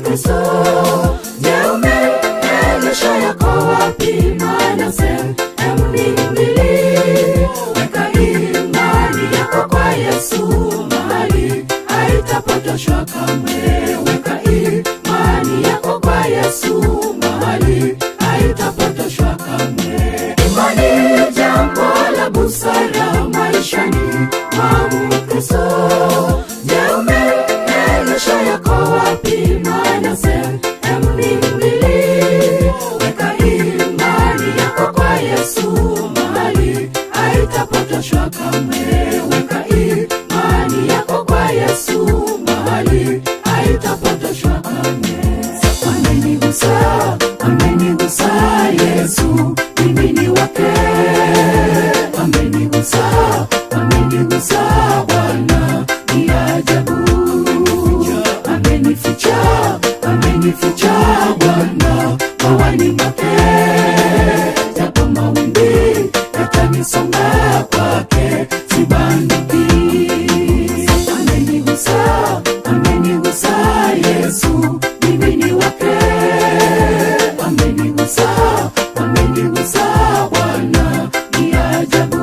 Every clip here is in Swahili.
Kristo. Je, umeelesha yako wapi? Manase M2, weka imani yako kwa Yesu mahali haitapotoshwa kamwe. Weka imani yako kwa Yesu mahali haitapotoshwa kamwe. Imani jambo la busara maishani mwa Mkristo. Je, umeelesha yako wapi? Manase M2, weka imani yako kwa Yesu mahali haitapotoshwa kamwe. Weka imani yako kwa Yesu mahali haitapotoshwa kamwe. Amenigusa, amenigusa Yesu, mimi ni wake. Amenigusa, amenigusa Bwana, ni ajabu. Amenificha, amenificha Bwana mawani mwake. Japo mawimbi yatanisonga, kwake sibanduki. Amenigusa, amenigusa Yesu, mimi ni wake. Amenigusa, amenigusa Bwana, ni ajabu.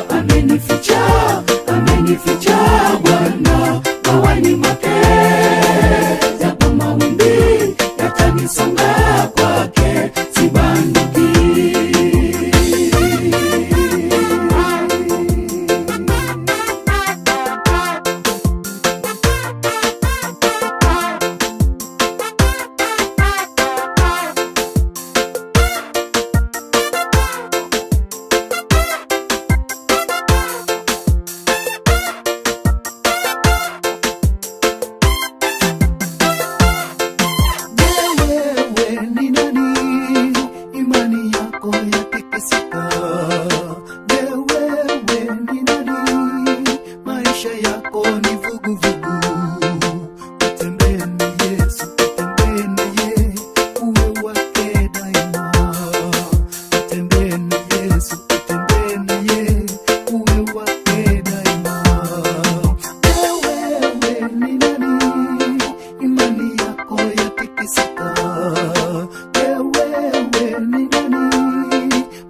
Amenificha, amenificha Bwana mawani mwake. Japo mawimbi yatanisonga, kwake sibanduki.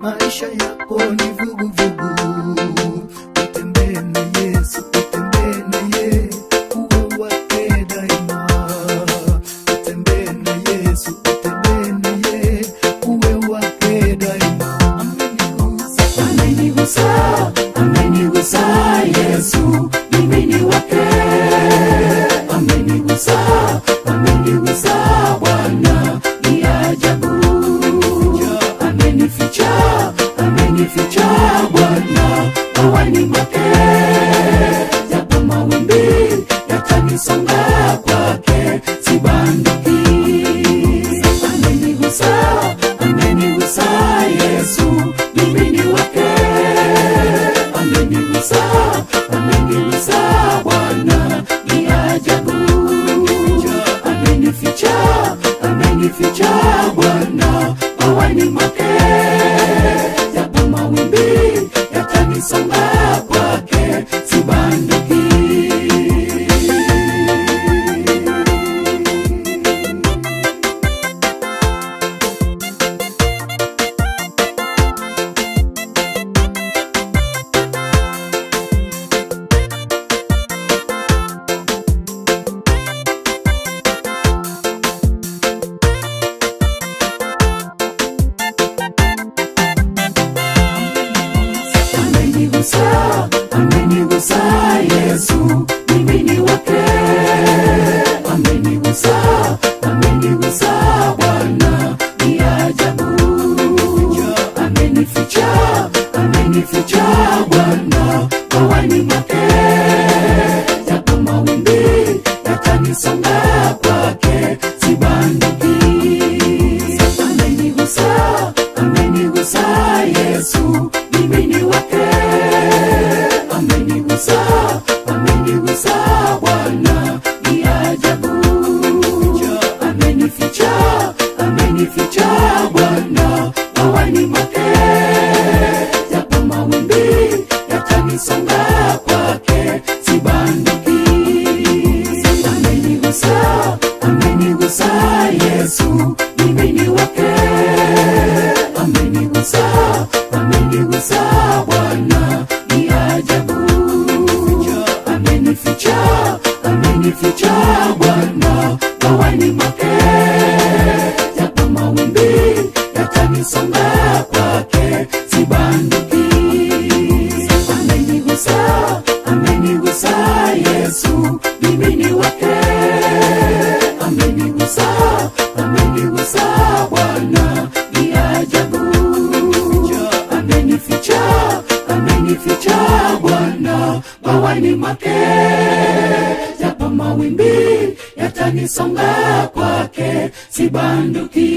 Maisha yako ni vuguvugu, utembee na Yesu, utembee na yeye, uwe wake daima. Utembee na Yesu, utembee na yeye, uwe wake daima. Amenigusa, amenigusa, amenigusa Yesu, mimi ni wake. Amenigusa, amenigusa Bwana, ni ajabu. Amenificha, amenificha Bwana mawani mwake. Japo mawimbi yatanisonga, kwake sibanduki. Amenigusa, amenigusa Yesu, mimi ni wake. Amenigusa, amenigusa Bwana, ni ajabu. Amenificha, amenificha Bwana mawani mwake. Japo mawimbi yatanisonga, kwake sibanduki. Amenigusa, amenigusa Yesu, mimi ni wake. Amenigusa, amenigusa Bwana, ni ajabu. Amenificha, amenificha Bwana mawani mwake. Japo mawimbi yatanisonga, kwake sibanduki. Amenigusa, amenigusa Yesu, mimi ni wake. Amenigusa, amenigusa Bwana, ni ajabu. Amenificha, amenificha Bwana mawani mwake. Japo mawimbi yatanisonga, kwake sibanduki. Amenigusa, Bwana bawani mwake, japo mawimbi yatanisonga, kwake sibanduki. Amenigusa Yesu, mimi ni wake. Amenigusa Bwana, ni ajabu. Amenificha Bwana bawani mwake, japo mawimbi yatanisonga, kwake sibanduki.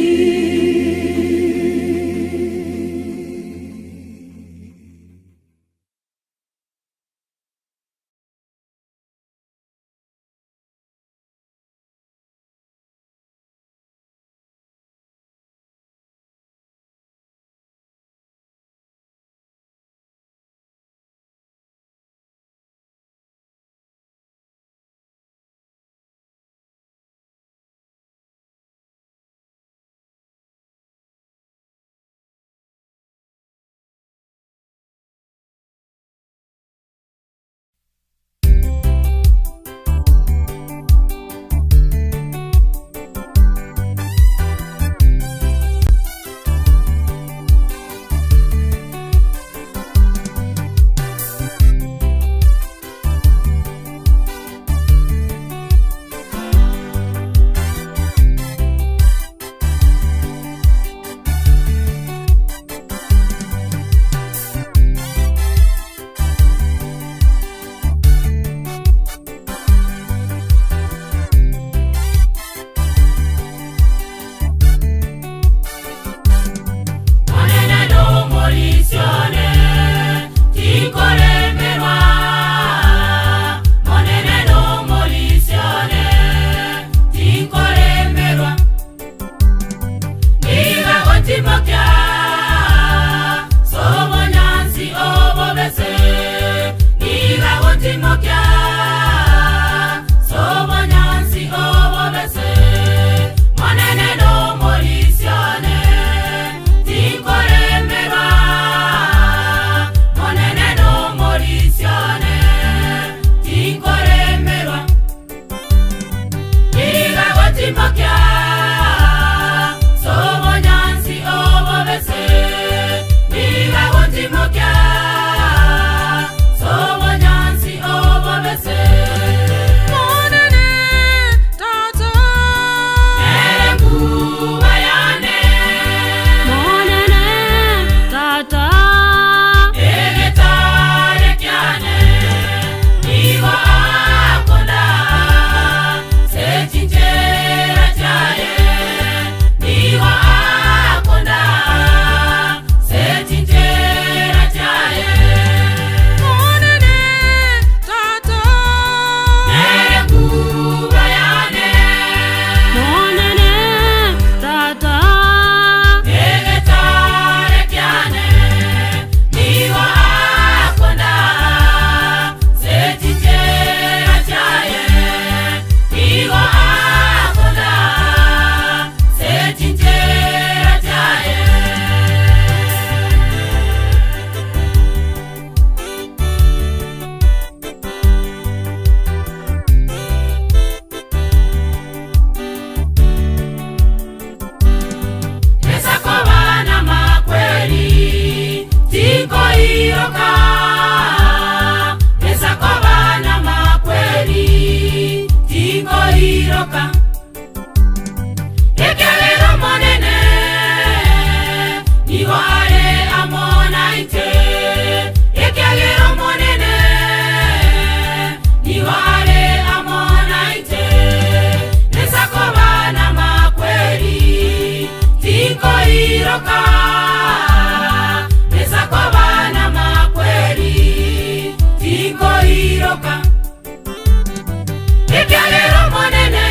Ikiagero monene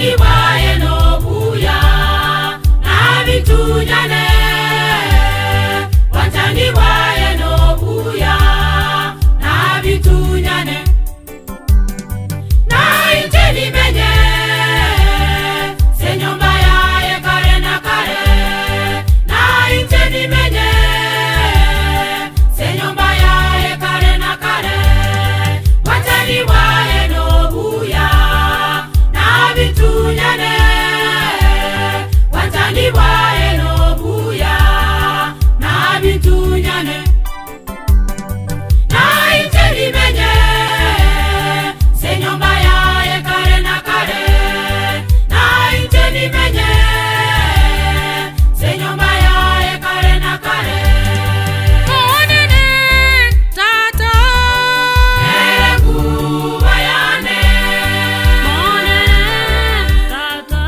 watani waye no buya na vitunyane watani waye no buya na vitunyane na injeni menye senyomba yaye kare na kare na injeni menye senyomba yaye kare na kare watani waye no buya na vitunyane watani waye no buya na vitunyane na injeni menye senyomba yaye kare na kare na injeni menye senyomba yaye kare na kare monene tata egu bayane monene tata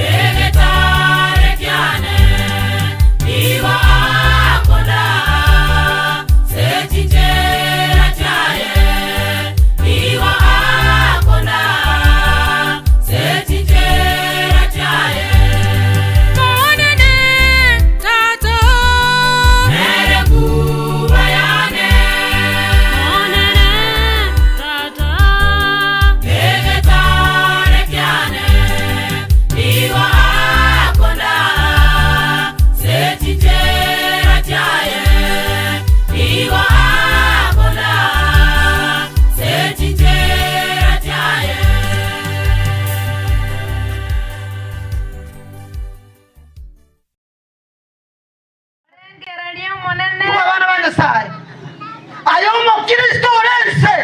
egetare kyane iwa akoda setinjera chaye iwa akoda setinjera chaye monene tata egu bayane monene tata egetare kyane iwa akoda setinjera chaye iwa akoda setinjera chaye Tuko bana bana sai. Ayomo Kristo lense.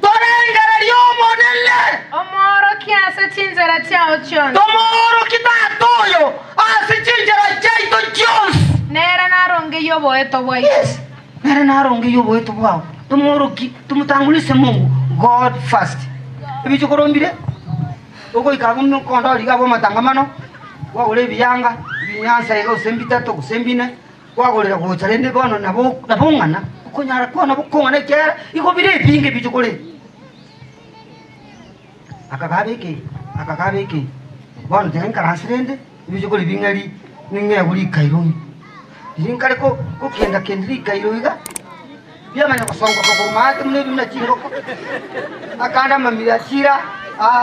Torengera lyomo nelle. Omoro kiasa chinzera chao chon. Tomoro kitatoyo. Asichinjera chaito Jones. Nera naronge yobo eto boy. Yes. Nere naronge yobo eto bwao. Tomoro tumutangulise Mungu. God first. Ibicho korombire. Uko ikagumno konda ligabo matangamano. Wa ule biyanga. Binyansa ego sembita to kusembine. Wagolera kucharende bono nabongana kunyara kona bukongana kera iko bire pinge bijukole akakabeke bono tenka rasrende bijukole bingali ninge guri kaironi jinkare ko kenda kendri kairoiga byamanya kusonga ko mate mune bimna chingoko akanda mamira chira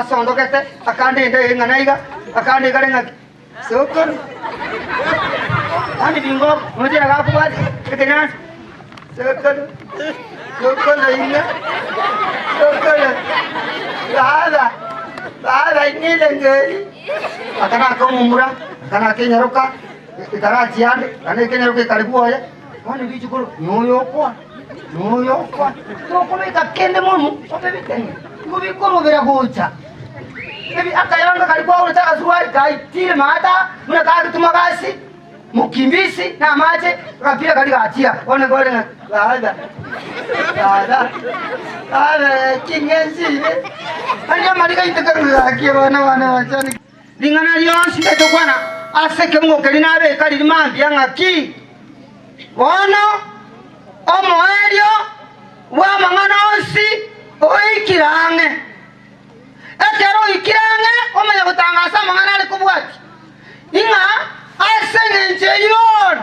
sondokete akande ende nganaiga akande garenga sokon Ani bingo, mujhe laga kuat, kitna, circle inga, ada ini lagi. Akana aku mumura, akana kenya roka, itara cian, ane kenya roka karibu aja. Ani biju kuru, New York. Tuh kau mereka kende mulu, sampai bikin. Kau bikin bera gocha. Tapi akayanga karibu awal cakap suai, kai til mata, mereka itu makasih. Mukimbisi na maje kapira katika atia one gole ada kingensi anya marika itakanga kiwana wachani lingana lionsi beto kwana aseke ngo kelina be kali mambi yanga ki wono omoelio wa mangana osi oikirange ekero ikirange omanya gutangasa mangana ali kubwati inga asengenje yon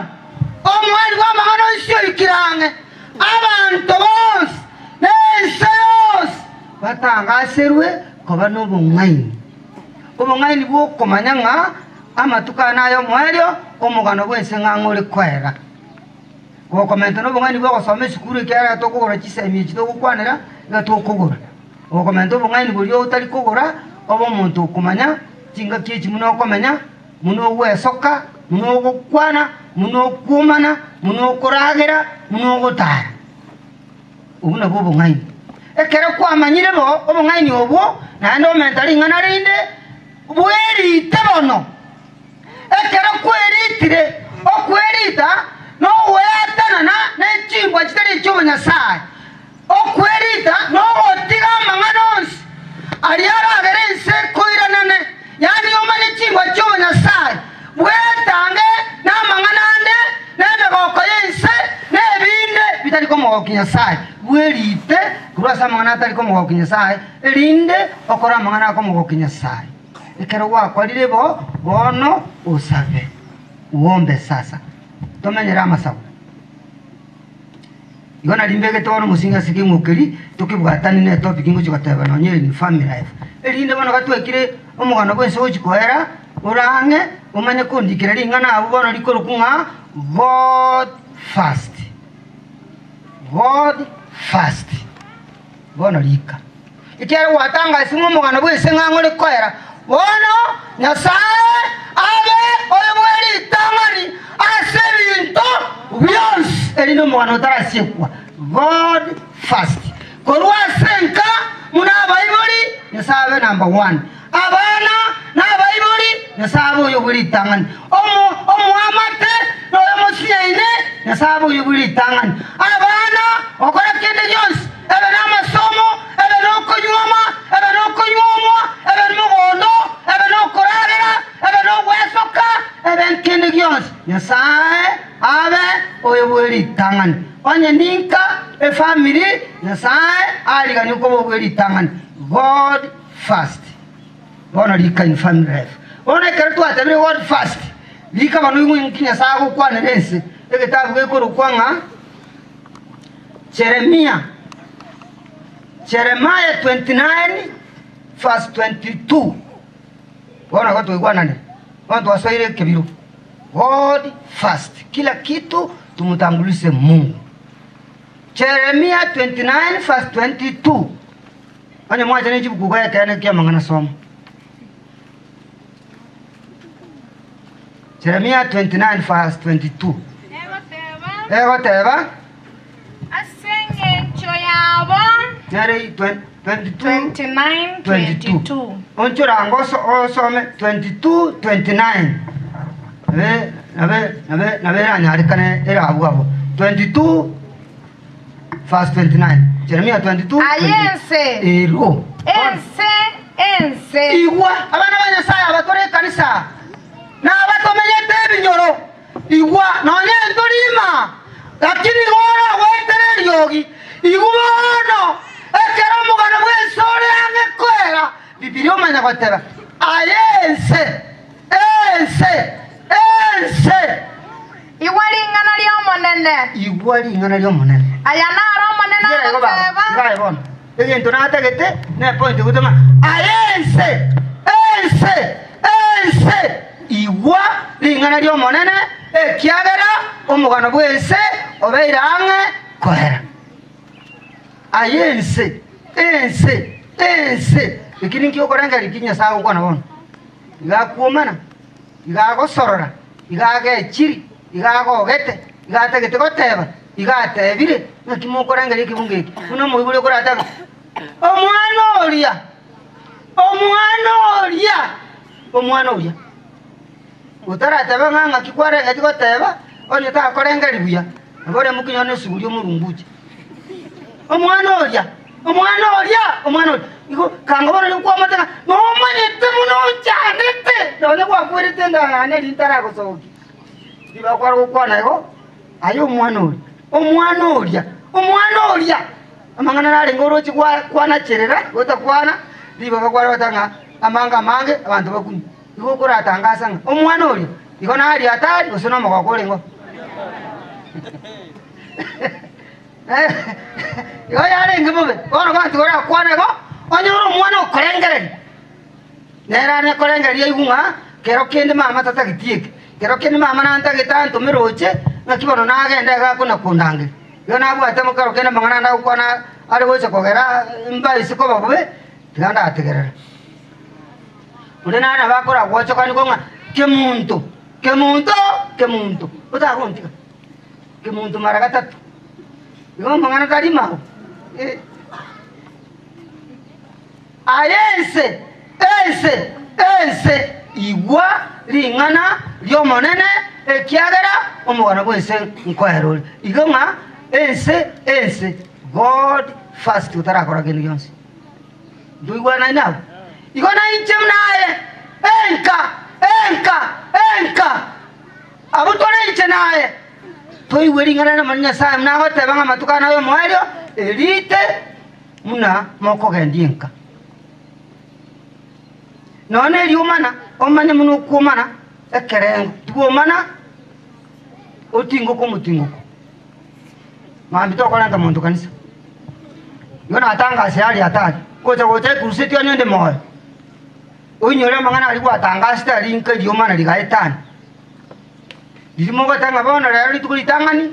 omwali wa mangano nsyo ikirange abantu bose neseyos batangaserwe koba n'obung'aini obung'aini bwokumanya nga amatuka nayo omwelio omugano bwense ng'ang'a ori kwera gwokomenta n'obung'aini bwogosoma esukuru ekiara tokogora chisemi eki togokwanera iga tokogora gwokomenta obung'aini borio otari kogora oba omonto okumanya chingaki eki muno okomenya muno ogwesoka muno ogokwana muno okumana muno okoragera muno ogotara obu nabwo obung'aini ekero kwamanyire bo obung'aini obwo naende omenta ring'ana rinde bwerite bono ekero kweritire okwerita noweatanana n'echimbwa chitari eky'obunyasaye okwerita nogotiga amang'ana onsi ari aragere ense koiranane yani omanye echimbwa ky'obunyasaye bwetange n'amang'ana ande n'emegoko y'ense n'ebinde bitari komogoka nyasaye bwerite kurwasa amang'ana atari komogoka nyasaye erinde okora amang'ana akomogoka nyasaye ekero gwakorire bono usabe uombe sasa tomenyera amasabu igona limbege tono musinga sikimukiri tukibwatani ne topic ngo chikateba no nyeri ni family life elinde bono gatwekire omugano gwense ochikoera urange umanye kundikira ringana abo bono likorukunga God fast bono lika ikero watanga simu omugano gwense ngangole koera bono Nyasaye abe oyebweri tangani asebinto byonse elino mwana otarasekwa God fast korwa senka muna Bible Nyasaye number 1 abana na Bible Nyasaye oyebweri tangani omuamate no yomosiine Nyasaye oyebweri tangani abana okora kende byonse ebe namasomo ebe nokonyoma ebe nokonyomwa ebe nogondo ebe nokorarera ebe nogwesoka ebe kende byonse Nyasaye abe oyebweri tangani onye ninka e family Nyasaye aligani ko oyebweri tangani God fast bono lika in family life bono kertu atabire God fast lika banu yingi Nyasaye ko kwana lense ekitabu gekoro kwanga Jeremiah 29 verse 22 bono watu igwanane watu wasaire kebiru God fast kila kitu tumutangulise Mungu Jeremiah 29 verse 22 anya mwaje ne jibu kugaya kana kia mangana soma Jeremiah 29 verse 22 Ego teba asenge choyabo Nare 29:22 Onchura ngoso osome 22:29 Nabe anyarikane era abwabo 22 verse 29 Jeremiah 22 ayense ero ense igwa abana banyasaya abatore kanisa na abatomenyete binyoro igwa nonye ndurima lakini gora wetere yogi igubono ekero mugano bwensore angekwera bibirio manya kwatera ayense igwali ngana lyo monene aya naro monene agoteba ngaibona egento nategete ne point gutema ayense igwa lingana lyo monene ekiagera omugano bwese obeirange kohera ayense ikini nkyo korenga likinya sawo kwana bono igakuomana igagosorora igagechiri igagogete igategete goteba igatebire nakimukorenga likibungeki uno muibule kurata omwana oria utarateba nganga kikwarenga goteba onye takorenga libuya abore mukinyone suguri omurunguji omwana oria iko kangabona likwa matanga no manyete muno chanete none kwakwirite ndane litara kusoki diba kwaro kukwana iko ayo omwana oria amangana nali ngorochi kwana cherera gotakwana diba bakwaro batanga amanga mange abantu bakuni iko kuratangasa nga omwana oria iko nali atari usona mwakolengo yo yale ngimobe ono bantu ora kwanego onyoro mwana okorengereri nera ne korengeri igunga kero kende mama tata gitieke kero kende mama nanta gitanto miroche nakibono nagenda gakuna kundange yo nabwate mukaro kende mangana nda kwana ari goche kogera mba isiko babe tiganda ategerera ule nana bakora goche kwani konga kemuntu utakontika kemuntu mara gatatu yo mangana kalima ayense igwa lingana lyo monene ekiagera omugano bwese nkoherore igoma ense God fast utarakora kintu gyonse nduigwa na nawe igona inche mnaye enka abutore inche naye toi weringana na manya sa mnaho tebanga matukana yo moerio elite muna moko gendienka none liumana omanye muno kuomana ekerengo tuomana otingo ko mutingo mambi to kolanga muntu kanisa yona atanga sali atali kocha kuruseti onyende moyo unyore mangana ali kwatanga stali nke liumana ligaetana dilimo gatanga bona rali tukulitangani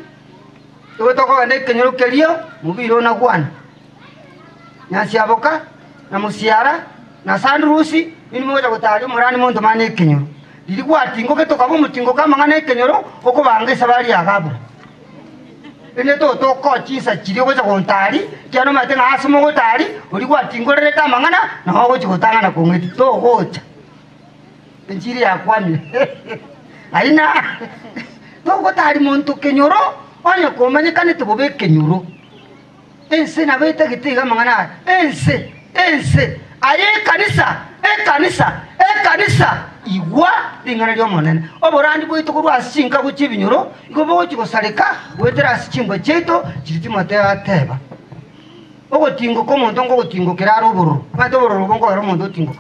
to toko ende kenyoro kelio mubiro na kwana nyasi aboka na musiara na sandrusi ini moja gutali murani muntu mane kenyoro dilikuwa tingo ketoka bo mutingo kama ngane kenyoro oko bange sabali agabo ine to ko chisa chiri ko chontali kyano mate nga asimo gutali ulikuwa tingo rere kama ngana na ho chikotanga na kongeti to gocha njiri yakwami aina to gutali muntu kenyoro onya komanyikane to bobe kenyoro ense na beta gitiga mangana ense aye kanisa igwa lingana lyo monene oborandi bwito kurwa singa kuchibinyoro igobo chikosaleka wetera sichimbo cheto chiritima teba ogo tingo ko muntu ngo tingo kiraro buru mato buru bongo ro muntu tingo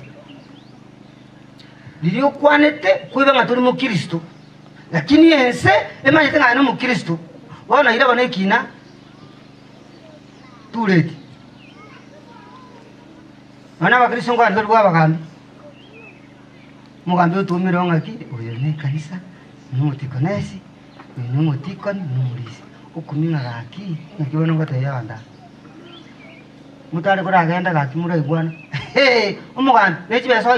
lilio kwanete kuiba ngaturi mu Kristo lakini ense emanye tengana mu Kristo wana ira bana kina tuleti ana bakristo ngo andoro bagambi mugambi utumiro ngaki uyo ne kanisa numutikonesi numutikoni numurisi ukuminga gaki ngibona ngo tayanda mutare kora agenda gaki muraigwana umugambi nechibeso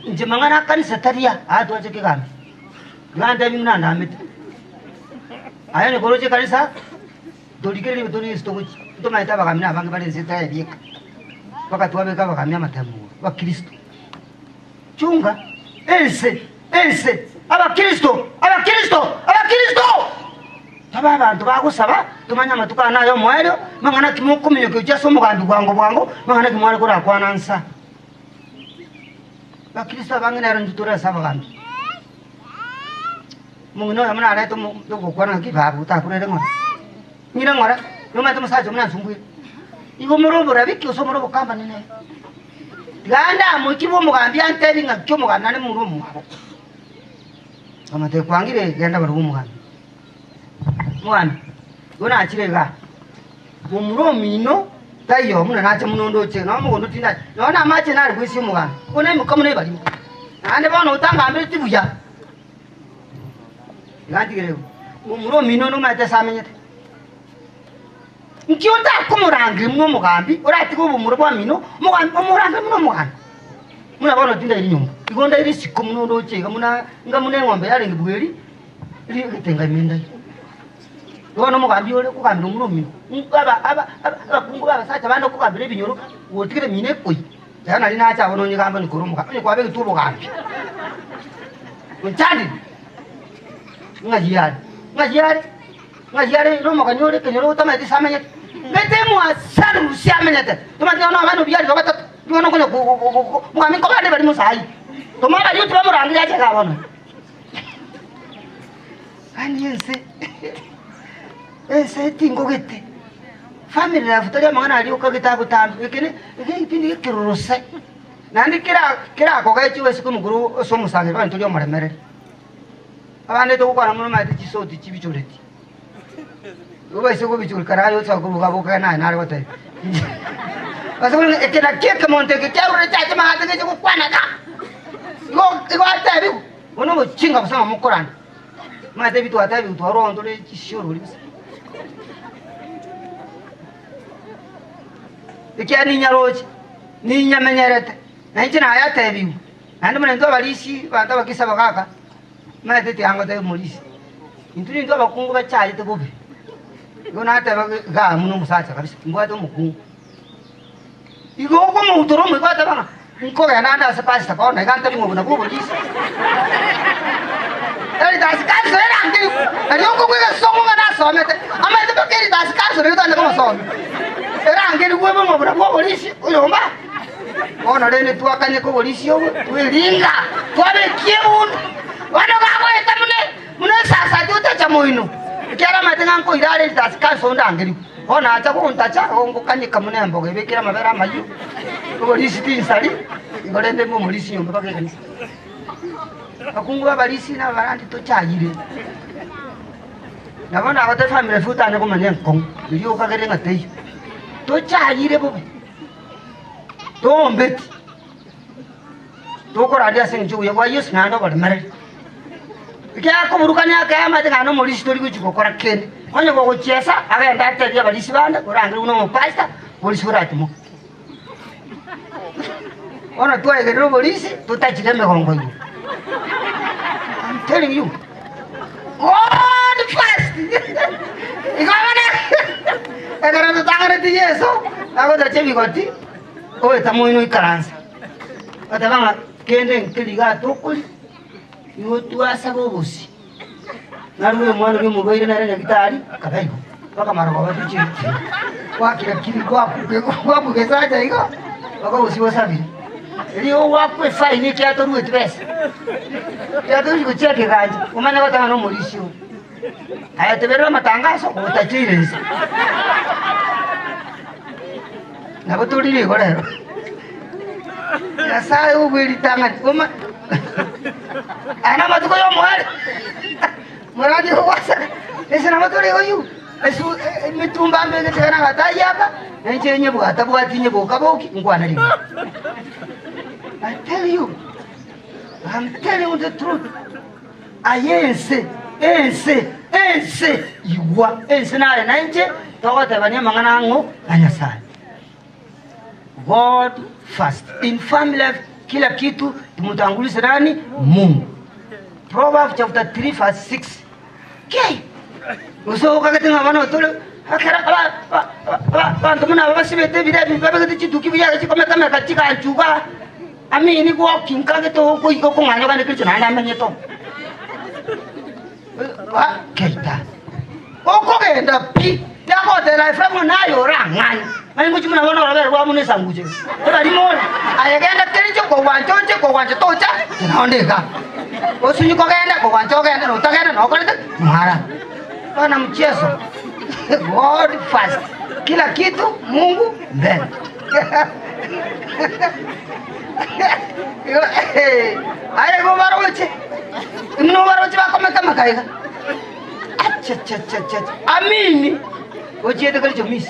nje mangana kanisa taria atwache kigambi ngande bimuna ndamete aya ne koroche kanisa dolikere bitoni stokuchi tomaita bagamina abange bale zita yeka wakati wabeka bagamia matamu wa Kristo chunga ense abakristo taba abantu bagusaba tumanya matuka nayo mwero mangana kimukumyo kyochaso mugambi bwango mangana kimwale kora kwanansa bakristo bangena ronjutura sabagambi mungino amana arato mugo kwana kibabu takurere ngora nyira ngora noma tumusaje muna nsungwe igo murobora bikyo so murobo kamba nene ganda mukibo mugambi anteri ngakyo muganda ne murumu amate kwangire genda barumu mugambi mwana gona achirega umuromino tayo muna nache munondo che no mugondo tinda nona mache nari kwisi mugambi ona mukamune bali ande bana utanga ambe tibuya gandi gere umuromino no mate samenyete nkiota kumurangi mno mugambi urati ko bumuro bwa mino mugambi umurangi mno mugambi muna bana tinda iri nyumba igonda iri siko mno ndo chega muna ngamune ngombe yari ngibweri iri gitenga minda Yono mugambi ole kugambi mno mino aba kungu aba sacha banda kugambi binyoro wotikire mine koi yana lina acha bono nyigamba ni kurumuka ni kwabe tubo gambi unchandi ngajiyari romo kanyore kenyoro tamati samanya betemu asaru siamanyata tomati ono abantu byari batatu yono kono mugambi ko bade bari musai tomara yuti bamurangi yaje kabona anyense ese tingo gete family la futoria mangana ali ukagita butambi ikene ikindi kiruruse nandi kira ko gachi wese kumuguru somusange bantu lyo maremere abane to kukwana muno mate chisoti chibichoreti wese ko bichur karayo tsakuru gabo kana nare wote asukuru ekena keke monte ke kyarure chache mahate ke kukwana ka go atabi uno mo chinga busama mukorana mate bitu atabi utwaro ndole chishoro libisa ikiani nyarochi ni nyamenyerete na injina ayatebi andi mune ndo balisi banta bakisa bakaka mate tiango te mulisi intuni ndo bakungu bachaje te bobe yona ate ga muno musacha kabisa ngwato mukungu igo ko mu utoro mu kwata bana nko ya nanda se pasta ko na ganta mu na bobo lisi ari das kaso era ngiri ari onko ko songo na so mete amete bakeri das kaso ri to na ko so era ngiri ko mo na bobo lisi uyomba ona rene tu akanye ko polisi yo tulinga twabe kiun wana babo etamune mune sasa juta cha moino kera matenga ko irare das kaso ndangiri ona acha ko ntacha ongo kanye kamune amboge bekira mabera mayu ko polisi tinsari ngolende mu mulisi nyumba pake kanisa akungu abalisi na barandi to chayire nabona abate family futa ne komanya nkong iyo kagere ngate to chayire bo to mbeti to ko radia senju yo wayo snando bad mare kya ko burukanya kaya mate kana mulisi tori ku kora ken onye ko chesa aga ndate dia balisi banda kurangre uno pasta polisi urati mo ona tu ai gero polisi tu ta chile me gongo you I'm telling you God fast igana agora tu tangare ti yeso ago da chebi goti o estamos ino ikaranza atabanga kende nkiliga tokuli yo tu asabo bosi naruwe mwana ri mubaire na rene gitari kabaiko baka maro baba tu kwa kila kili kwa kugeza jaigo baka bosi wasabi Rio wakwe faini kia toru etbes. Kia toru kucheke gaji. Umana kata no morisho. Aya tebero matangazo utachire. Na baturi ni gore. Ya sai ubiri tangan. Uma. Ana matuko yo muere. Muradi huwasa. Ese na maturi hoyu. Esu mitumba mbele tena bataya ba. Nje nyebu atabuati nyebu kaboki ngwana ri. I tell you, I'm telling you the truth. Ayense, iwa, na nje, tokote banya mangana ngo, anyasai. God first. In family life, kila kitu, tumutangulize nani? Mungu. Proverbs chapter 3 verse 6. Okay. Uso kakatinga mano tolo, akara bantu muna basibete bidabi babagati chiduki biya chikometa mekachika anchuga. Ami ini gua kingka gitu, gua ikut nganya kan kerja nana menyeto. Wah kita, kok kena pi, dia kok terlai frame mana orang ngan. Main gua cuma nama orang gua mune sanggup je. Tadi mon, ayah kena kerja kau wanco toca, jangan deka. Kau sunyi kau kau wanco nota nokal itu marah. Kau nam ciaso, God fast, kila kitu Mungu ben. Ayo go baroche. Mno baroche ba kama kaiga. Acha. Amini. Oje de kali jomis.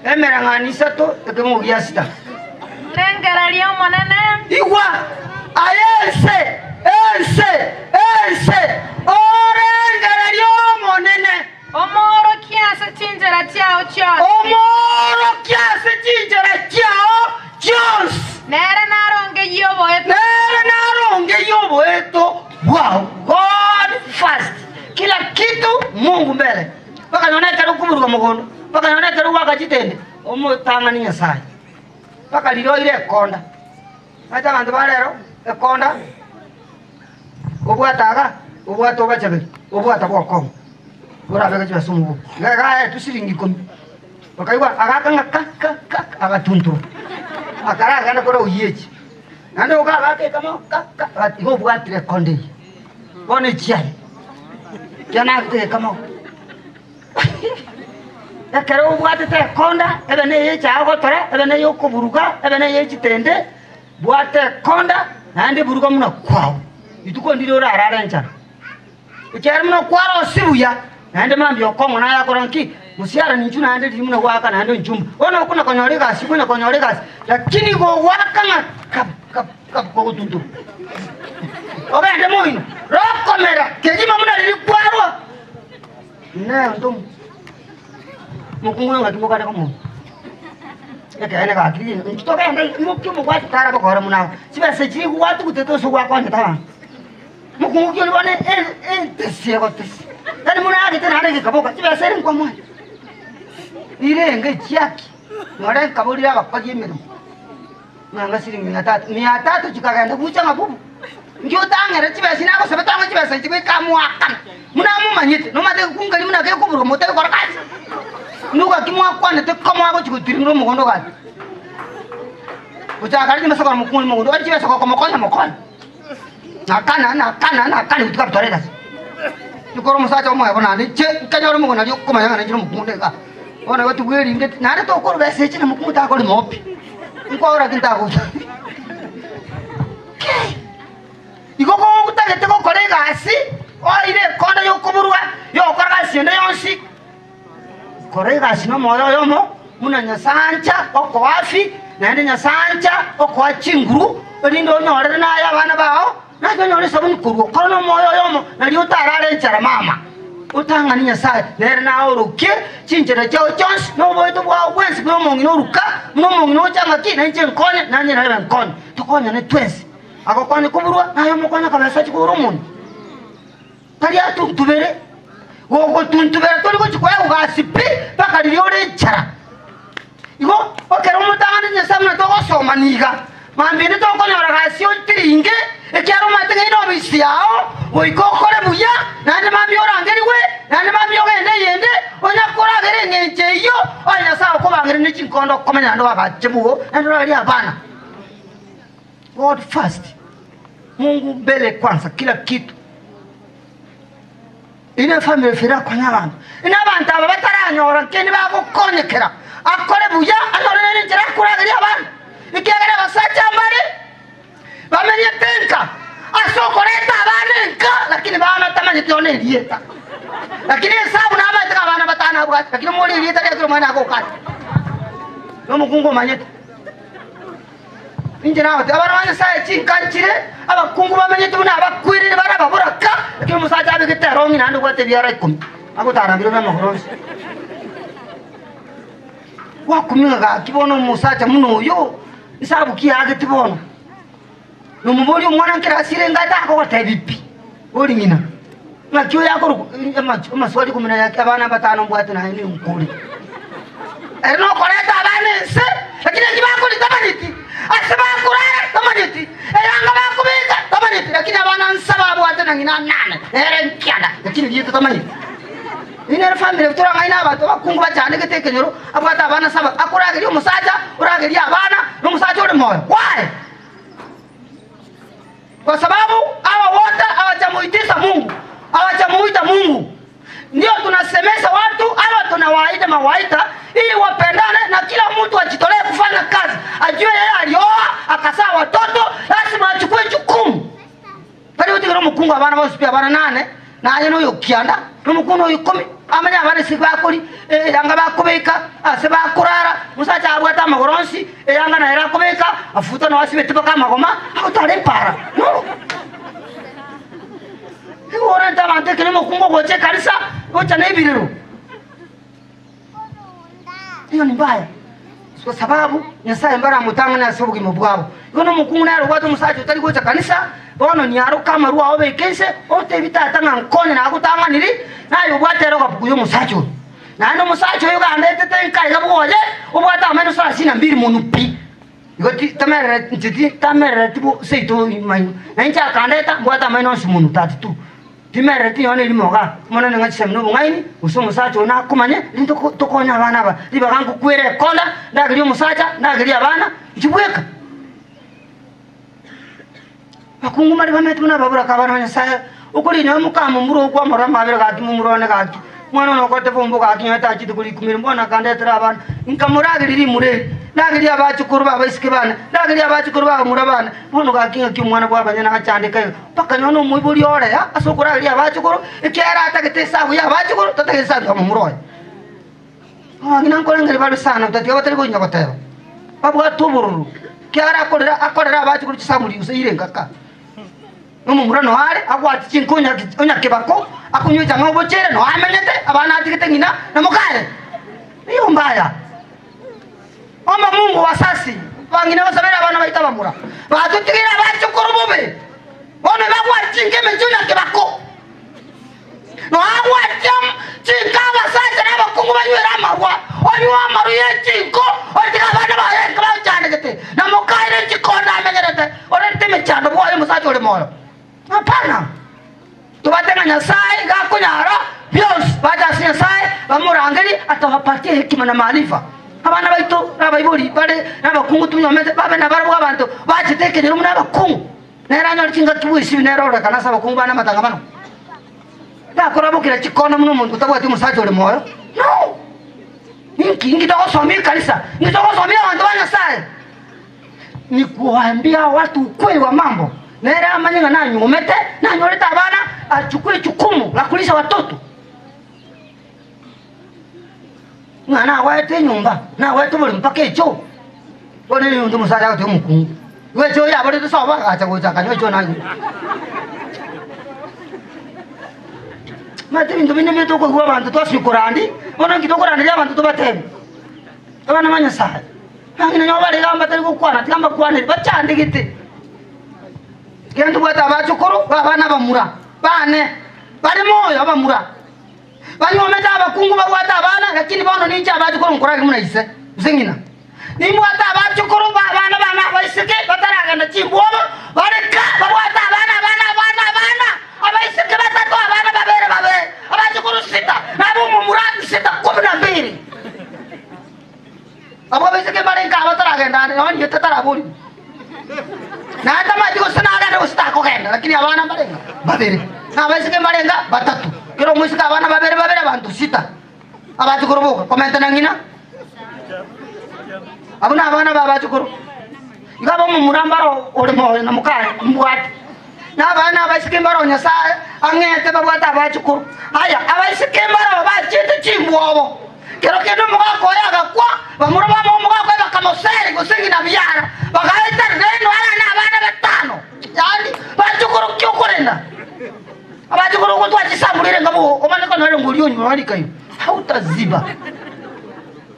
Emera ngani sato de mo giasta. Nengara liyo monene. Igwa. Ayense. Orengara liyo monene. Omoro kiasi chinjera chao chos. Omoro kiasi chinjera chao chos. Nere naronge yobo eto. Wow, God first. Kila kitu Mungu mbele. Paka nyona taru kuburuka mugondo. Paka nyona taru wakachitende. Omo tangani Nyasaye. Paka liro ile konda. Acha bantu balero konda. Obwata bachabe. Obwata bwako. Ora bega jwa sumu. Gaga tusiringi komi. Bakaiwa agaka agatuntu. Akara kana kora uyechi. Nando gaga ke kama atigo bwatire konde. Bone chiai. Kana te kama. Ya kero bwatite konda, ebe ne yecha agotore, ebe ne yokuburuka, ebe ne yechi tende. Bwate konda, nande buruka muna kwao. Ituko ndiro rara nchana. Uchera muna kwaro sibuya. Nande mambi okongo na yako ranki musiara ni njuna nande dimuna waka na nande njumba ona kuna konyoreka sikuna konyoreka lakini go waka na kap go tuntu oba ande moino roko mera keji mamuna lili kwaro ne ndum mukungu ngati mukada komo yake ene ka kili ntitoka ende mukyo mugwati tara ba gora muna siba seji watu kuteto so wako ndata mukungu kyo bane tesiye ko tesi Tadi muna agi tena ada kaboka, ciba sering kwa mwana. Ire nge chiaki, ngore kabodi ya bakagi medu. Nanga siring miata tu jika kanda buca ngabu. Njo tangere ciba sini aku sebetulnya ciba sini ciba kamu akan. Muna mu manyit, no mate kungali muna kayak kubur motel korkas. Nuga kimu aku ane te kamu aku ciku tiring romo kondo kan. Buca kali masa kamu mukul mondo, ada ciba sokok kamu mokon. Nakan itu kap toredas. Tukoro musacha omo yabona ni che kanyoro mugona yo kuma yanga ni mukunde ka ona watu gweri ngeti nare to koro bese china mukunta ko mopi nkora kintago igoko gutagete ko kolega asi oire konda yo kuburwa yo koraga siende yonsi kolega asi no moyo yomo munanya sancha oko afi nande nya sancha oko achinguru rindo nyore na ya bana bao na nyore sabun kuru kono moyo yomo na ri utarare nchara mama utanga nya sa nere na oruke chinjera chao chons no boy to wa wensi no mongi no ruka no mongi no changa ki na nchen kone na nya na kon to konya ne twes ako kone kuburwa na yo mukona kabesa chikuru mun tari atu tubere wo tuntubere to liko chikwa ugasipi paka liore nchara iko okero mutanga nya samna to osoma niga mambini to konya ragasi o tiringe ekyaro matenge ino bisiao oikokore buya nande mambi orangeri we nande mambi ogende yende onya koragere ngenche iyo onya sawo kobangere ni chinkondo komenya ndo akachebugo ndo ali abana God first Mungu mbele kwanza kila kitu ina family fira konya abantu ina abantu aba bataranyora kene bakokonyekera akore buya anore ni njira kuragere abana ikegere basacha mbare bamenye tenka asokoreta abana nka lakini bana tamanye tione lieta lakini hesabu na abana abana batana bwa lakini moli lieta leo mwana akokata no mukungo manyete injina abana bana sai chinkanchire abakungu bamenye tubuna abakwirire bara baburaka lakini musaja abigete rongi nando kwate byara 10 akotarambiro na mahorosi wakuminga ga kibono musaja muno yo isabu kiage tibono numuboli umwana nkirasire ngata ko tabipi oli nyina nakyo yako amaswali kumina yake abana batano mbwate na ni unkuri erino koreta abana se lakini kibako litamaniti asaba kurara tamaniti eyanga bakubika tamaniti lakini abana nsaba bwate na ngina nane nkyanda lakini yito tamaniti ina family kutura ngaina abantu bakungu bajane ketekenyoro abata abana saba akuragiri umusaja uragiri abana n'umusaja uri moyo why kwa sababu hawa wote hawajamuitisha Mungu, hawajamuita Mungu. Ndio tunasemesha watu hawa, tunawaita mawaita ili wapendane na kila mtu ajitolee kufanya kazi. Ajue yeye alioa akazaa watoto, lazima achukue jukumu. Bali wote kama mkungu abana bose pia abana 8 na aje no yokianda, n'umukuno yikumi amanya abana sibakuri yanga bakubeka aseba kurara musacha abwata amagoronsi yanga na era kubeka afuta no asibete baka magoma akutare para no ora ndamante kene mukungo goche kanisa gocha na ibiriro hiyo ni mbaya kwa sababu nyasaye mbara mutanga na sabugi mubwabo yono mukungu na rwatu musacha utari gocha kanisa bono ni aro kama ruwa obekese ote bitatanga nkone na akutanga niri nayo bwatero kapukuyo musacho nando musacho yo gandete tenkai gabugoje obwata ameno sala sina mbiri munupi igoti tamere ntiti tamere tipo seito mayo encha kandeta bwata ameno simunu tatu timere ti yone limoga mona nga chisemno bungaini uso musacho na kumanye linto tokonya abana ba liba kangu kwere konda ndagiri musacha ndagiri abana jibweka akungu mari bametu na babura kabana nyasa ukuri nyo mukamu muro kwa morama abira gati mumurone gati mwana no kote fombo gati nyata chitu kuri kumira mbona kandetera abana inkamuragiri ri mure ndagiri abacu kurba baisike bana ndagiri abacu kurba murabana bono gakinga kimwana kwa banyana achandika paka nyono muiburi ore ya asokuragiri abacu kuru ikera atakete sabu ya abacu kuru tatakete sabu mumuroi ngina nkolengeri balu sana utati abatari bonya batero babwa tuburu kera akorera abacu kuru chisamuri usire ngaka numumura no hare akwati chinkunya onya kebako akunyuja ngobo chere no amenyete abana atikete ngina na mukale iyo mbaya omba Mungu wasasi bangina basabera abana baita bamura batutikira abachukuru bube one bagwa chinge menjuna kebako no agwa chingaba sasa na bakungu banywera amarwa onywa amaru ye chinko otika bana bayenga bachane gete na mukale chikonda amenyete ore teme chando bwo musacho ole moyo hapana tubatenga Nyasaye gakunyara byose bajasi Nyasaye bamurangeri atawapatie hekima na maarifa abana baito nabayiburi bale nabakungu tunyomete babe nabarabwa abantu bachitekenyera umuna bakungu neranyo kinga tubuisi nerora kana saba kungu bana matangamano nakorabukira chikona muno muntu tabwati musacho ole moyo no ingi ndoko somi kanisa ndoko somi abantu ba Nyasaye ni kuambia watu ukweli wa mambo. Nera amanyanga na nyomete na nyoleta bana achukue jukumu la kulisha watoto. Ngana waete nyumba na waete boli mpaka echo. Bone ni ndo musaja ko mukungu. We cho ya bole to soba acha ko chaka nyo cho na. Mate ndo bine meto ko gwa bantu to sikurandi. Bona ngito kurandi ya bantu to bateme. Abana manya saha. Hangina nyoba le gamba tari ko kwana tigamba kwana bachande gite. Gentu bata bachukuru babana bamura. Bane bari moyo abamura. Bali wameta abakungu babwata abana lakini bono ninja abachukuru nkurage munaise. Uzengina. Nimwata abachukuru babana bana baisike bataraga na chimbobo bareka babwata abana abaisike batatu abana babere abachukuru sita nabo mumurati sita 12. Abo baisike barenga bataraga ndani on yete tarabuli. Na hata maji kusinaga ndio usitako kenda lakini abana barenga babere. Na baisike barenga batatu. Kero musika abana babere abantu sita. Abachukuru boka komenta nangina. Abuna abana babachukuru. Igabo mu murambaro olimo na mukaye mbwati. Na abana abashikembaro nyasaye angete babwata abachukuru. Aya abashikembaro bachite chimbobo. Kero kendo mugako yaga kwa bamura bamo mugako bakamoseri gusingi na byara. Bagaita reno ala na abana batano. Yani bachukuru kyokorenda. Abachukuru ko twachisambulire ngabo omane kono rero nguliyonyo walikayo. Hautaziba.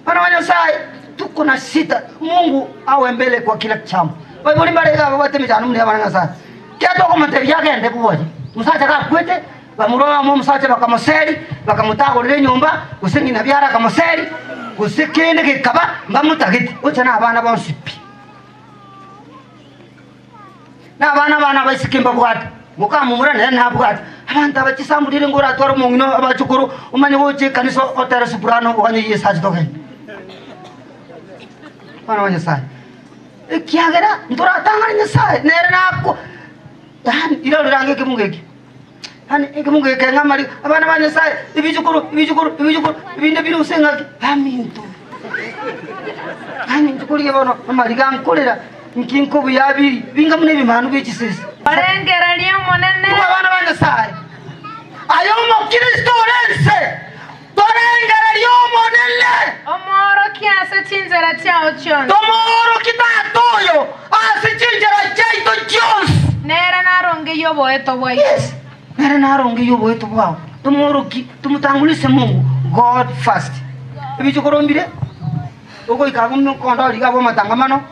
Bana wanyasaye tuko na sita. Mungu awe mbele kwa kila chama. Bibuli mbarega babate mitano muri abana sana. Kyato ko materi yake ende kuboje. Musacha ka kwete bamuroba mu musacha bakamoseri bakamutago rire nyumba gusingi na byara kamoseri gusikende kikaba mbamutagiti ucha na abana bonsipi. Na abana basikimba bwata. Mukamumura na bwata. Abantu abachisambulire ngora toro mungino abachukuru umanye woche kaniso otera suprano wanye yesaje toke. Bana wanye sai. Kiagera ndora tanganya sai nere nako. Dan ira range ke mungeki. Han ke mungeki ngamari abana wanye sai ibijukuru ibinde biru senga aminto. Aminto kuri bono amari gankolera nkinko buyabiri binga mune bimanu bichisese. Barengera liyo monene. Abana wanye sai. Ayomo Kristo rense. Torengera liyo monene. Omoro kiase chinzera chao chon. Tomoro kitatoyo asichinjera chaito chos. Nera naronge yobo eto boy. Yes. Nera naronge yobo eto bwao. Tomoro tumutangulise Mungu God first. Ibichukorombire. Uko ikagumno kondo ligabo matangamano.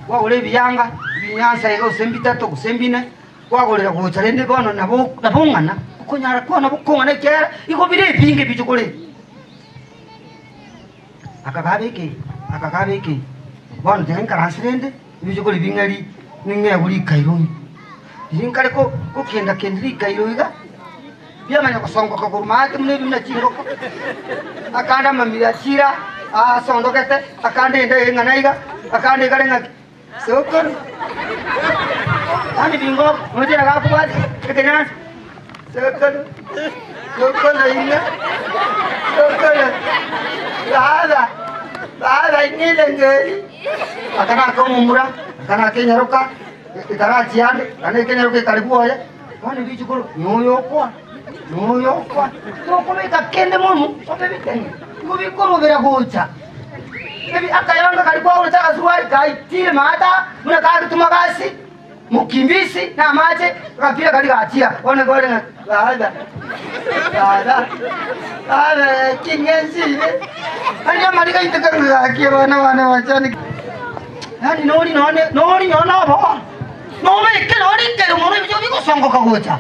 Wa ule biyanga binyansa ego sembita to kusembine. Wa golera ko charende bono nabongana. Kunyara kona bukongana kera iko bire pinge bichukore. Akakabeke bono tenka rasrende bichukore bingari ninge uri kaironi. Dinkare ko kenda kendri kairoiga. Bia manya kosongo ko kurmate mune bimna chingoko. Akanda mamira chira sondo kete akande ende nganaiga akande garenga sokor. Ani bingo mujhe laga ko baat ekenya Sokol lainnya. Lada ini lenggeri. Karena aku murah, karena aku nyaruka, karena cian, karena aku nyaruka karibu aja. Mana biji kuru, New York. Tuh kau mereka kende mulu, sampai bikin. Kau bikuru bera gocha. Tapi akayang karibu aja cakap suai, kai til mata, mereka itu makasih. Mukimbisi na mache kapira katika achia one gore baada kingenzi anya malika itakanga akia wana wachani yani nori nyona bo nome ke nori ke muri byo biko songo kagocha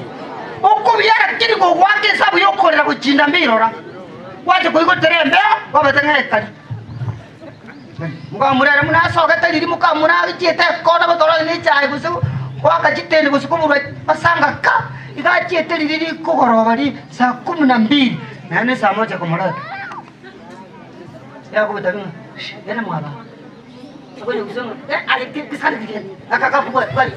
okko byara kiri go wake sabu yokorera kuchinda mbirora waje ko ikoterembe wabatanga ekali muka murara muna soga tari muka muna bichete kona botoro ni chai busu waka chitende kusukumu pasanga ka ika chete lili kugoroba li saa 12 nane saa 1 kumara ya kubitabinga yana mwaba akoje kusonga ale kisana dikene akaka kubwa bali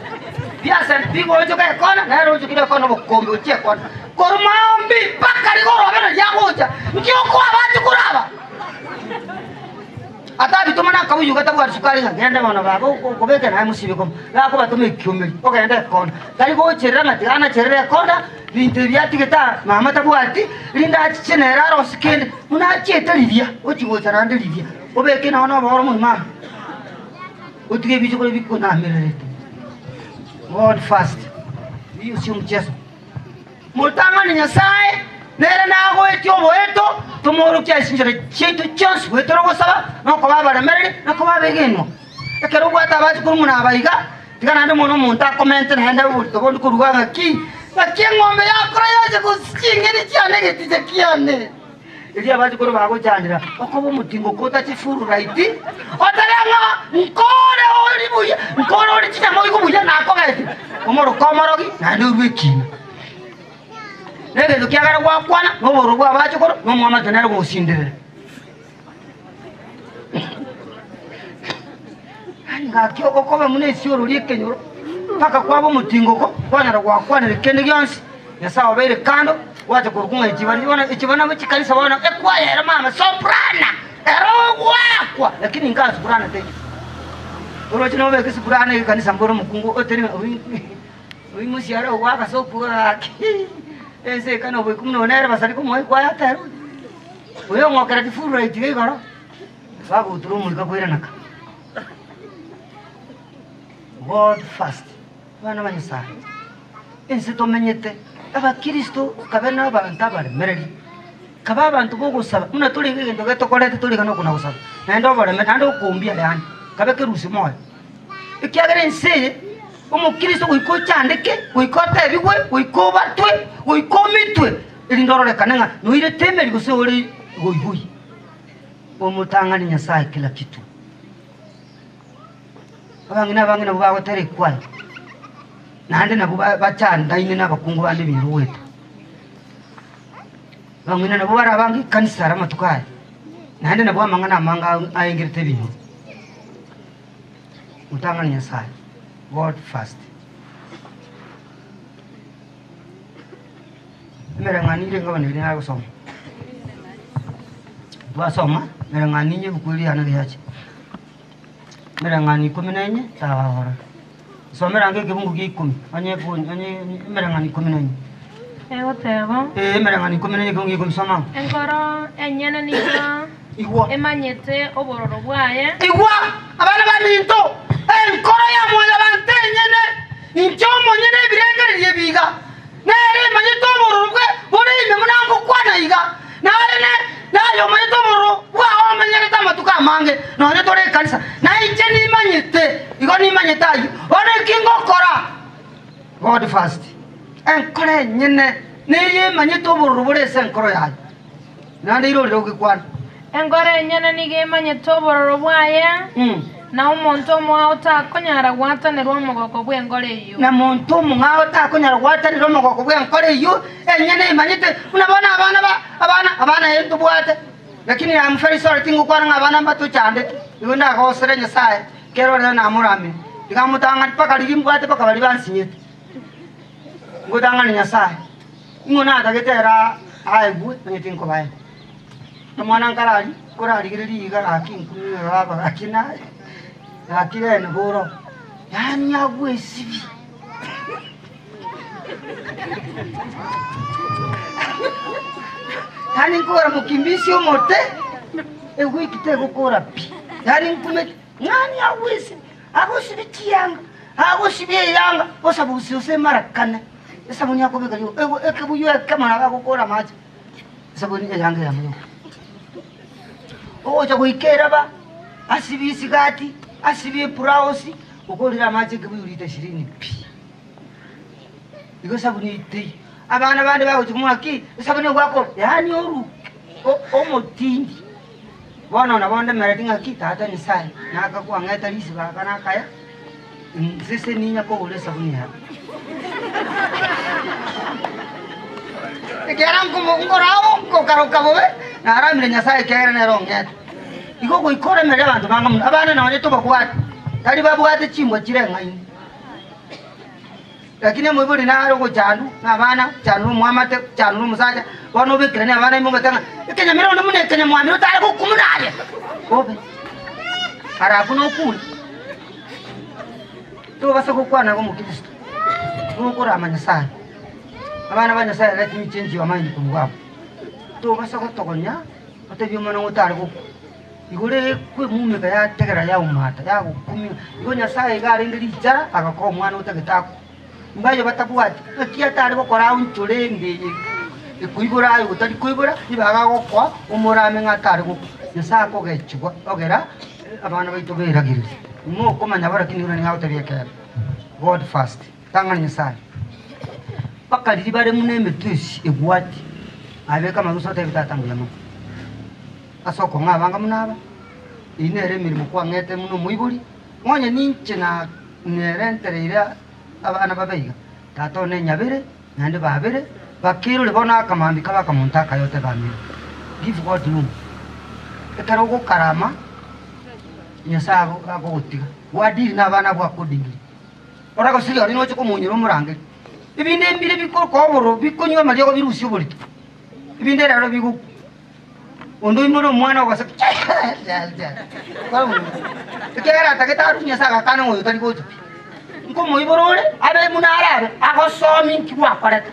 biasa bigo ojo ka kona na rojo kile kona bokombe uche kona korumambi pakali goroba na yagoja ngiyo kwa abantu kuraba ata bitumana kabuyu gatabwa sukari ngenda bana babo kobeke na musibiko lako batume kyumeli okende kona kali go cherera matigana cherera kona bintu byatigeta mama tabwati linda chenera roskende muna cheta livia ochigo charande livia obeke na ona boro mama otige bijo ko biko na merete God fast biyo si mchezo mutanga ni nyasaye nere nago etyo boeto tumoro kya sinjere cheto chance wetoro gosaba no ko baba merere no ko babegeno ekero gwata bazi kuri muna abayiga tigana ndo mono munta comment na henda burto bondo kuruganga ki ngombe yakora yaje kusikingiri cyane gitije kiyane iriya bazi kuri bago cyandira okobo mutingo kota chifuru right otaranga nkore olibuye nkore oli cyamo ikubuye nako gaiti omoro komorogi na ndo rwekina nege dukiagara gwakwana noboro gwa bachokoro no mwana tenero gusindire anga kyoko kobe mune sioro likenyoro paka kwabo mutingoko kwana gwakwana kende gyonsi yasawa bere kando waje kurukunga ikibana mukikanisa bana ekwayera mama soprana erogwakwa lakini ngazi kurana teke oroje no beke soprana ikanisa mboro mukungu oteri uyi musiara waka sopura ese kana bwe kumnonera basari kumwe kwa yatero uyo ngokera tifuru itige garo sabu uturumu ikakwira naka God fast bana banyisa ense tomenyete aba Kristo kabena abantu abari mereri kaba abantu bogusaba muna tuli ngendo getokorete tuli kana kuna gusaba nendo bare metando kumbia yani kabeke rusi moyo ikiagere ense umukristo wiko cyandike wikota ebigwe wiko batwe wiko mitwe irindorore kananga noire temeri guse uri goygoyi omutangani nyasaye kila kitu abangina bawo tere kwai nande nabo bacanda ine nabakungu bande biruwetu bangina nabo barabangi kanisa ramatukaye nande nabo amanga ayengirite bintu utangani nyasaye God fast. Merangani ile ngone ile ngako soma. Dua soma, merangani nye bukuri ana yache. Merangani 14 tawa. So merange kibungu ki 10. Anye merangani 14. Ego tebo. Merangani 14 kibungu 10 soma. Enkoro enyana niga. Igwa. Emanyete obororo bwaye. Igwa, abana baninto. Enkoro ya mwana bantenyene inchomo nyene birengere yebiga nere manyito borurwe bore ime munango kwana iga nayo manyito boru wa manyere tamatuka mange none tore kanisa na inche ni manyete igo ni manyeta ayo one kingo kora God fast enkoro nyene neye manyito boru bore senkoro yayo nande iro rogi kwana Enkoro enyana nige manyete obororo bwaye. Na umuntu mwa utakonyara gwatanirwa mugoko bw'engore iyo na muntu mwa utakonyara gwatanirwa mugoko bw'engore iyo enyene imanyite unabona abana yentu bwate lakini ya mfarisori tingu kwa abana mbatu cyande igo ndako serenya sae kero na amurame ikamutanga paka limbwate paka bali bansinyete ngudanga ni nyasaye ingona atagetera aibu nyetinko bae mwana nkarali kurali giriri garaki nkumi baba akina akire ngoro yani yagwe sibi yani ngora mukimbisi omote ewe kitego kora pi yani nkume nani yagwe sibi agoshiri kiyanga agoshiri yanga osabusi osemarakana esabuni yakobeka yo ekebuyo kama akakokora maji sabuni yanga yamuyo oja kuikera ba asibisi gati asibi puraosi ukolira maji kibuyurite 20 pi iko sabuni ite abana bande baho tumwaki sabuni gwako yani oru omotindi bona na bonde meretinga kita ni sai naka kwa ngeta lisi bakana kaya sese ninya ko ule sabuni ha ekeran como ngorao ko karo kabobe na aramire nyasai kera ne ronget iko ko ikore mere bantu banga abana na wanyeto bakwati tali babwate chimbo chirenga ini lakini mwibuli na aro ko chandu na bana chandu mwamate chandu musaja wano bekere ne abana imunga tanga ikenya mero no mune kenya mwamiro tale ko kumuraye obe harafu no kuli to basa kukwana ko mukristo nukura amanyasaya abana banyasaya lati michenji wa mind kumwabo to basa kutokonya otebi umwana ngutari ko igure kwe mumeka ya tegera ya umata ya kumi igo nyasaye gari ndiricha agako umwana utegitako mbayo batabuati kia tari ko kora unchurenge ikuibura ayo utari kuibura ibaga gokwa umurame ngatari ko nyasaye ko gechwa ogera abana baito beragirira mo komanya barakinira ni ngauta biekera God first tanga nyasaye bakali bare munembe tusi egwati abeka marusa tebitatangu yamo asoko ngabanga munaba inere mirimo kwa ngete muno muiburi mwanya ninche na nerentereira abana babeiga tato ne nyabere nande babere bakiro lebona akamambi kaba kamuntaka yote bamira give God room ekero go karama nyasago agotiga wadiri nabana bwa kodingi ora ko siri ari no chiko munyiro murange ibinde mbire bikoro koboro bikonywa mariyo ko birusi oborito ibinde raro bigu ondo imoro mwana wasa kera taketa nyasaga kana ngoyo tari gojo nko moiborore abe munara ago somi kiwa parata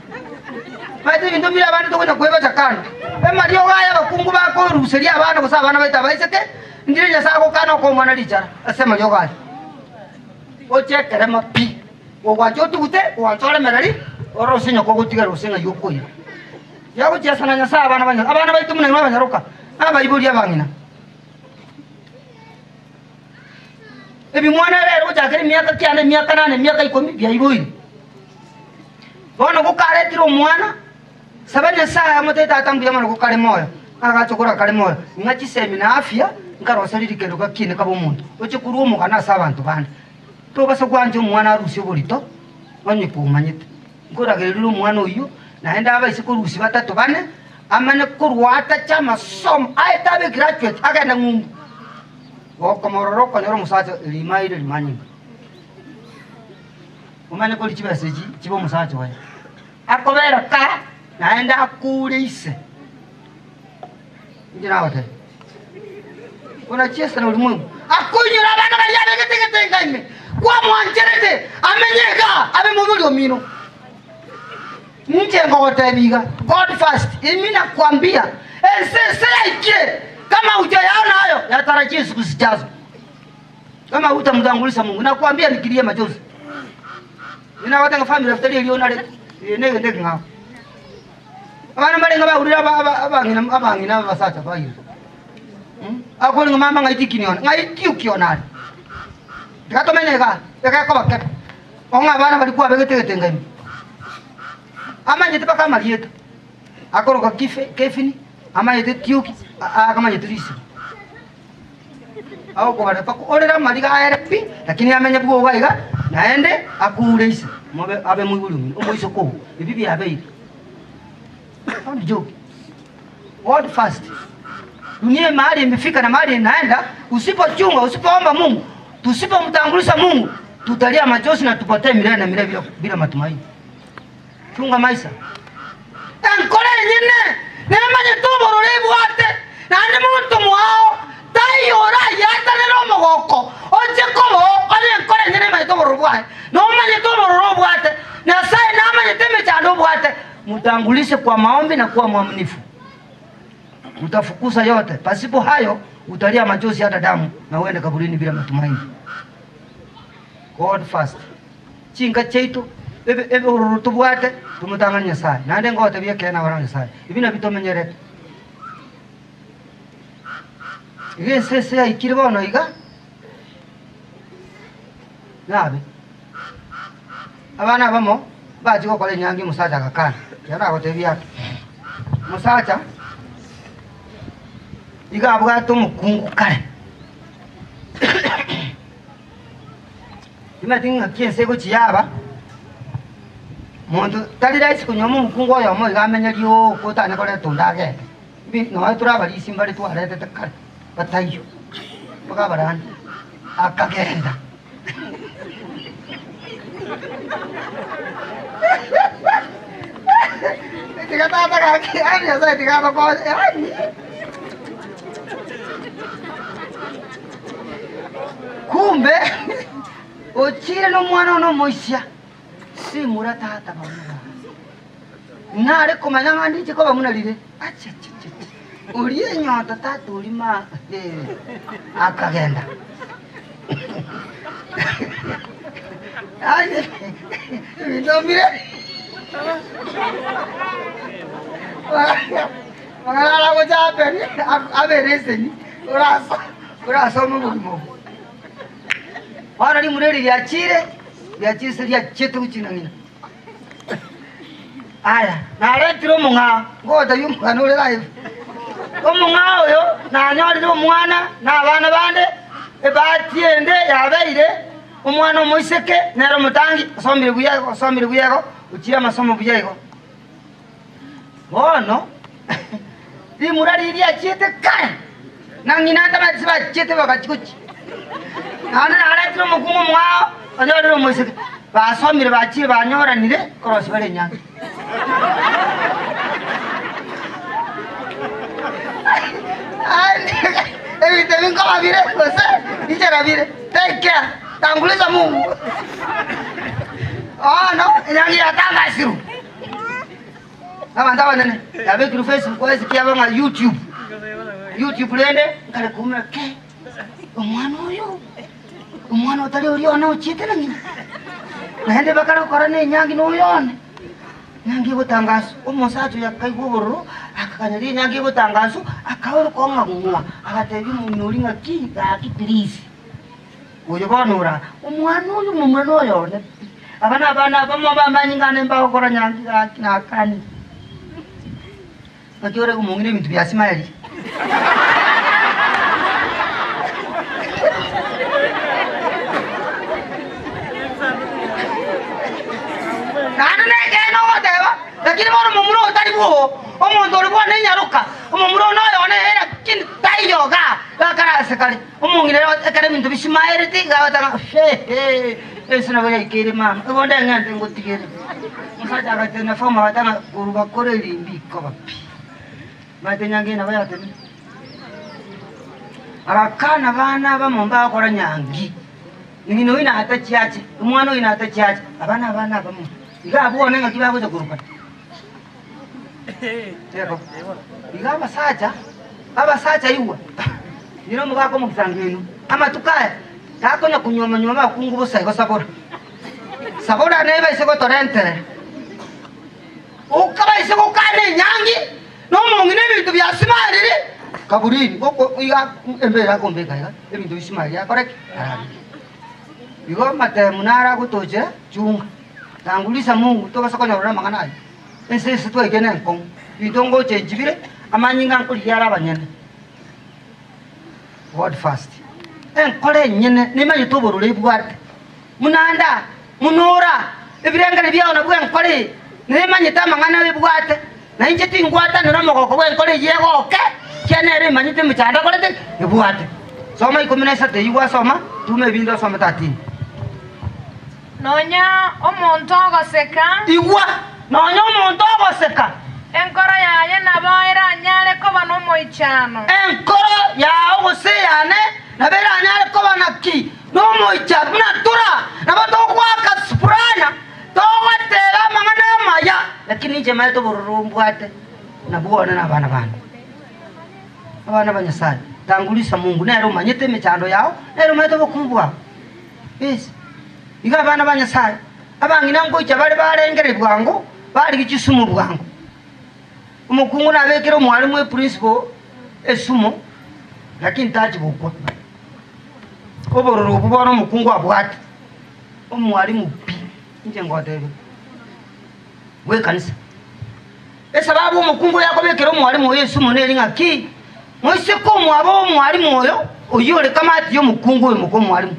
bati bindo bira abantu to kweba chakana e mariyo gaya bakungu bako ruseri abana ko sabana baita baiseke ndire nyasago kana ko mwana lichara ase mariyo gaya oche kerema pi wajo tute wanchole merari oro sinyo ko gutiga rusinga yokoya yago jasana nyasa abana baitu muna ngaba nyaruka aba ibuli abangina ebi mwana rero jakere miaka kyane miaka 8 miaka 10 bya ibuli bona ko kare tiro mwana sabanya saa moteta atambuya mwana ko kare moyo agachokora kare moyo ngachi semina afya ngarosariri kero kakine kabo muntu ochikuru mu kana sabantu bandi to basa kwanje mwana arusi oborito onye kumanyite ngoragirira mwana uyu naenda abaise kurusi batatu bane amane kurwata chama som aitabe graduate agenda ngumbu okomororo konyoro musacha limaire limanyinga umane ko lichibaseji chibo musacha wae akobera ka naenda akuleise ndira wate una chiesa na ulimwengu akunyura bana bayana getegetengaime kwa mwancherete amenyeka abe mubuli omino nje ngote biga God first imina kwambia sasa ike kama hujayaona hayo yatarajia siku zijazo kama hutamtanguliza Mungu nakwambia nikilie machozi ninawatanga family after iliona le nege ngao abana malenga ba urira abangina basacha bayo akoli mama ngaitikiniona ngaitiukiona gatomenega ekako bakete onga abana bali kwa begete ngami amanye tepaka marieta akoroka kefini amanye tiuki akamanye trisi au ko bana pako orera mariga aerepi lakini amenye bwo gaiga naende akureise mobe abe mwibulumi omoiso ko bibi abe on joke what fast dunia mahali imefika na mahali inaenda usipochunga usipoomba Mungu tusipomtanguliza Mungu tutalia machozi na tupotee milele na milele bila matumaini chunga maisha ankole nyine nemanye toboro lebuate nande muntu mwao tayora yata lero mogoko oje kobo ale nkole nyine manye toboro bwae no manye toboro bwaate na sai na manye teme chando bwaate mutangulishe kwa maombi na kuwa mwaminifu utafukuza yote pasipo hayo utalia machozi hata damu na uende kaburini bila matumaini God first chinga cheito ebe urutubwate tumutanganya sai nande ngote bya kena waranga sai ibina bitomenyerete ige sese ikiribono iga nabe abana bamo baji ko kole nyangi musacha kakana yana gote bya musacha iga abwato mukungu kale imatinga kiense ko chiyaba muntu talira isi kunyomu mukungu oyo mo igamenya lyo kotane kole tundage bi no atura bali simbali tu arete takale batayo bakabarani akagenda tiga tata kaki ani asa tiga ko ani kumbe ochire no mwana no moisha si muratata bamuna nare kumanya ngandi chiko bamunalire acha uriye nyota tatu ulima akagenda ai ndomire Mangala ko japeri abereseni urasa mumumo Wari mureri yachire ya chetu chinangina aya naretiro munga ngoda yumwana uri live omunga oyo nanyori omwana n'abana bande ebatiende yabeire omwana omoiseke nero mutangi osomire buyego ukira amasomo buyego bono rimurari ryachite kare nangina tabatsiba chite bakachikuchi naretiro mukungu mwao anyori omoiseke basomire bachire banyoranire korosi bare nyanga Evite vinko mavire kose ichara vire take care tanguliza Mungu no nyangi atanga siru Amanda wanene yabe ku Facebook kwa sikia banga YouTube lende kale kumira ke omwana otali oliona uchite nangina nende bakara korane nyangi no yone nyangi butangazo umusacho yakaibururu akakanyari nyangi butangazo akawuru konga ngwa akatebi munyuri ngaki akipirisi uyo bonura umwana uyu mumwana oyone abana bamwe bamanyingane mbaho kora nyangi nakani Nakiore kumungine bintu bya Ismaili Lakini mwana mumuro utari buho omuntu uri bone nyaruka umumuro noyo nehera kin tayoga bakarase kale umungine ekare bintu bishimaire tigabatanga esina bale ikere mama ubonda ngante ngotigere musaja gatena foma batanga kuruba koreri mbiko bapi mate nyange na bayatene arakana bana bamomba akora nyangi ngino ina hatachiache umwana ina hatachiache abana bamwe igabone ngakibabuze kurupa Teko. Igaba sacha iwa. Nino mugako mukisangenu. Ama tukaya. Takonya kunyoma kungu busa ko sabora. Sabora neba iseko torrente. Ukaba iseko kane nyangi. No mungine bintu bya Ismaili. Kaburini koko iga embera kombeka iga. Ebintu Ismaili ya correct. Igo mate munara kutoje chunga. Tangulisa Mungu toka sokonya ora mangana. Ese situ igene nkong idongo chejibire amanyinga nkuli yara banyene word fast enkole nyene nima yitoboro lebwate munanda munora ebirengere byawo nabwe enkole nima nyita mangana lebwate na inje tingwata nira mogoko bwe enkole yegoke kenere manyite muchanda kolete ebwate soma 13 yiwa soma tume bindo soma 13 Nonya omuntu ogoseka iwa Nonya omuntu ogoseka enkoro yaye naboera anyare koba n'omoichano enkoro yawe ogoseyane nabera anyare koba naki n'omoichano natura nabo tokwaka spurana togotera amang'ana amaya lakini inche mae toborurumbwate nabuone n'abana bane abana ba Nyasaye tangulisa Mungu nero omanyete emechando yao nero mae tobokumbwa yes iga abana ba Nyasaye abang'ina ngoicha bari barengere bwango bari gikisumu bwango umukungu nabekera omwalimu principal esumo lakini tachi bukwa obororo obubona omukungu abwate omwalimu pi nje ngotebe we kanisa esababu omukungu yakobekera omwalimu esumo neringa ki moise ko mwabo omwalimu oyo oyore kamati yo mukungu oyo muko mwalimu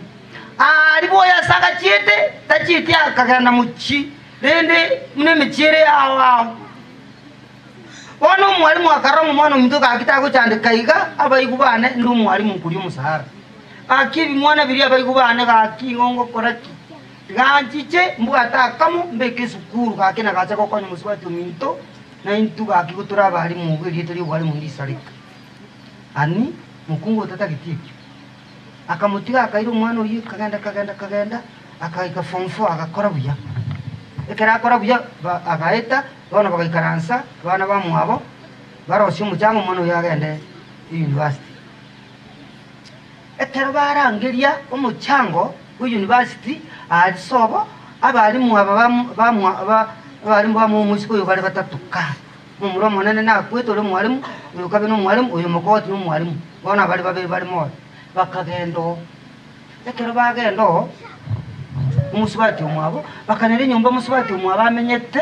alibo yasaka chiete tachiti akaganda muchi rende mune michere awa Wano mwalimu akaramu mwana mtuka akitako chande kaiga abayikubane ndu mwalimu kuli musahara akibi mwana biri abayikubane kaki ngongo koraki ganchiche mbwata kamo mbeke sukuru kakena kacha kokonyo muswati minto na intuka akikutura bali mugiri turi wali mundi salika ani mukungu tata kitiki akamutiga akaira umwana uyu kagenda akaika form 4 agakora buya ekera akora buya agaeta bana bagaikaransa bana bamwabo barosye umucyango umwana uyu agende university ekera barangeria umucyango w'university alisobo abarimu abarimu bamusiko yo bari batatuka mumuro monene nakwito ule mwalimu uyu kabe no mwalimu uyu mukoti no mwalimu bona bari babiri bari mo bakagendo ekero bagendo umusubati umwabo bakanere nyumba umusubati umwabo amenyete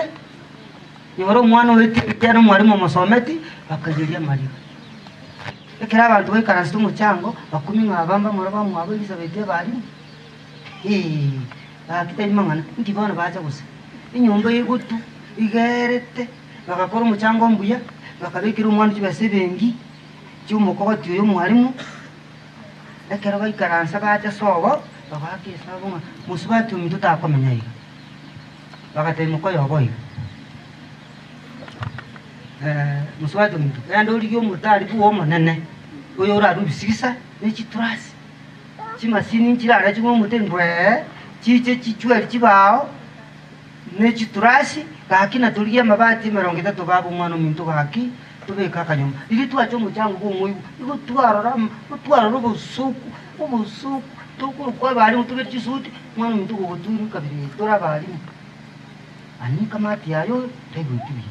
nyoro umwana wete cyane mwalimu musometi bakagiria mari ekera abantu bekaranstu mucyango bakumi nkabamba muri bamwabo Elizabeth bari akitari mangana ndibona baza gusa inyumba y'igutu igerete bakakora umucyango mbuya bakabikira umwana kibase bengi cy'umukobati uyu mwarimu ekera bayikaransa baje sobo bakakisa bunga musubati umuntu takomenya yiga bakateye mukoyo boyo musubati umuntu yandi uri yo mutari buwo monene uyo urarubisisa n'ikiturasi kimasini nkirara kimwe mutendwe kice kichweri kibao n'ikiturasi kakina tuliye mabati 30 babu mwana umuntu baki tubeka kanyumba ili tuacho mucyango bumwe utwara rubusuku tukuru kwa bari mutube kisuti mwana umuntu guturu kabiri tora bari ani kamati yayo tegutubi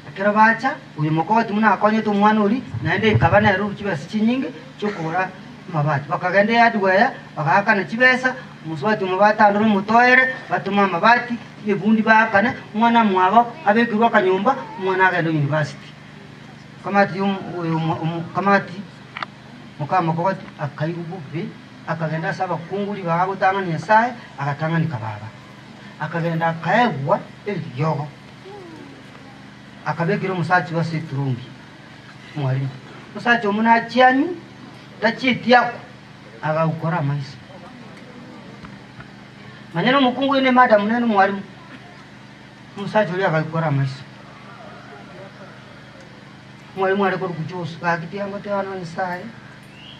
akira bacha uyu mukobati muna akonye tu mwana uri naende kabana yaru kibasi kinyinge cyokora mabati bakagende yadweya bakakana kibesa muswati mubatandura mutoere batuma mabati ebundi bakana mwana mwabo abekirwa kanyumba mwana agenda university kamati mukama kokoti akayububi akagenda saba kunguli babo tangani yasaye akatangani kababa akagenda kaegwa eliyogo akabekira musachi wase turungi mwali musachi omuna cyanyu tachiti yako agakora maisa manyano mukungu ine madam nene mwalimu musachi uli agakora maisa mwalimu alikora kuchosa akiti yango tewana nisaye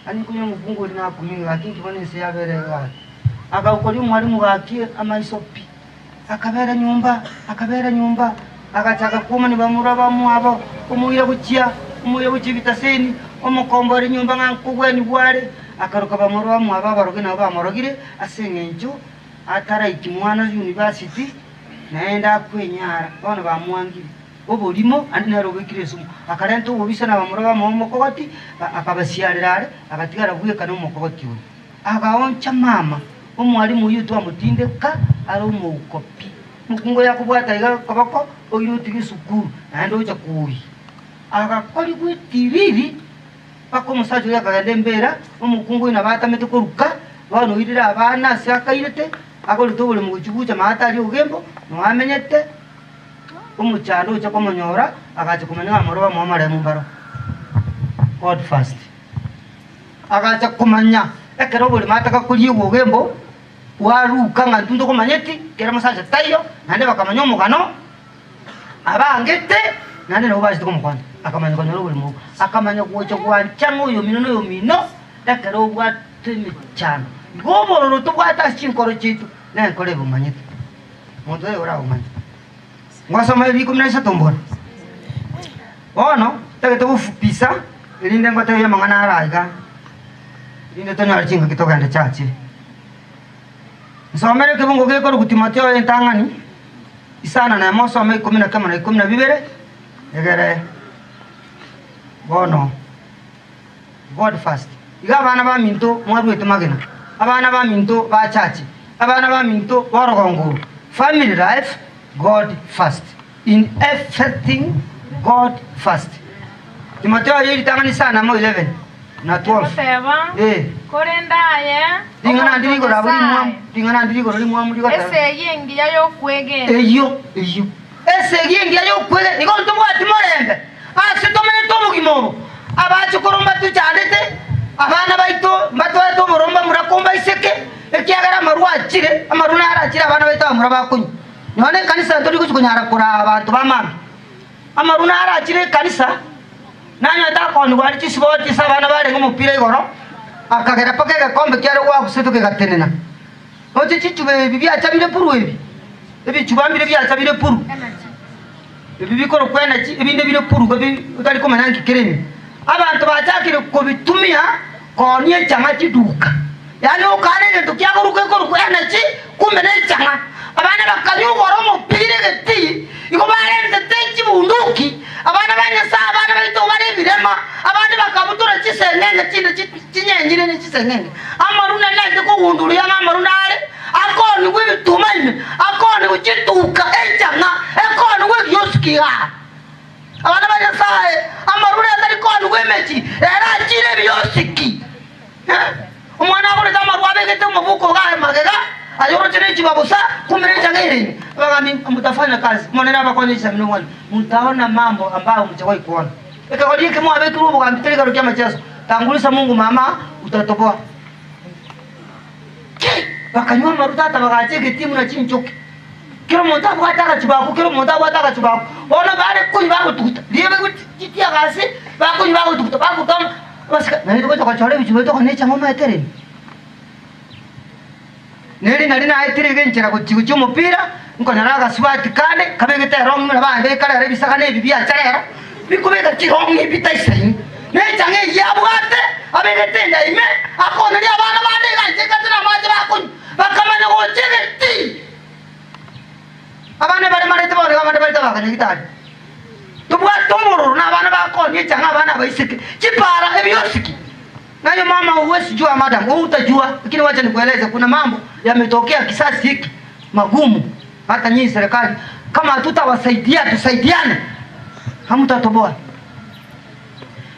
ani kunyo mukungu uli nakuminga akinki bone se yabere ga agakora mwalimu gaki amaisopi akabera nyumba akachaka kuma ni bamuraba mwabo umuira bukia umuira bukibitaseni omukombore nyumba ngankugweni bware akaruka bamuraba mwaba baroge nabo bamorogire asengenjo atara ikimwana university naenda kwenyara bana bamwangire obolimo andi naroge kiresumu akarento ubisa na bamuraba momokoti akabasiarerare akatigara bweka no mokoti we agaoncha mama omwalimu yutu amutindeka ari umukopi mukungo yakubwata iga kabako oyirutigi sukuru naende ocha kuyi agakori gwitiriri pako musajo yakagende mbera omukungu ina batamete koruka bano irira abana asakairete akori tobole mu kibuja matari ugembo no amenyete umuchando ocha komonyora agacha kumenya amoroba mu amare mu baro God first agacha kumanya ekero bole mataka kuri ugembo waruka ngantundo komanyeti kera musaje tayo nande bakamanya omugano abangete nande no bazi komukwana akamanya konyoro buli mu akamanya kuocha kwanchango yo mino dakero bwatemi cyane ngobororo to bwata chinkoro chitu na kore bumanyeti muntu ora umanya ngwasoma ibiko mnasha tombora ono tage to bufupisa ilinde ngote ya mangana araga ilinde to nyari chinga kitoka nda chachi nsomere kibungo gekoro kutimoteo entangani isana na mosome 10 kama na 12 egere bono God first iga bana ba minto mwaru etumagena abana ba minto ba chachi abana ba minto borogongo family life God first in everything God first Timoteo yiri tangani sana mo 11 na 12 korenda ye dingana ndiri go rimwa muri go ese yengi yayo kwegenda eyo ese yengi yayo kwege igo ntumwa timorembe asitomene tomugimobo abacu kurumba tucandete abana baito batwato burumba murakomba iseke ekiagara marwachire amaruna arachire abana baito murabakunyu none kanisa ndori kunyara kura abantu bamama amaruna arachire kanisa nanya takoni wali chisiboti sabana bale ngumupira igoro akagera paka gakombe kyaro wa kusetuke gatenena oje chichube bibi achabire puru ebi chubambire bya achabire puru ebi bikoro kwena ebinde bire puru gabi utali ko manangi kireni abantu batakire ko bitumia konye changa chiduka yani ukane ndo kyagoruke ko kwena chi kumbe ne changa abana bakanyu woro mupire geti iko bale ntetechi bunduki abana banyasa abana balito bale birema abana bakabutura chisengenge chinyenjire ne chisengenge amaruna nende ko wunduru ya amaruna ale akoni wibitumaine akoni uchituka echanga akoni wiyoskiya abana banyasa amaruna atari koni wemechi era chire biyosiki umwana akole tamarwa begete mubuko gahe magega ayoro chinechi babusa kumire changere bagani mtafanya kazi mwanera bakonyesha mnongwani mtaona mambo ambayo mtawahi kuona ekakodie kemo abeturubo kamteleka rokia machezo tangulisa Mungu mama utatoboa bakanywa marutata bakacheke timu na chinchoke kero monta bwataka chibako kero monta bwataka chibako bona bare kunyi bako tukuta liye bekutia kasi bakunyi bako tukuta bako kama basika nani tuko kwa chole bichiwe to konecha mama etere neri nari na etere genchera ko chigo mupira ngo naraga swati kane kabegete rong na ba be kala re bisaka ne bibia charera bikubeka chirongi bitaisai ne change yabwate abegete ndaime akona nya bana bande ganje katana maje bakunyi bakamanya ko chegeti abana bare mare tebore abana bare tabakane gitari tubwa tomoro na abana bakonye changa abana baisiki chipara ebiyosiki nayo mama huwezi jua madam wewe utajua lakini wacha nikueleze kuna mambo yametokea kisasi hiki magumu hata nyinyi serikali kama hatutawasaidia tusaidiane hamtatoboa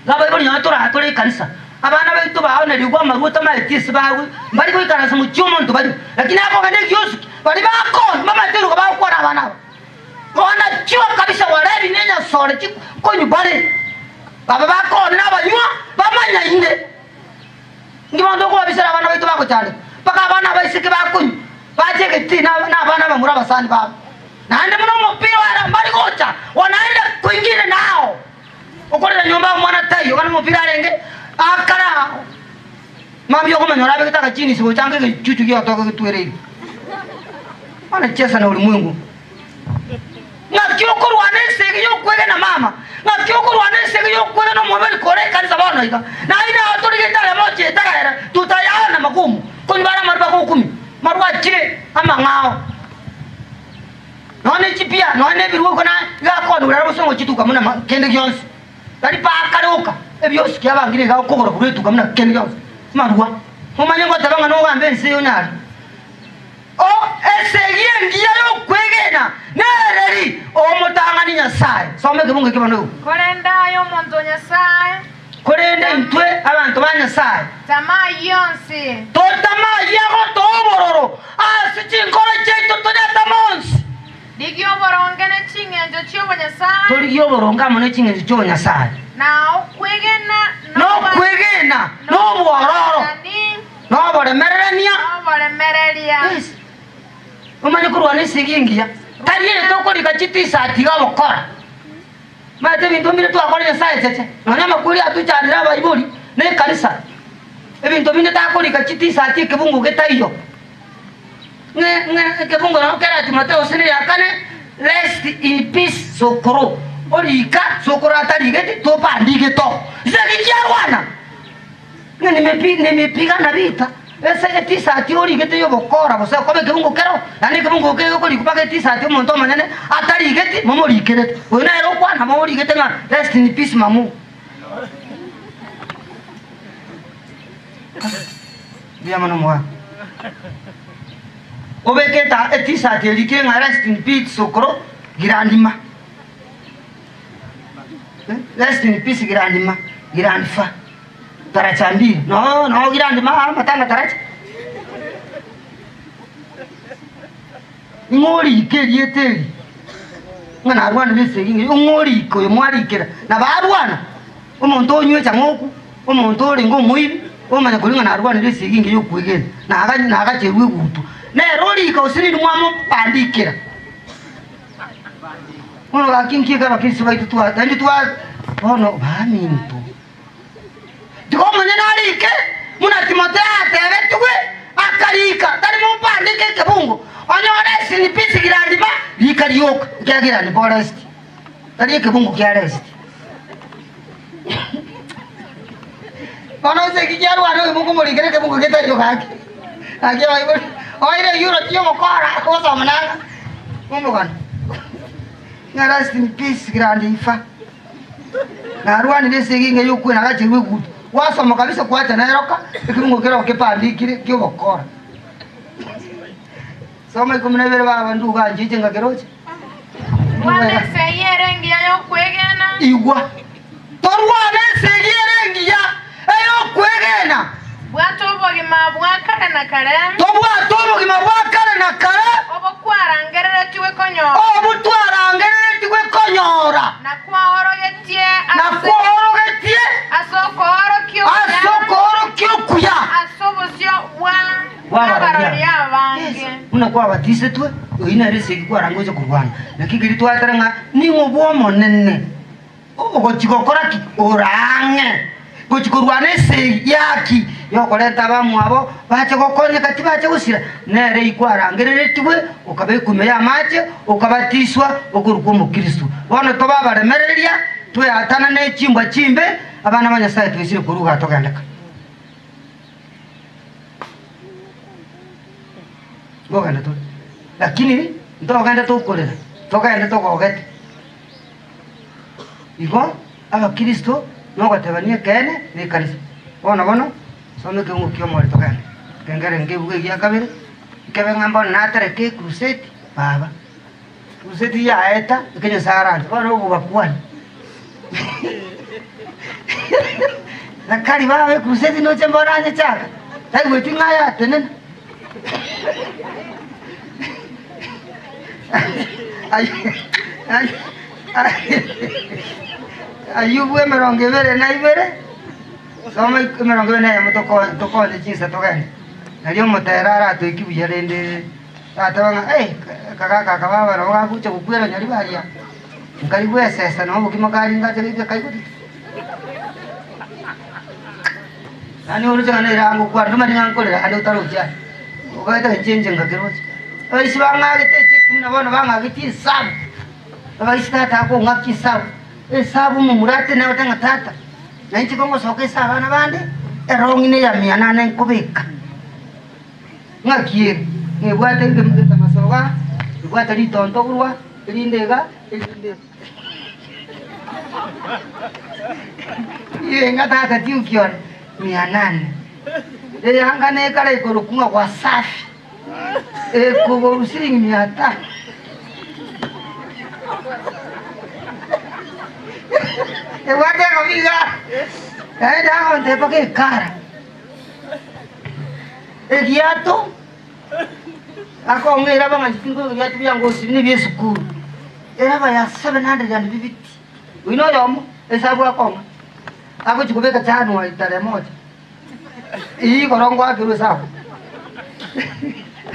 ngaba iboni yatora atore kanisa abana betu baone ligwa maruta maitisi bawe mbali ko ikanasa mu cyumo ndo bari lakini hapo ngende kioski bali bako mama tero ko bakora abana bona chiwa kabisa walebi nenya sore ko nyubare baba bako nabanywa bamanya inde ngimondo ko bisara abana betu bako cyane paka abana baisike bakunyi bajege tina na abana bamura basani babo nande muno mupira wala mbali kocha wanaenda kwingine nao ukorera nyumba mwana tayo kana mupira renge akara mami yoko manyora bekitaka chini sibo change chuchu kia toka kitwereri ana chesa na ulimwengu na kiokoro wanese yokwege na mama na kiokoro wanese yokwege na mwabeli kore kanisa bana ika na ina atori getale moche tagaera tutayana magumu kunibara maruba ko 10 maruba chire ama ngao none chipia none biruko kana gakona uraro songo chituka muna kende gyonsi dali pa karuka ebyosi kyabangire ga kokoro kuretuka muna kende gyonsi maruba umanye ngo tabanga no gambe nsiyo nyari o esegie ngiya yo kwegena nereri o mutangani nyasaye someke mungu kibano Korenda yo monto nyasaye korenda intwe abantu banyasaye tamaa yonse to tamaa yago to bororo asichinkora cheto to tamonsi digyo borongene chingenjo cyo nyasaye toligyo boronga mone chingenjo cyo nyasaye na okwegena no kwegena no bororo no boremerania yes umanye kurwane sigingiya kariye to kuri kachitisa atiga bokora mate bintu mbire to akora nyasaye tete none makuri atuchanira bayibuli ne kanisa ebintu bine ta kuri kachitisa ati kebungu getayo nge kebungu no kera ati Mateo sene yakane rest in peace sokoro orika sokoro atari geti to pandike to zekijarwana nimepiga na vita ese etisa ati ori geti yo bokora bose kobe kebungu kero yani kebungu kero ko likupaka etisa ati umuntu manyane atari geti momori kere wena ero kwana momori geti na rest in peace mamu dia mano moa obeketa etisa ati like na rest in peace sokoro girandima rest in peace girandima giranfa taracha mbili no girandima matanga taracha ngori kerieteri ngana arwana bisegingi ngori ko mwari kera na barwana umuntu onywe changoku umuntu ori ngo muibi umanya kulinga na arwana bisegingi yo kwegena na aga cherwe gutu na rori ko sini mwamo pandikira uno gakinki ka bakisi baitu tuwa tandi tuwa Ono bamintu. Tiko munyenarike muna Timothea tevetwe akarika tari mupandike kebungo. Onyore sinipisi girandima likarioka kyagira ni forest. Tari kebungo kya rest. Ono se kijaru aro mungu mulikere kebungo ketari yokaki. Agia waibo. Oire yuro tiyo mokora ko somnanga. Mungu kan. Ngara sinipisi girandifa. Narua nilisigi yuko na gachi wigu. Wasoma kabisa kuacha Nairoka ikibungo kero kipandikire kyobokora. Soma ikumnebere baba nduga njije ngakeroje. Wale seyere ngiya yo kwegena. Igwa. Torwane seyere ngiya ayo kwegena. Bwato bogima bwakare na kare. Tobo gima bwakare na kare. Obokwarangerere tiwe konyora. Obutwarangerere tiwe konyora. Na kwaorogetie asokoro kyokuya asobosyo wabarania bange unakuwa batise twe ina rese kwarangoje kurwana nakigiri twataranga ni mubwomo nene ogotiko ki orange gochikorwane se yaki yokoleta bamwabo bache gokonye kati bache gusira nere ikwarangerere tiwe ukabekumya amache ukabatiswa okuruko mu Kristo bone to babaremereria twe atana ne chimbwa chimbe abana banyasaye twisire kuruga tokandaka boganda to lakini ndoganda to kolera tokanda to gogete igo aba Kristo nogatebania kene ni kanisa bono sono ke ngukyo mori tokanda kengere ngebuge ya kabere kebe ngamba na tere ke crusade baba crusade ya eta kenya sarante bono bubakwani nakari bawe crusade no chemboranye chaka tai weti ngaya tenen Ayubu emerongevere na ibere soma emerongevere na mutoko de chinsa togani nalio muterara to ikibuya rende atabanga kaka baba ro gakucha kukwera nyari baria ngari bwesesa no bukimakari ngate kaikuti ani uruja na irango kwa ndo mari ngankolera ande utaruja ugaita chenje ngakeroje isi banga gite chikina bana banga giti sab abaista ta ko ngaki sab sabu mumurate na utanga tata na inchi kongo soke saba na bande erongine ya 800 kubika ngakie ngebwate ngemta masoga ngebwate litonto kurwa lindega yenga tata tiukion 800 hangane kale korukunga kwa safi kuborusiringi 500 wate kamiga da onte pake kara giato ako ngira banga tingo giato byango sini bi sukuru era ba ya 750 wino yomo esabu akonga ako chikubeka chano wa itare moja hii korongo akiru sawa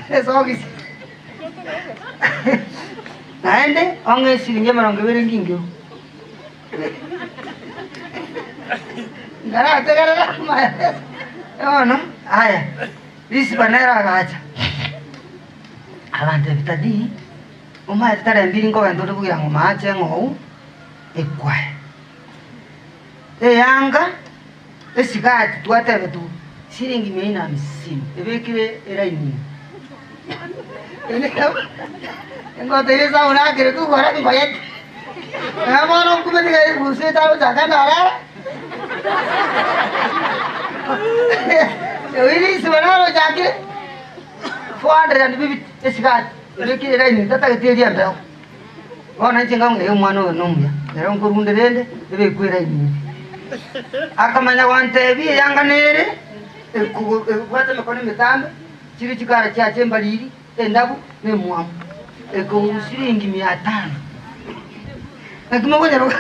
esogisi naende onge siringe maronge werengingyo ngara tegara ma no aya isi banera gacha abante bitadi uma tare mbiri ngo ndo kugira ngo maache ngo ekwae yanga esigati twatebe tu siringi 150 ebekire eraini ngo teza una kire tu gora ngoyet amano kubediga buse tawo zakandara Ini sebenarnya jakir 450 esigati ebekire eraini tata keteria mbeo ona chinga nge umwana nomya era ngurunderende ebekwira ini akamanya wantebi yanganere kwata mekoni mitambe chiri chikara cha chembaliri endabu nemwamu eko siringi 500 akimogonya ro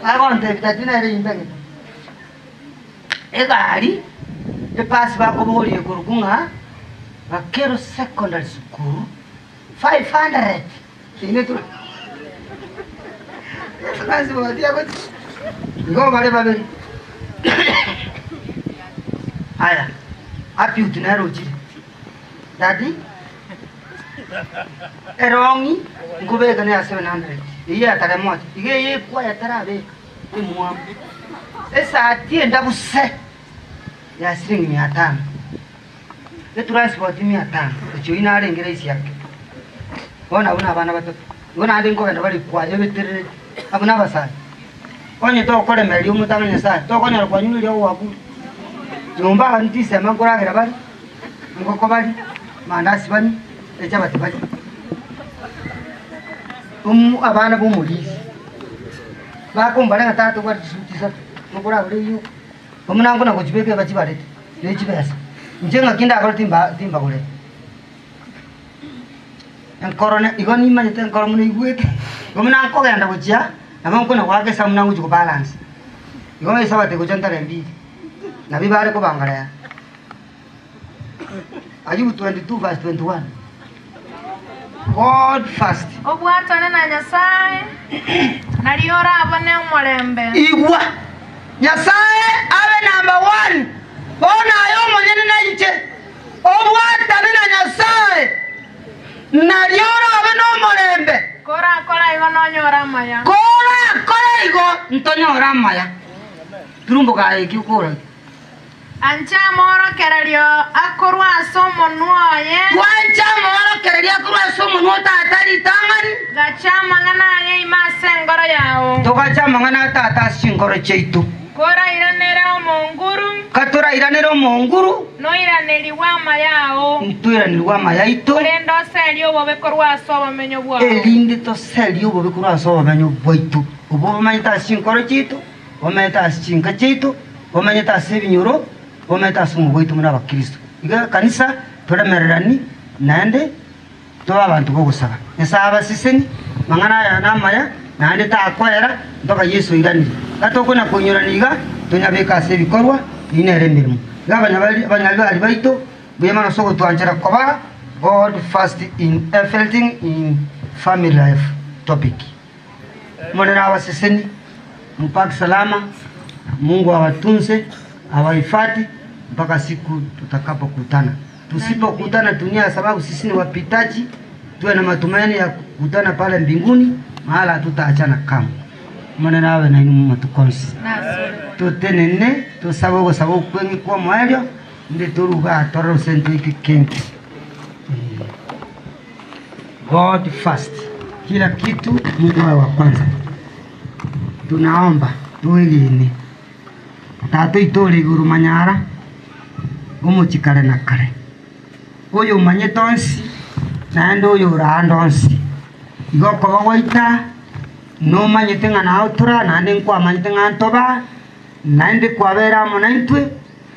agonte tatina ere imbage egari epasi bakoboriekurukunga bakero secondary school 500 ine tu transport yako. Ngo bale bale. Haya. Api utinaro chini. Daddy. Erongi ngubeka ne 700. Iye atare moja. Ige kwa yatarabe. Imwa. Esa atienda buse. Ya shilingi 500. Ye transport 500. Echo ina arengera isi yake. Ona abana batatu. Ngona andi ngo benda bali kwa yo bitere. Abuna basai. Onye to kore meri umutanga sa. To konya kwa nyuli yo waku. Jomba ntise makora gira bali. Ngoko bali. Mandasi bani. Echa batibali. Abana bumulisi. Bakumbala ngatatu kwa tisa. Mukura bali yo. Omunango nako chibeke bachibarete. Nechibesa. Njenga kinda akolo timba kule. Korona igoni manyete korona igwete. Gomuna ko ganda kuchia. Namango na wake samuna ngucho balance. Igoma isabate kuchanta rembi. Na bibare ko bangara. Ayubu 22 verse 21. God first. Obwatane na Nyasaye. Naliora abane umulembe. Igwa. Nyasaye abe number 1. Ona ayo monyene na inche. Obwatane na Nyasaye. Naliora abe no umulembe. Kora igo nonyora maya. Kora igo ntonyora maya. Turumbuka ikikura. Ancha moro kererio akorwa somo nuoye. Wancha moro kererio akorwa somo nuo tatari tangani. Gachama ngana ye imase ngoro yao. Togachama ngana tata singoro cheitu. Kora iranera omonguru. Katora iranera omonguru. No iraneri wama yao. Ntuiraneri wama yaito. Olendo selio bobe korwa sobo menyo bwa. Elinde to selio bobe korwa sobo menyo bwaitu. Ubo manyita singoro cheitu. Ometa singa cheitu. Omanyita sebinyoro. Ometa sumu bwaitu muna bakristo. Iga kanisa toremererani nande to abantu bogusaba. Esaba siseni mangana ya namaya nande ta akwera ndoka Yesu irani. Gatoko na kunyuraniga tunyabeka sebikorwa inere mirimo. Abanyabali baito buyema soko twanjira koba God first in everything in family life topic. Mwana wasiseni mpaka salama. Mungu awatunze, awahifadhi mpaka siku tutakapokutana. Tusipokutana dunia sababu sisi ni wapitaji, tuwe na matumaini ya kukutana pale mbinguni mahala tutaachana kamwe. Mwana nawe na inu matukonsi. Tutenene, tusabo kwenye kwa mwelio, ndi turuga toro sento iki kenki. God first. Kila kitu Mungu wa kwanza. Tunaomba tuwegine. Tato itole guru manyara. Umuchikare na kare. Oyo manyetonsi naendo oyo randonsi. Igoko bawaita no manyete ngana autura nande kwa manyete ngantoba nande kwa bera monaitwe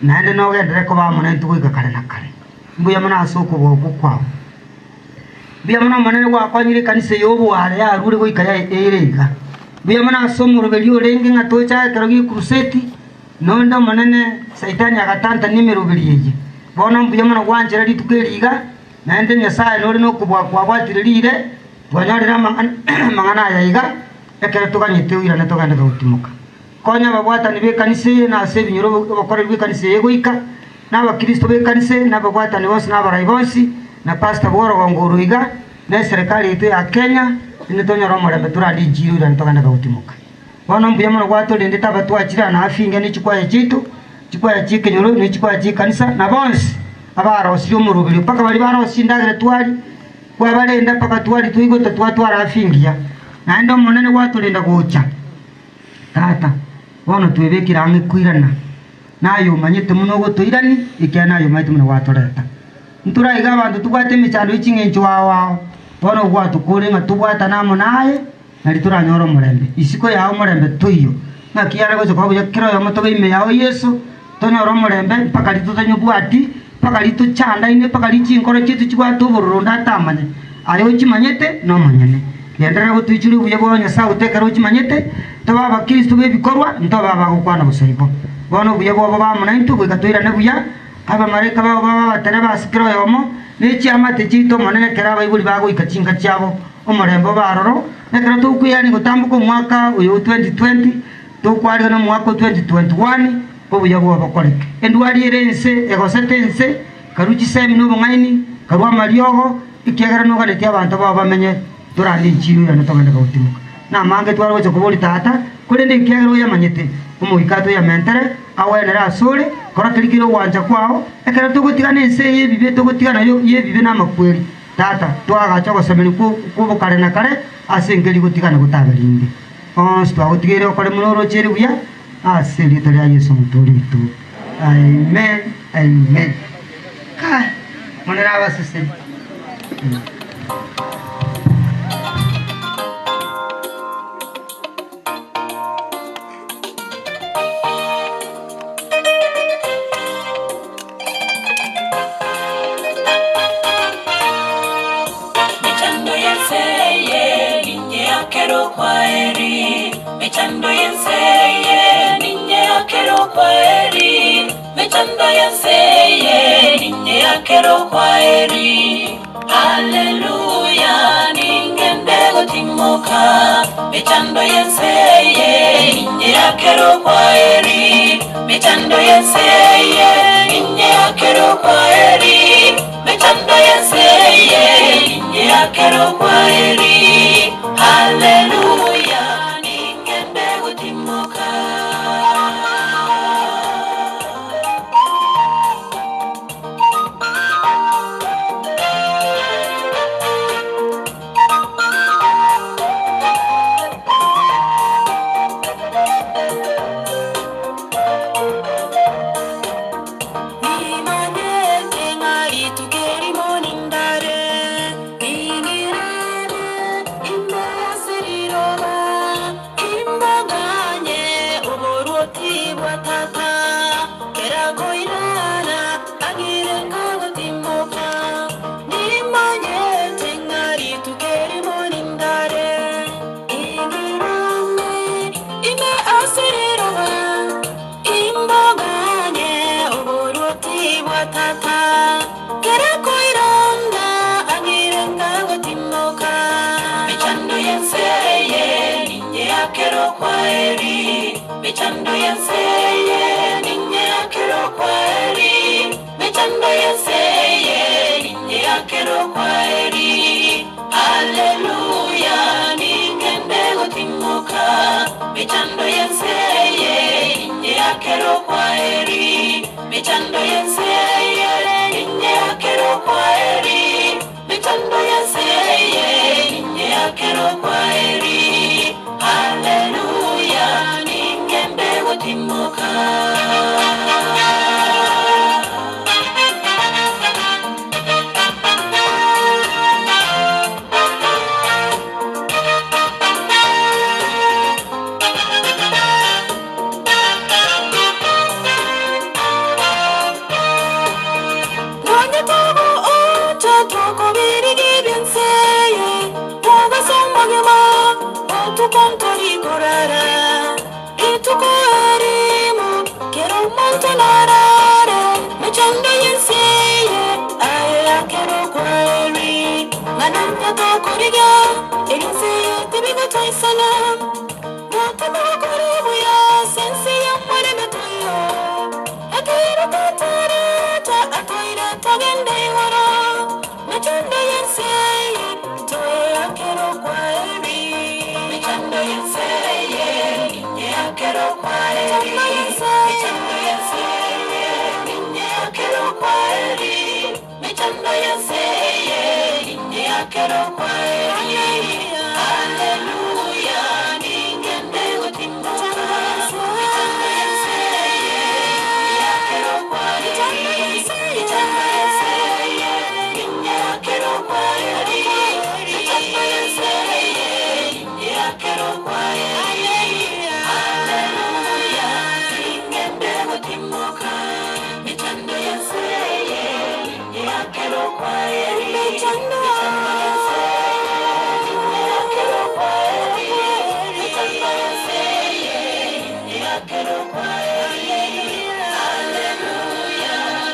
nande no gendere ko ba monaitwe ko kare na kare. Mbuya mona asoko bogo kwao. Biya mona manene wa kwanyire kanise yobu wale ya rure ko ikaya erega. Biya mona asomo robelio renge ngatocha karogi crusade. Nonda manene saitani agatanta nimerubiriye. Bona mbuya mona wanjira litukeriga nande Nyasaye nori no kubwa kwatirire twanyarira mangana yayiga ekere tuganyite wira ne tuganda gutimuka. Konya babwata ni bekanise na sebinyoro bakore bekanise yegoika na abakristo bekanise na babwata ni bose na abarayibonsi na pastor boro wanguruiga na serikali yetu ya Kenya ni tonyoro murembe turadi jiru na tuganda gutimuka. Bona mbuya mona gwato lende tabatu achira na afinga ni chikwa yechitu chikwa ya chikenyoro ni chikwa ya kanisa na bonsi abarosi yo murubiri paka bali barosi ndagire twali kwa balenda paka twali tuigo tatwatwara afingia na ndo monene gwatulenda gocha tata wono twebekira ngi kwirana nayo manyete muno gotoirani ikiana yo maite muno gwatuleta nturayiga abantu tugwate michando ichingencho wao wono gwatukure nga tugwata namo naye nali turanyoro murembe isiko yawo murembe tuyo na kiyara gozo kwa yakiro yo motobe ime yawo Yesu tonyoro murembe paka litutanyo bwati paka litu chanda ine paka lichinkoro chitu chigwato burunda tamanye ayo chimanyete no manyene yendera gutuichuri buye bonya sa utekero chimanyete toba bakristo bebikorwa ntoba bagukwana busaibo bono buye bobo bamuna into bwikatoira ne buya aba mareka baba batere basikiro yomo nechi amate chito monene kera baibuli bago ikachinga chabo omorembo baroro ekero tukuyani gutambuka omwaka uyu 2020 tukwarira no mwaka 2021 obuya bwa bakoreke endwari erense egosete ense karuchi semi no bong'aini karwa mariogo ikiagera no ganeti abantu baba bamenye turandi nchiru ya notogenda gautimuka na mange twara gocha kubori tata kurende ikiagera yamanyete omuikato ya mentere awenera asore kora kirikiro wanja kwao ekera tugutigana ense yebibe tugutigana yo yebibe na makweri tata twagacha gosemeri kubukare na kare asengeri gutigana gutaberinde twagutigire okore munoro cheri buya asiri tari ya Yesu muturitu amen amen kai monera abasese Mechando yenseye ninye akero kwaeri Mechando yenseye ninye akero kwaeri Haleluya ningende gotimoka Mechando yenseye ninye akero kwaeri Mechando yenseye ninye akero kwaeri Mechando yenseye ninye akero kwaeri Haleluya Mechando yenseye ninye akero kwaeri Mechando yenseye ninye akero kwaeri Haleluya ningende gotimoka Mechando yenseye ninye akero kwaeri Mechando yenseye ninye akero kwaeri Mechando yenseye ninye akero kwaeri Haleluya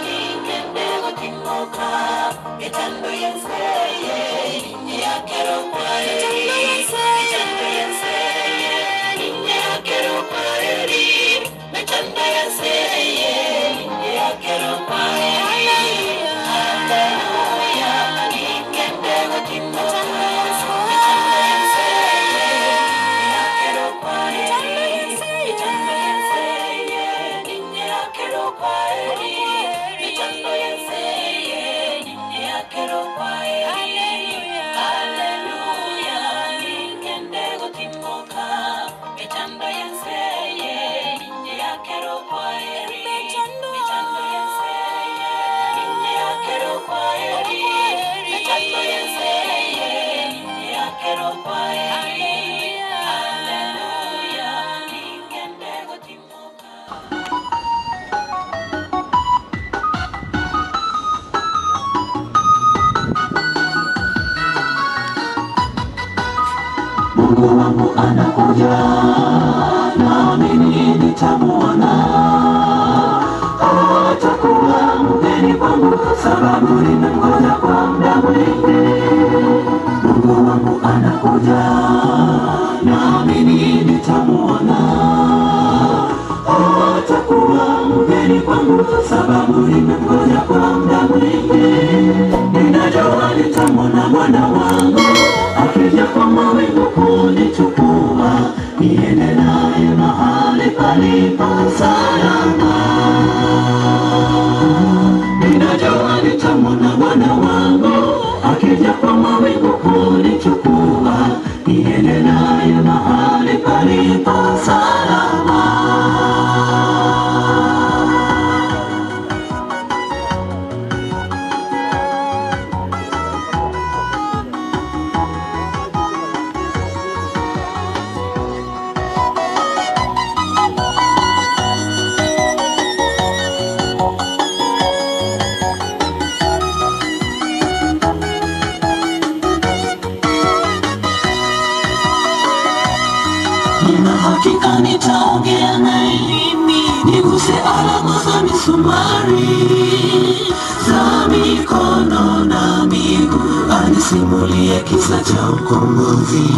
ningende gotimoka Mechando yenseye ninye akero kwaeri Mungu wangu anakuja, naamini nitamuona. Atakuwa mgeni kwangu, sababu nimemngoja kwa muda mwingi. Mungu wangu anakuja, naamini nitamuona. Atakuwa mgeni kwangu, sababu nimemngoja kwa muda mwingi. Ninajua nitamwona Bwana wangu akija kwa mawingu kunichukua, niende naye mahali palipo salama. Ninajua nitamwona Bwana wangu akija kwa mawingu kunichukua, niende naye mahali palipo salama. Nina hakika nitaongea naye, niguse alama za misumari za mikono na miguu, anisimulie kisa cha ukombozi.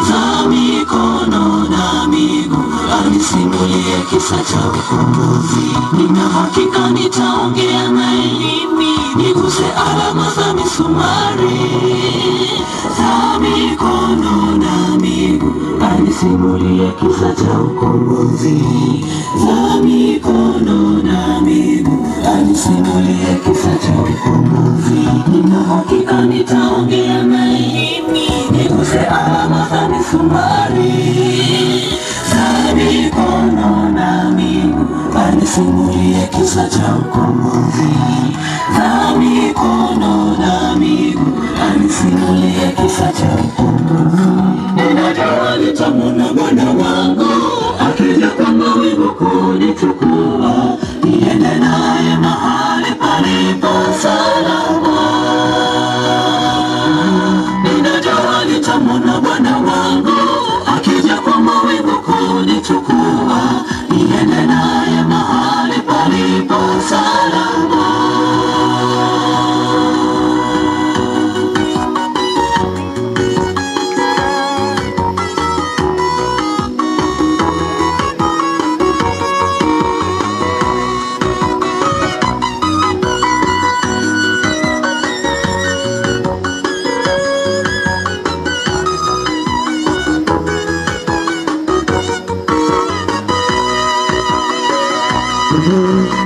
Za mikono na miguu, anisimulie kisa cha ukombozi. Nina hakika nitaongea naye, niguse alama za misumari za mikono na miguu, anisimulie kisa cha ukombozi. Za mikono na miguu, anisimulie kisa cha ukombozi. Nina hakika nitaongea naye, niguse alama za misumari za mikono na miguu, anisimulie kisa cha ukombozi. Za mikono na miguu, anisimulie kisa cha ukombozi. Ninajua nitamwona Bwana wangu akija kwa mawingu kunichukua, niende naye mahali palipo salama. Ninajua nitamwona Bwana wangu akija kwa mawingu kunichukua, niende naye mahali palipo salama.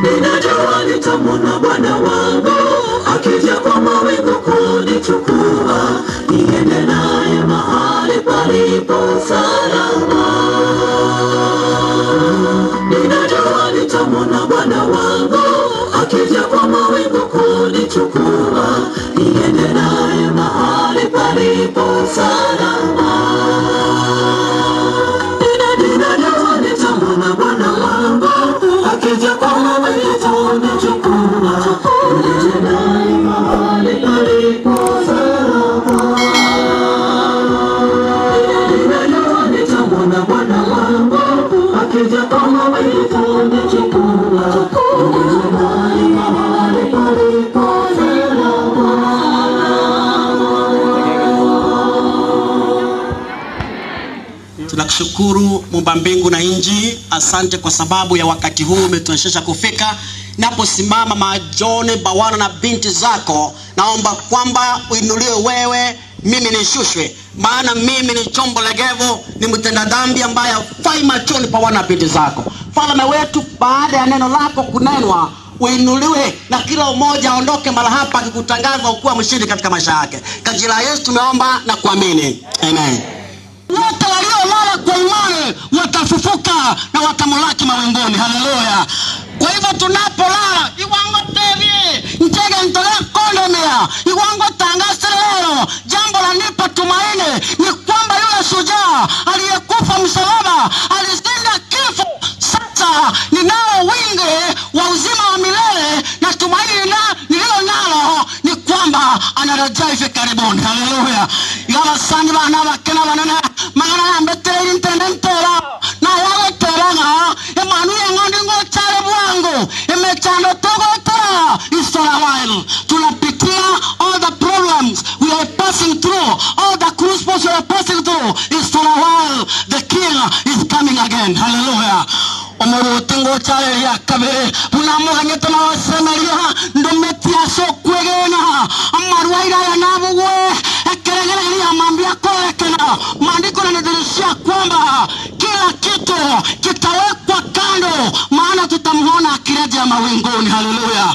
Ninajua nitamwona Bwana wangu akija kwa mawingu kunichukua, niende naye mahali palipo salama. Ninajua nitamwona Bwana wangu akija kwa mawingu kunichukua, niende naye mahali palipo salama. Ninajua nitamwona Bwana wangu akija kwa mawingu kunichukua, niende naye mahali palipo salama. Ninajua nitamwona Bwana wangu akija kwa mawingu kunichukua, niende naye mahali palipo salama. Tunakushukuru Muumba mbingu na nchi, asante kwa sababu ya wakati huu umetuwezesha kufika. Naposimama majone bawana na binti zako, naomba kwamba uinuliwe wewe mimi nishushwe, maana mimi ni chombo legevu, ni mtenda dhambi ambaye hafai machoni pa wana binti zako. Mfalme wetu, baada ya neno lako kunenwa, uinuliwe na kila mmoja aondoke mara hapa akikutangaza ukuwa mshindi katika maisha yake. Kwa jina la Yesu tumeomba na kuamini. Amen. Wote waliolala kwa imani watafufuka na watamulaki mawinguni. Haleluya. Kwa hivyo tunapolala, iwango tevye, ntege ntolea kondemea, iwango tangase leo, jambo la nipa tumaini, ni kwamba yule shujaa aliyekufa msalaba, alishinda kifo. Sasa ninao wingi wa uzima wa milele, na tumaini nililo nalo ni kwamba anarejea hivi karibuni. Haleluya. Yala sani bana wakena wanana, magana ambetere intendentera, na yawe teranga, emanu yangondi ngochare buangu, emechando togo tera, it's all a while. Tunapitia all the problems we are passing through, all the crucibles we are passing through, it's all a while. The King is coming again. Hallelujah. Omoro tengo chale ya kabere, punamu ganyeta na wasemeria, ndometia so kwegena, amaruaira ya nabugwe, ekeregere ya mambia kolekena. Maandiko yanadhihirisha kwamba kila kitu kitawekwa kando, maana tutamwona akirejea mawinguni. Haleluya.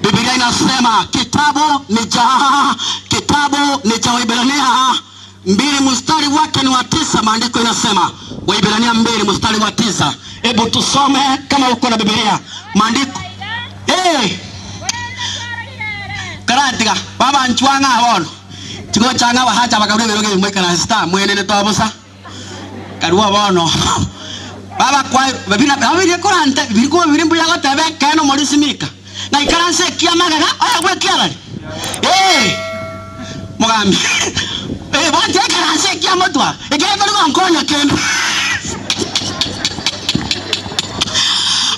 Biblia inasema kitabu ni cha Waebrania 2 mstari wake ni wa 9. Maandiko inasema Waebrania 2 mstari wa 9. Hebu tusome kama uko na Biblia. Maandiko Karatika baba nchwanga abono tigo changa bahacha bakabure beroge mweka na star mwenene to abusa karua abono baba kwa babina babiri korante biriko birimbu yago tebe kano morisimika na ikaranse kiamaga aya gwe kialari mugambi bonje karanse kiamotwa egeko ngo nkonya kendo.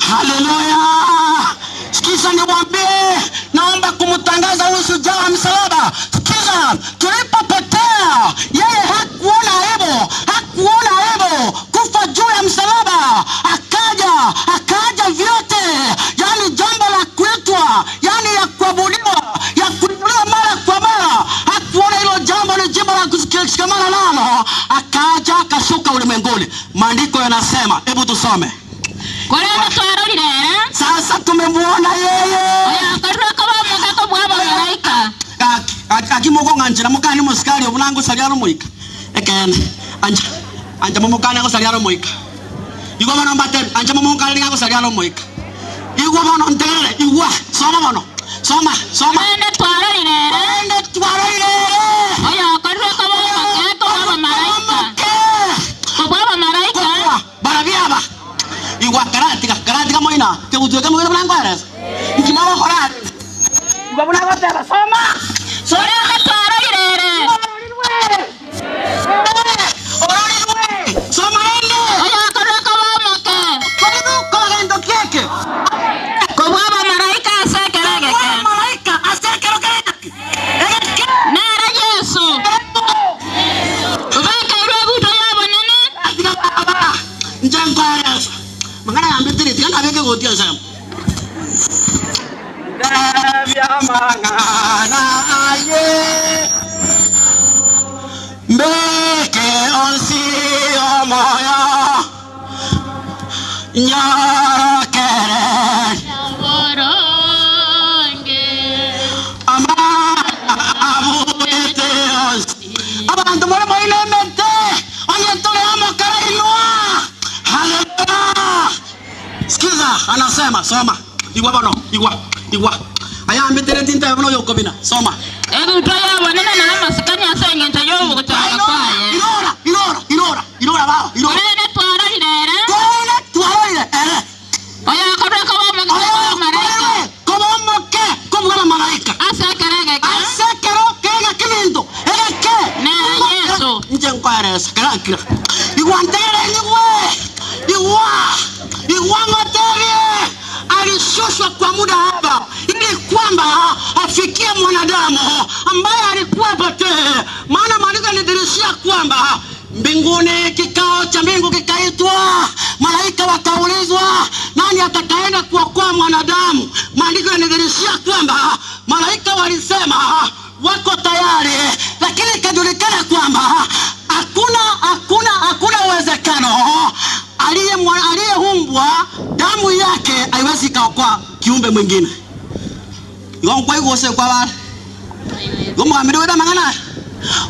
Haleluya. Sikiza niwaambie, naomba kumtangaza huyu shujaa wa msalaba. Sikiza, tulipopotea yeye hakuona aibu kufa juu ya msalaba, akaja vyote, yani jambo la kuitwa, yani ya kuabudiwa, ya kuinuliwa mara kwa mara. Hakuona hilo jambo ni jambo la kushikamana nalo, akaja akashuka ulimwenguni. Maandiko yanasema, hebu tusome. Sasa tumemuona yeye. Akimoko nganjira mukani musikali obunango saliaro moika. Ekene anja momokane ko saliaro moika. Igo bana mbate anja momokane ngako saliaro moika. Igo bana ntere iwa soma bana. Soma. Ende twarire. Oya akarwa ko baba malaika. Ko baba malaika. Barabiaba. Iwa karatika moina ke utuke moina blanco eres ikimaba korat babuna batera soma ende twara irere soma ende oya kareka bamoke ko gendo keke ko baba malaika asekero kereke nara Yesu ubeka irebuto yabo nene njango eres mangana ambetiri tika nabeke gotia sam davya mangana aye mbeke onsi omoya nyakere boronge ama abuyete onsi abantu mwana moine mente onyentole amakara inua. Haleluya. Sikiza anasema soma. Igwa bano, igwa. Aya ambetere tinta bano yokobina. Soma. Ebu toya wanena na masikani asenge ntayo gutaka kwaye. Ilora baba. Ene twara irere. Oya akabeka baba malaika. Koma malaika. Asekero kena kimindo. Eleke. Na Yesu. Nje nkware sakira. Igwantere Iwa materie alishushwa kwa muda hapa ili kwamba afikie mwanadamu ambaye alikuwa pekee. Maana maandiko yanadhihirisha kwamba mbinguni kikao cha mbingu kikaitwa, malaika wakaulizwa nani atakaenda kuokoa mwanadamu. Maandiko yanadhihirisha kwamba malaika walisema wako tayari, lakini kadri haiwezi kaokoa kiumbe mwingine. Kwa hiyo wose kwa wale gomo amiriweda mangana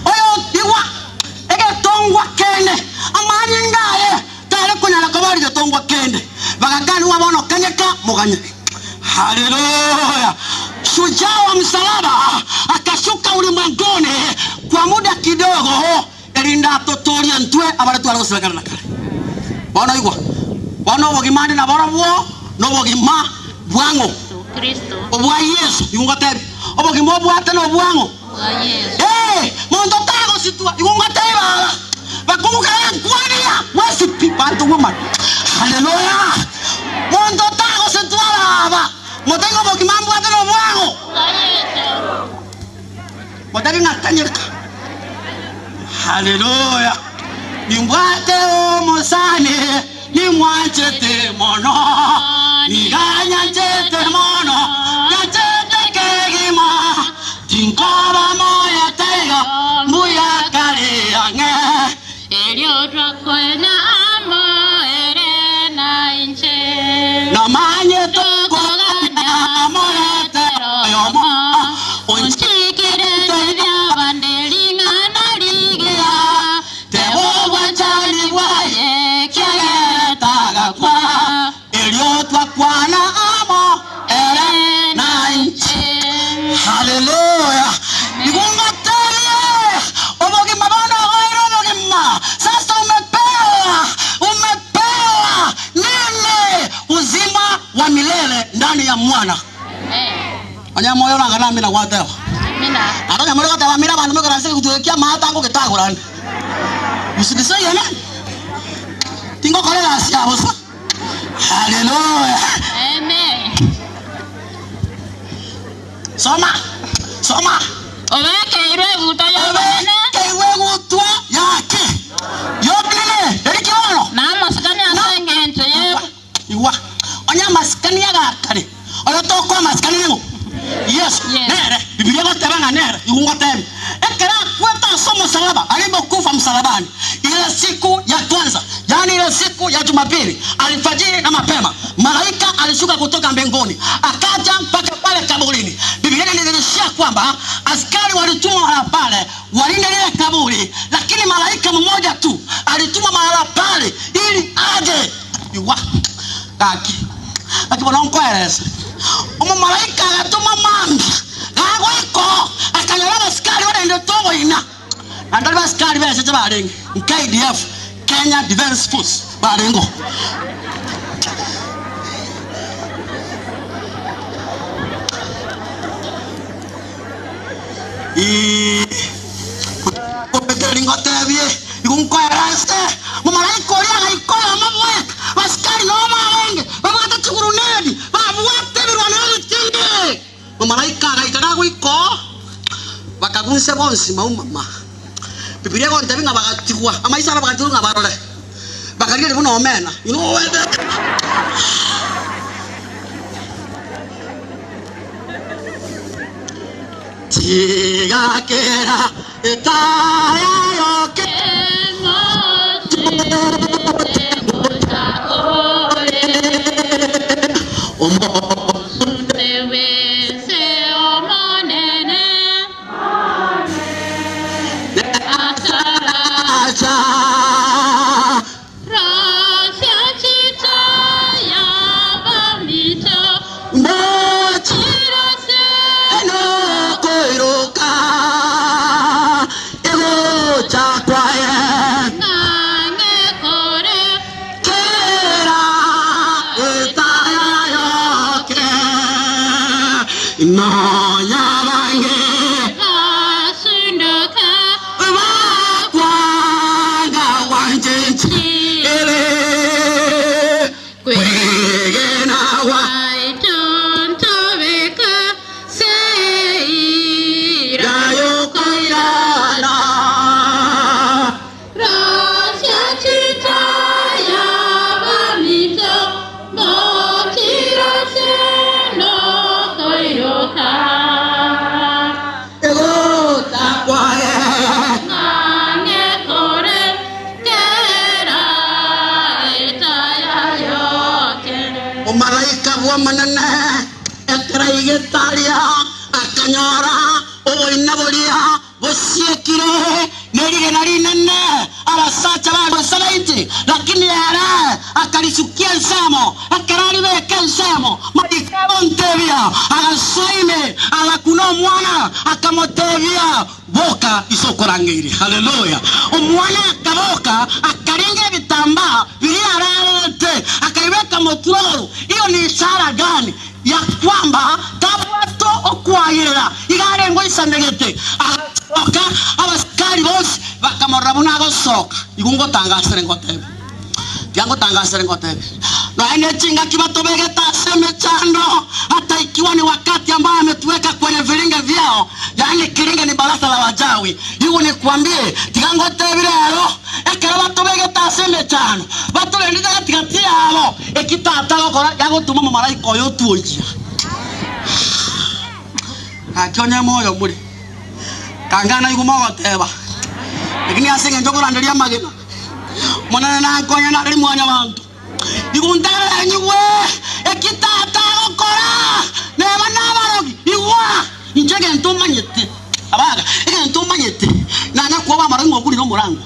oyo iwa ege tongwa kende amani ngaye tare kunyala kabari de tongwa kende bagagani wabono kanyeka muganye. Haleluya. Shujaa wa msalaba akashuka ulimwenguni kwa muda kidogo elinda totoria ntwe abaratu arosebekana nakale bona igwa bona obogimani na borobo no bogima bwango Kristo obwa Yesu yungatabi obogima obwate no bwango bwa Yesu mondo tago sitwa yungatabi bakumuka kwania wesi pipanto woman. Haleluya. Mondo tago sitwa baba motengo obogima obwate no bwango bwa Yesu modari nakanyeka. Haleluya. Nimbwate omosane nimwanchete mono niganyanchete mono yanchete kegima tinkaba moya taiga muya kare ange elio twakwena amo erena inche na manye toko ganya moya tero yomo unchikire tevya bandelinga naligia tewo wachali waye kiageta kwa elio twakwana amo erena inche. Haleluya. Nikungatele obogima bana oiro obogima sasa umepewa nini uzima wa milele ndani ya mwana. Anya moyo na ngana mina kwateo. Mina. Atoka moyo kwateo mina bantu mekora sike kutuwekia mahata ngo ketagurani. Usikise yene. Tingo kolela asiabo sa. Haleluya. Amen. Soma. Obeke iwe guto ya bana. Iwe guto yake. Yobile, erikiwono. Na maskani asenge nte ye. Iwa. Onya maskani ya gakare. Oyo toko maskani ngo. Yes. Nere. Biblia batebanga nere. Iwunga tebe. Ekera kweta somo salaba. Alipokufa msalabani. Ile siku ya kwanza. Yani ile siku ya Jumapili. Alfajiri na mapema. Malaika alishuka kutoka mbinguni. Akaja mpaka pale kaburini. Biblia inaelezea kwamba askari walitumwa mahala pale walinde ile kaburi, lakini malaika mmoja tu alitumwa mahala pale ili aje. Iwa kaki bwana onkweleza omo malaika agatuma mamba gagwiko akanyora askari wale ndio tobo ina andali askari bese barenga KDF Kenya Defense Force barengo. Opetelingo tebie ikunkweleze mumalaika olia gaikola mamwe askari no mawenge babata chigurunedi babuate birwaneli tinde mumalaika gaitana gwiko bakagunse bonsi maumama. Biblia ko ntabinga bagatigwa amaisa bagatirunga barole bakarire buno omena wede tiga kera etaya yoke no ya bange asundoka wakwanga wanjenchi ele kwegena wa itontobeka seira yokoirana rasya chitaya bamito mokirase no koiroka ekaraigetalia akanyara oinabolia bosiekire nerige narinene abasacha babo salaiti lakini ara akalisukia nsamo akarari beke nsamo madikabontebia agasaime agakuno mwana akamotebia boka isokorangiri. Haleluya. Omwana akaboka akaringa bitamba bili arate akaiweka motroro. Hiyo ni ishara gani? Ya kwamba tabato okwayera igare ngo isandegete asoka abaskari bose bakamorabuna gosoka igungo tangasere ngotebe yango tangasere ngotebe na ene chinga kibatobegeta semechando hata ikiwa ni wakati ambao ametuweka kwenye vilinge vyao, yani kilinge ni baraka la wajawi. Hiyo ni kuambie tigango tebirero ekero batobegeta semechando batole ndika katikati yabo ekitata gokora yango tuma malaika oyo tuojia akyonya moyo muri kangana igumo goteba lakini asenge njogora ndelia magena mwana na konya na ri mwanya bantu igundara nyuwe ekitata gokora neba nabarogi igwa injege ntumanyete abaga ege ntumanyete na kuba mara ngokuri no murango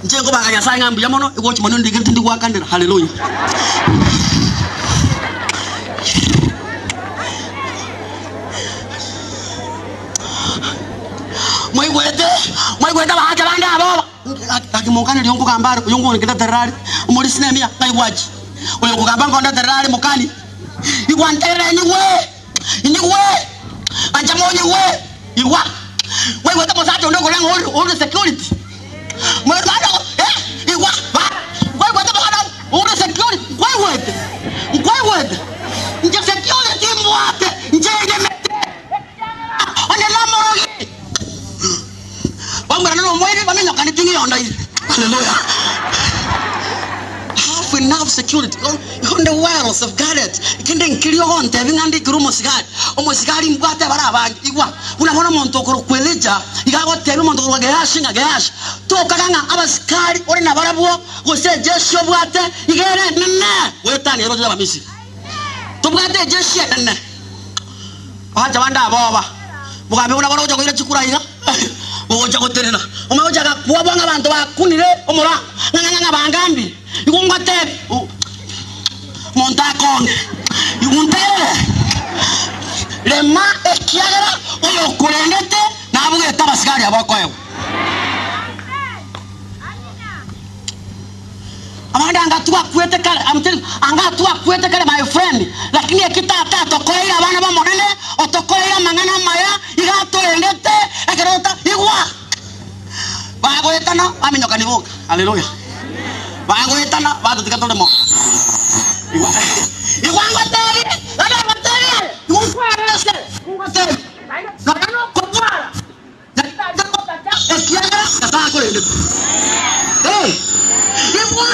njengo baganya sanga mbuya mono igochi mono ndigenti ndigwakandira. Haleluya. Mwaigwete bahaja banda abo akimongana lyongo kambara yongo ngita terrari umuri sinemia ngaigwaji uyo kugamba ngonda terrari mukani igwantere niwe anja monyi we igwa mwaigwete mosato ndoko lengo uri security mwaigwete igwa mwaigwete bakana uri security mwaigwete nje security mwate nje mete one namorogi wamwana mwere bamenya kandi tingi yonda. Hallelujah. Have enough security on the wells of God. Kende nkiriyo honte bingandi kurumo sigari omusigari mbwate barabanga igwa unabona muntu okoro kweleja igago tebe muntu okoro gayashi tokaganga abasikari ori nabarabuo gose jesho bwate igere nene wetani ero jaba misi tobwate jesho nene baja banda boba mugambe unabona uja kuira chikura iga oja goterera omaoja ga kuabanga abantu bakunire omura nganga bangambi igungate montakone iguntere lema ekiagera oyo kurengete nabuge tabasigari abakoyo amanda angatua kwete kale angatua kwete kale my friend lakini ekitata tokoira abana bamonene otokoira mangana maya igatorengete ekerota igwa bagoetana aminyoka niboka. Haleluya. Bagoetana bado tikatole mo igwa ngoteri ana ngoteri ngwese ngoteri na no kopara ekiagera kata korende hey igwa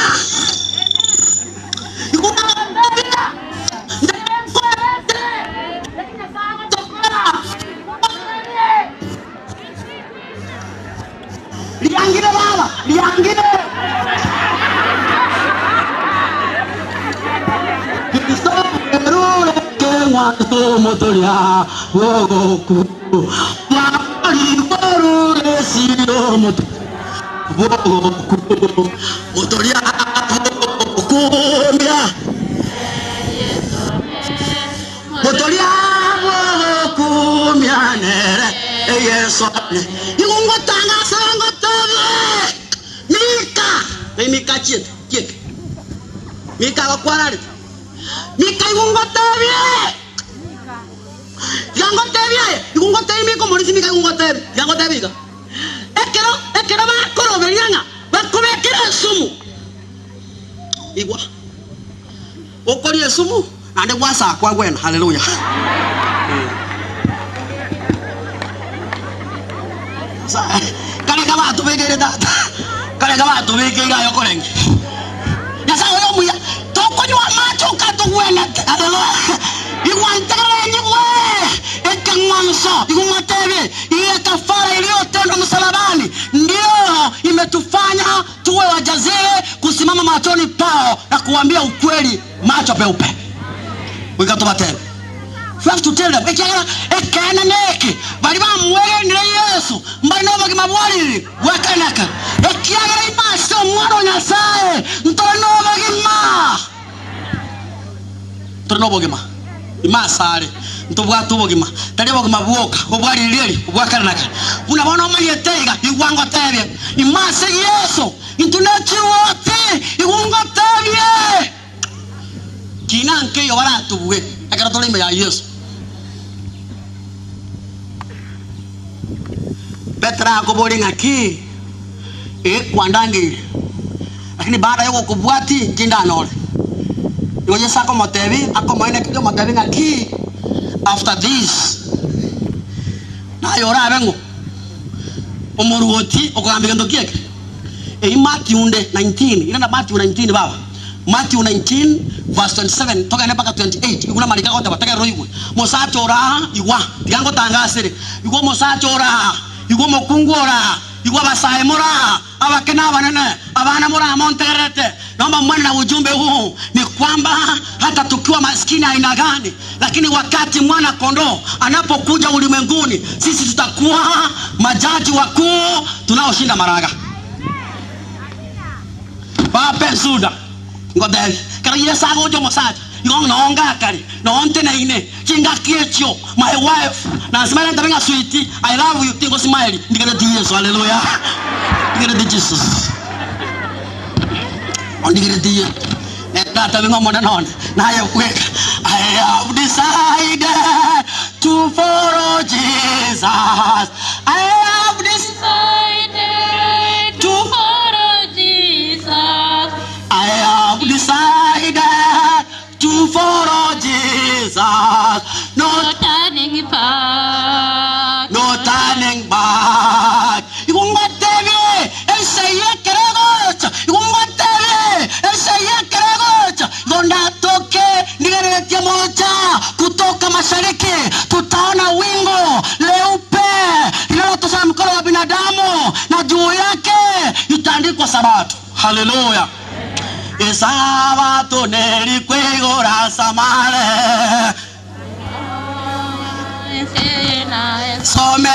liangire baba liangire Kristo erure kengwa motoria wogoku mapari borure siro wogoku motoria kumia motoria wogoku mianere yeso igungotanga sango Mika chiet Mika wakwarari Mika igungotebie Yangotebie igungotebie miko morisi Mika igungotebie Yangotebie ekero bakoro berianga bakobekera sumu igwa okori sumu ande gwasa kwa gwena. Haleluya. Kale kama tubegere data kale kama tubegere yo kolengi yasa oyo muya tokonywa macho katugwena. Haleluya. Igwantara nywe ekangwanso igumotebe ile kafara iliyotendwa msalabani ndio imetufanya tuwe wajazile kusimama machoni pao na kuambia ukweli macho peupe. Wikatobatebe You have to tell them. Ekana neki. Bali ba mwege ndire Yesu. Mbali no bagima bwali. Wakanaka. Ekiagala imaso mwano nyasaye. Ntono bagima. Ntono bagima. Imasare. Ntobwa tubogima. Tali bagima bwoka. Obwali lili. Obwakanaka. Unabona omali etega. Iwango tebye. Imase Yesu. Intunachi wote. Iwango tebye. Kinanke yo baratu bwe. Akara tolime ya Yesu. Petra ko boarding aki kwandangi. Lakini baada ya kubwati jinda nole. Yoje sako motevi ako maina kiko motevi ngaki. After this na yora bengo omuruoti okambika ndokieke. Matthew 19 ina na Matthew 19 baba. Matthew 19 verse 27 toka mpaka 28 ikuna malika kote bataka roiwe mosacho ora igwa tigango tangasire igwa mosacho ora igwa mokungora igwa basaye mora abakena banene abana mora monterete. Naomba mwana na ujumbe huu ni kwamba hata tukiwa maskini aina gani, lakini wakati mwana kondoo anapokuja ulimwenguni, sisi tutakuwa majaji wakuu tunaoshinda maraga. Pape Suda ngodevi kara yesa gojo mosaja yong nonga kali nonte na ine chinga kiecho my wife na smile ndabinga sweetie I love you tingo smile ndikana di Yesu hallelujah ndikana di Jesus ndikana di na tabinga mona non na ya kweka I have decided to follow Jesus. I have decided to follow Jesus. I have decided to follow Jesus. No turning back. No turning back. Ikungatebe eseye keregocha. Ikungatebe eseye keregocha. Gonda toke nigeretia moja kutoka mashariki. Tutaona wingo leupe linalotosa mkono wa binadamu na juu yake itaandikwa Sabato. Hallelujah. Sabato neri kwegora samale some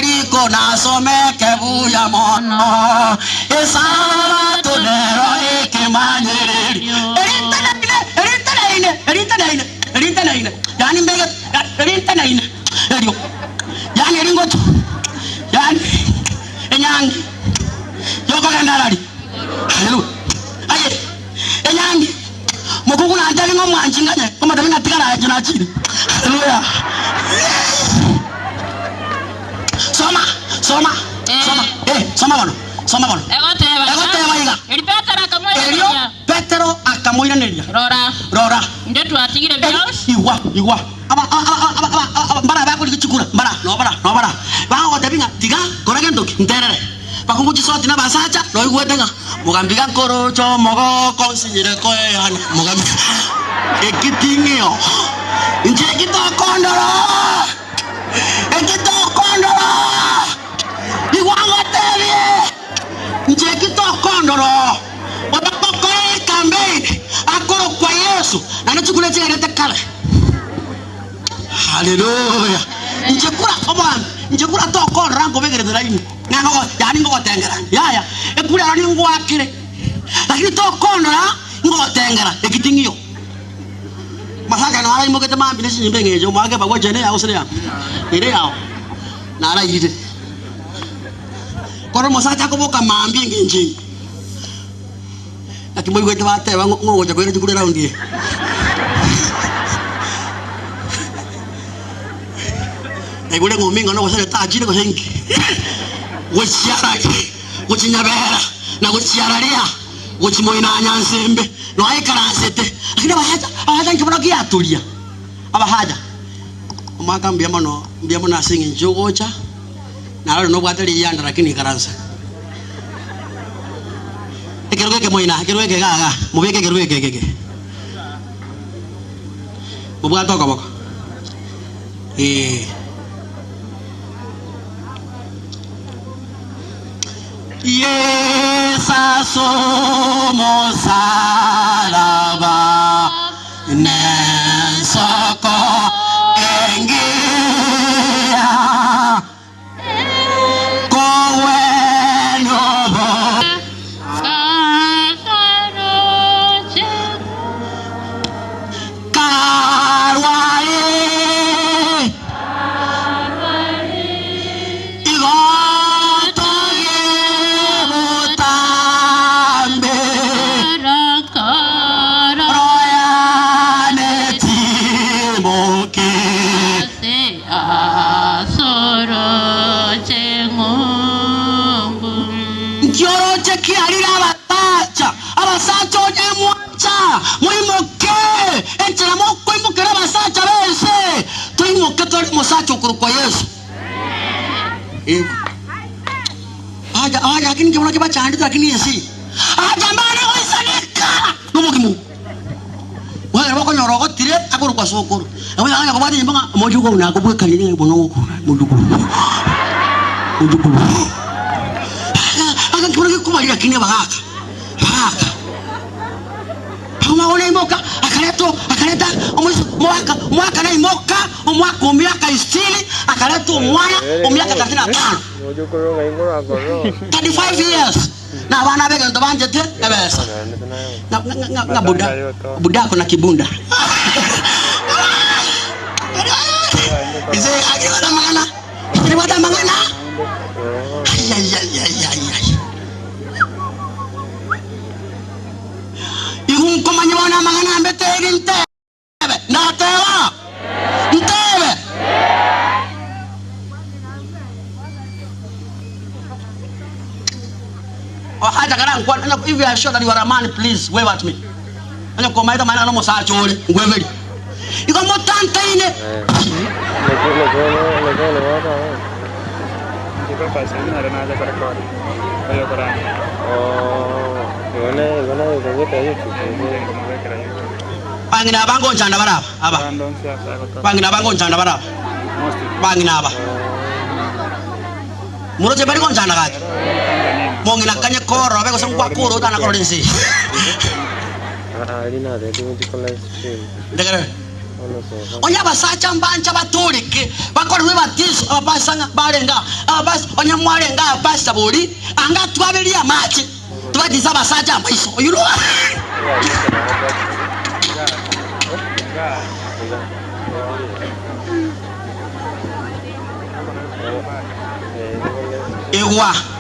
riko na some kebuya mono sabato nero ekemanyeri erita naine yani mbega erita naine erio yani ringoto yani enyangi yoko kandarari. Hallelujah. Aye. Enyangi. Mokukuna andali ngomwanjinganye. Koma tabinga tikara ajina chini. Hallelujah. Soma. Soma bano. Egoteba iga. Petero akamoira neria. Rora. Ndetu atigire bios. Igwa. Aba bara ba ko likichukura. Bara. Ba tabinga tiga koragendo nterere. Pakunguchi sote na basacha no igwetenga mugambika korocho mogo konsinyire ko yana mugambika ekitingio nje kitokondoro iwango tebie nje kitokondoro odakoko campaign akoro kwa Yesu anachukula chirete kale. Hallelujah. Nje kura toko rango begere dalaini ngano yani ngo tengera yaya ekuri ari ngo akire lakini toko ndora ngo tengera ekitingio masaka na ari mogete mambi nesi nyimbe ngejo mwage bagwa jene ya usere ya ire yao na ara yide koro mosacha ko boka mambi nginji akimoi gwete bate ngo ngoja kwere chukure raundi egule ngominga no gosere tajire gosengi gochiara gochinyabera na gochiararia gochimoina nyansembe no aikaransete lakini abahaja nkibona kiyatulia abahaja umaka mbiyamo na singi njogocha na lalo no bwatali yanda lakini karansa ekerweke moina ekerweke gaga mubeke ekerweke mubwato kaboko Yesa somos salaba nenso ule musacho kwa Yesu. Aja lakini kibona kiba chandi lakini yesi. Aja mbana oisanika. Numukimu. Wale wako nyoroko tire akuru kwa sokuru. Awe anga kwa bati mbanga mojuko una ko bweka ni bono ko mojuko. Mojuko. Anga kibona kikumalia kini bahaka. Unaona imoka akaleta mwaka na imoka umwaka umiaka 60 akaleta umwana umiaka 35 35 years na bana bega ndo banje te ebesa na buda kuna kibunda ize akibada mangana Igun komanyona mangana mbete ntebe na tewa ntebe haja kana kwa if you are sure that you are a man please wave at me anya kwa maida maana no mosa chole ngweveli iko motanta ine Iko pasa ni nada para correr ayo para Pangina bango nchanda baraba aba Pangina bango nchanda baraba Pangina aba Muroje bari ko nchanda kati Mongina kanye koro beko sangwa koro tana koro dinsi alina de college stream Ndegere Onya basacha mbancha batulike bakora we batiso abasanga barenga abas onya mwarenga abasa boli anga twabelia machi tubadiza basacha maiso you know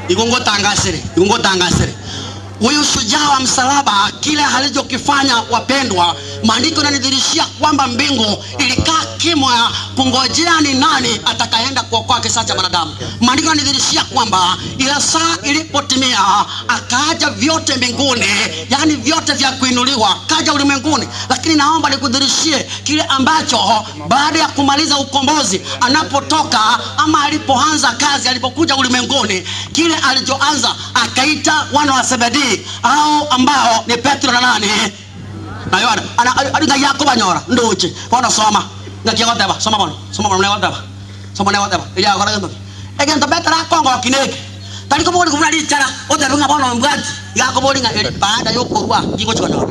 Igongo tangasere huyu shujaa wa msalaba kile alichokifanya wapendwa maandiko yanadhihirishia kwamba mbingu ilikaa kimya kungojea ni nani atakayeenda kuokoa kisa cha wanadamu. Maandiko yanadhihirishia kwamba ile saa ilipotimia akaja vyote mbinguni, yani vyote vya kuinuliwa kaja ulimwenguni. Lakini naomba nikudhihirishie kile ambacho baada ya kumaliza ukombozi anapotoka ama alipoanza kazi alipokuja ulimwenguni, kile alichoanza akaita wana wa Zebedi au ambao ni Petro na nani na Yohana ana Yakobo nyora ndoche bona soma ngakiota ba soma bona wata ba ya kora ndo egento Petro akongo kineke taliko bodi kumuna dichara otarunga bona mbwati Yakobo linga baada yokorwa gigo chikono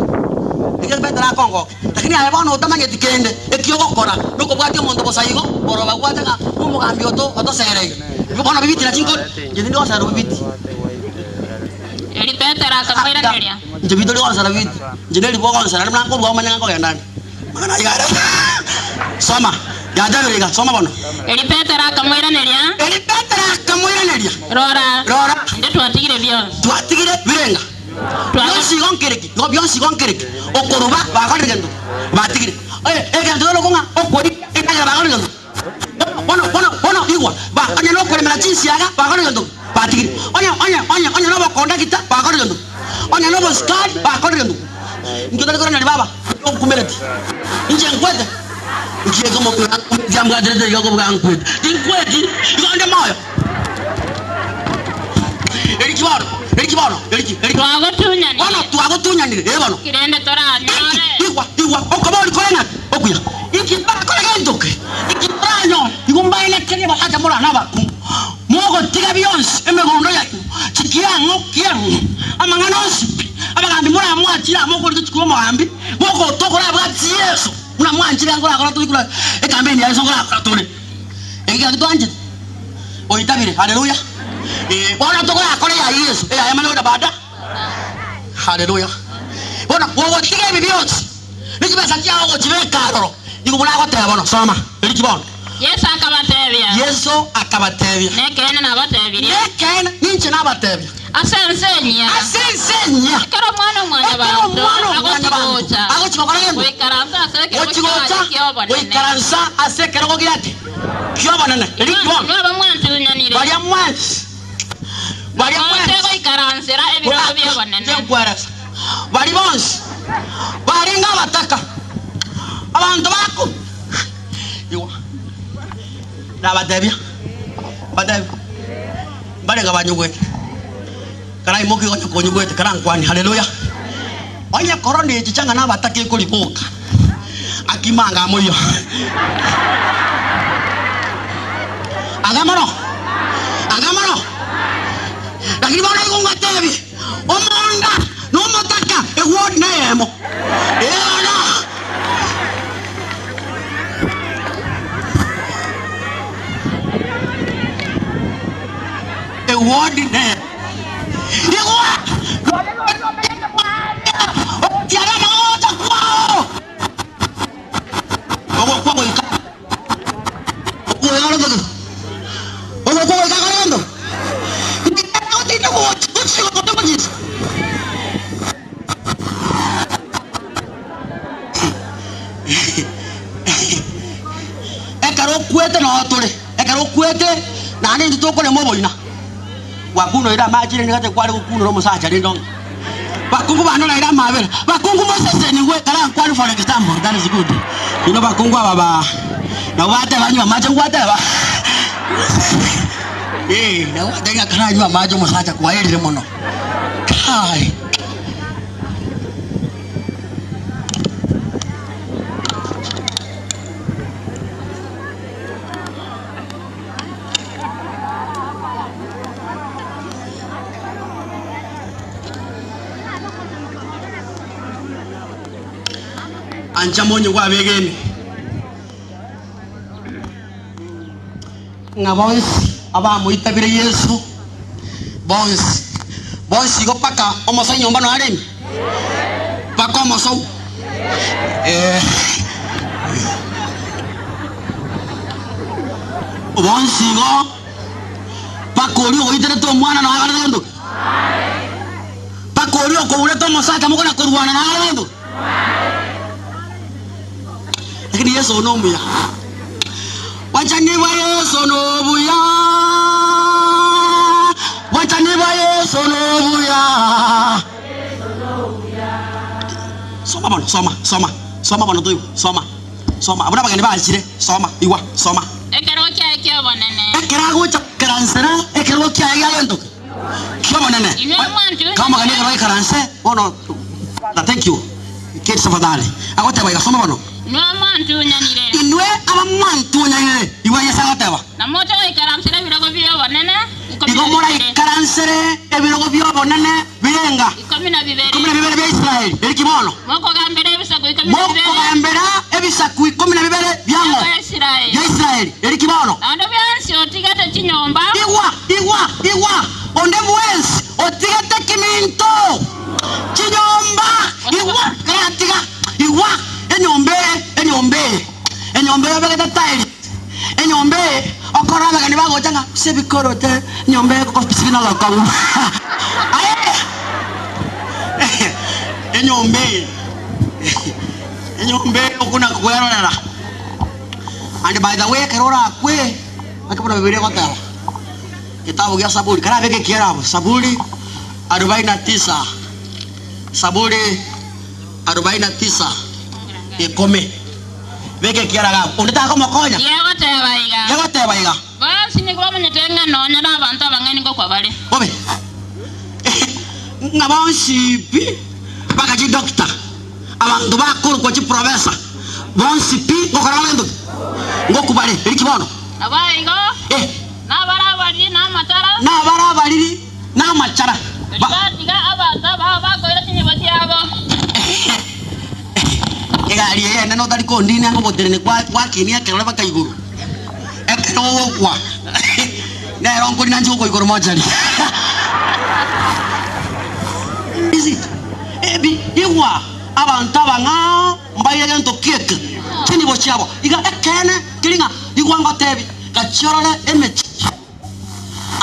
egento Petro akongo lakini ayabona utamanye tikende ekiyogokora nuko bwati omuntu bosayigo boroba gwatanga umugambi oto serege bona bibiti na chinko ngindi ndo saro bibiti Eli Petera akamwira nelia. Nje bidoli kwa sala bidoli. Nje neli kwa sala mlango kwa manyanga kwa ndani. Magana yara. Soma. Ya dawe soma bono. Eli Petera akamwira nelia. Eli Petera akamwira nelia. Rora. Nde twatigire byo. Twatigire birenga. Byonsi gonkereki. Ngo byonsi gonkereki. Okoroba bakari gendo. Batigire. Gendo lo konga okori ekaya bakari gendo. Bono igwa. Ba anya no kore mera chinsi yaga bakari gendo. Batigire. Onya no bakonda kita bakari gendo. Onya no boskari bakari gendo. Ngidole kora na baba. Okumeleti. Inje nkwete. Ngiye kama kwa jamga dede yako kwa nkwete. Dinkwete. Ngonde moyo. Eriki. Twagotunyani. Bono. Kirende tora nyore. Igwa. Okoboli korenga. Okuya. Iki para kora gendoke. Iki pranyo. Igumba ile kene bahaja mora naba. Mogo tiga biyonsi emegondo ya chikiango kiango amanganosi abagambi mora mwatira mogo likikuwa mwambi mogo tokora bwati Yesu una mwanjira ngora akora tulikula ekambeni ya songora akora tole ekiga kitwanje oitabire haleluya bona tokora akora ya Yesu ayamalo da bada haleluya bona wogo tiga biyonsi nikibasa cyao kibeka roro ikubula kwatera bona soma elikibona Yesu akabatebya. Nekene nabatebya. Nekene ninche nabatebya. Asensenya. Kero mwana bantu. Agochikokora ngendo. Wikaransa asekero kogirate. Kyobonene. Elikibona. Naba mwantu nyanire. Bali mwantu. Tego ikaransera ebiro byobonene. Tempueras. Bali bonsi. Bali ngabataka. Abantu bako. na batebia batebia bale kabanyugwete kana imoki onye konyugwete kana nkwani haleluya onye koroni chichanga na bataki kulipuka akimanga moyo agamano lakini bana ikonga tebi omonda no motaka e word name era e word name igwa tiara maota kwao kwa kuete na nini tutokole moboina wakuno ira majire ngate kwali kukuno lo musacha lindong bakungu bano na ira mabera bakungu mosese ni we kala kwali for example that is good bakungu baba na wate banywa macho wate ba na wate ngakana nywa macho musacha kwa ile mono kai anchamonyo kwa begeni ngabonsi abamo itabire Yesu bonsi go paka omosa nyomba no aremi paka omoso bonsi go pakori o itere to mwana no agara ndo pakori o ko ure to mosa kamo na kurwana na agara ndo lakini Yesu onomuya wachaniwa Yesu onomuya wachaniwa Yesu onomuya soma bano soma bano tuyo soma abuna bagani bashire soma iwa soma ekero kya bonene ekera go chakaransera ekero kya yalendo kya bonene kama gani kero karanse bono thank you kids tafadhali akote baya soma bano Nwe mantunyanyire. Inwe abamantunyanyire. Iwa yesagatewa. Na moto ikaramsere birogo byo bonene. Igomora ikaransere ebirogo byo bonene birenga. Ikomina bibere. Ikomina bibere bya Israeli. Erikimono. Moko gambere ebisaku ikomina bibere. Moko gambera ebisaku ikomina bibere byamo. Ya Israeli. Erikimono. Ando byansi otigate chinyomba. Iwa. Onde mwensi otigate kiminto. Chinyomba. Iwa katiga. Iwa enyombe yabegeta taili enyombe okora bagani bagojanga sebikorote nyombe ko pisikina la kawu enyombe okuna kuyarora and by the way kerora kwe akapona biblia kwa tala kitabu ya Saburi kana beke kiarabu Saburi 49 Saburi 49 ikome beke kiaraga undita ko mokonya yegote baiga basi ni kwa munyetenga nonya na abantu abangani ngo kwa bale obe ngabonsipi bakaji doctor abantu bakuru kwa chi professor bonsipi ngokaralendo ngokubale erikibono abaigo na barabari na machara diga abata baba ko ira tinyibati abo egari ye neno tari kondini ngo boterene kwa kinia kerole bakaiguru ekero kwa na rongo ni nanjo ko iguru moja is it ebi iwa abantu abanga mbaye gento keke kini bochabo iga ekene kilinga igwango tebi kachorole emechi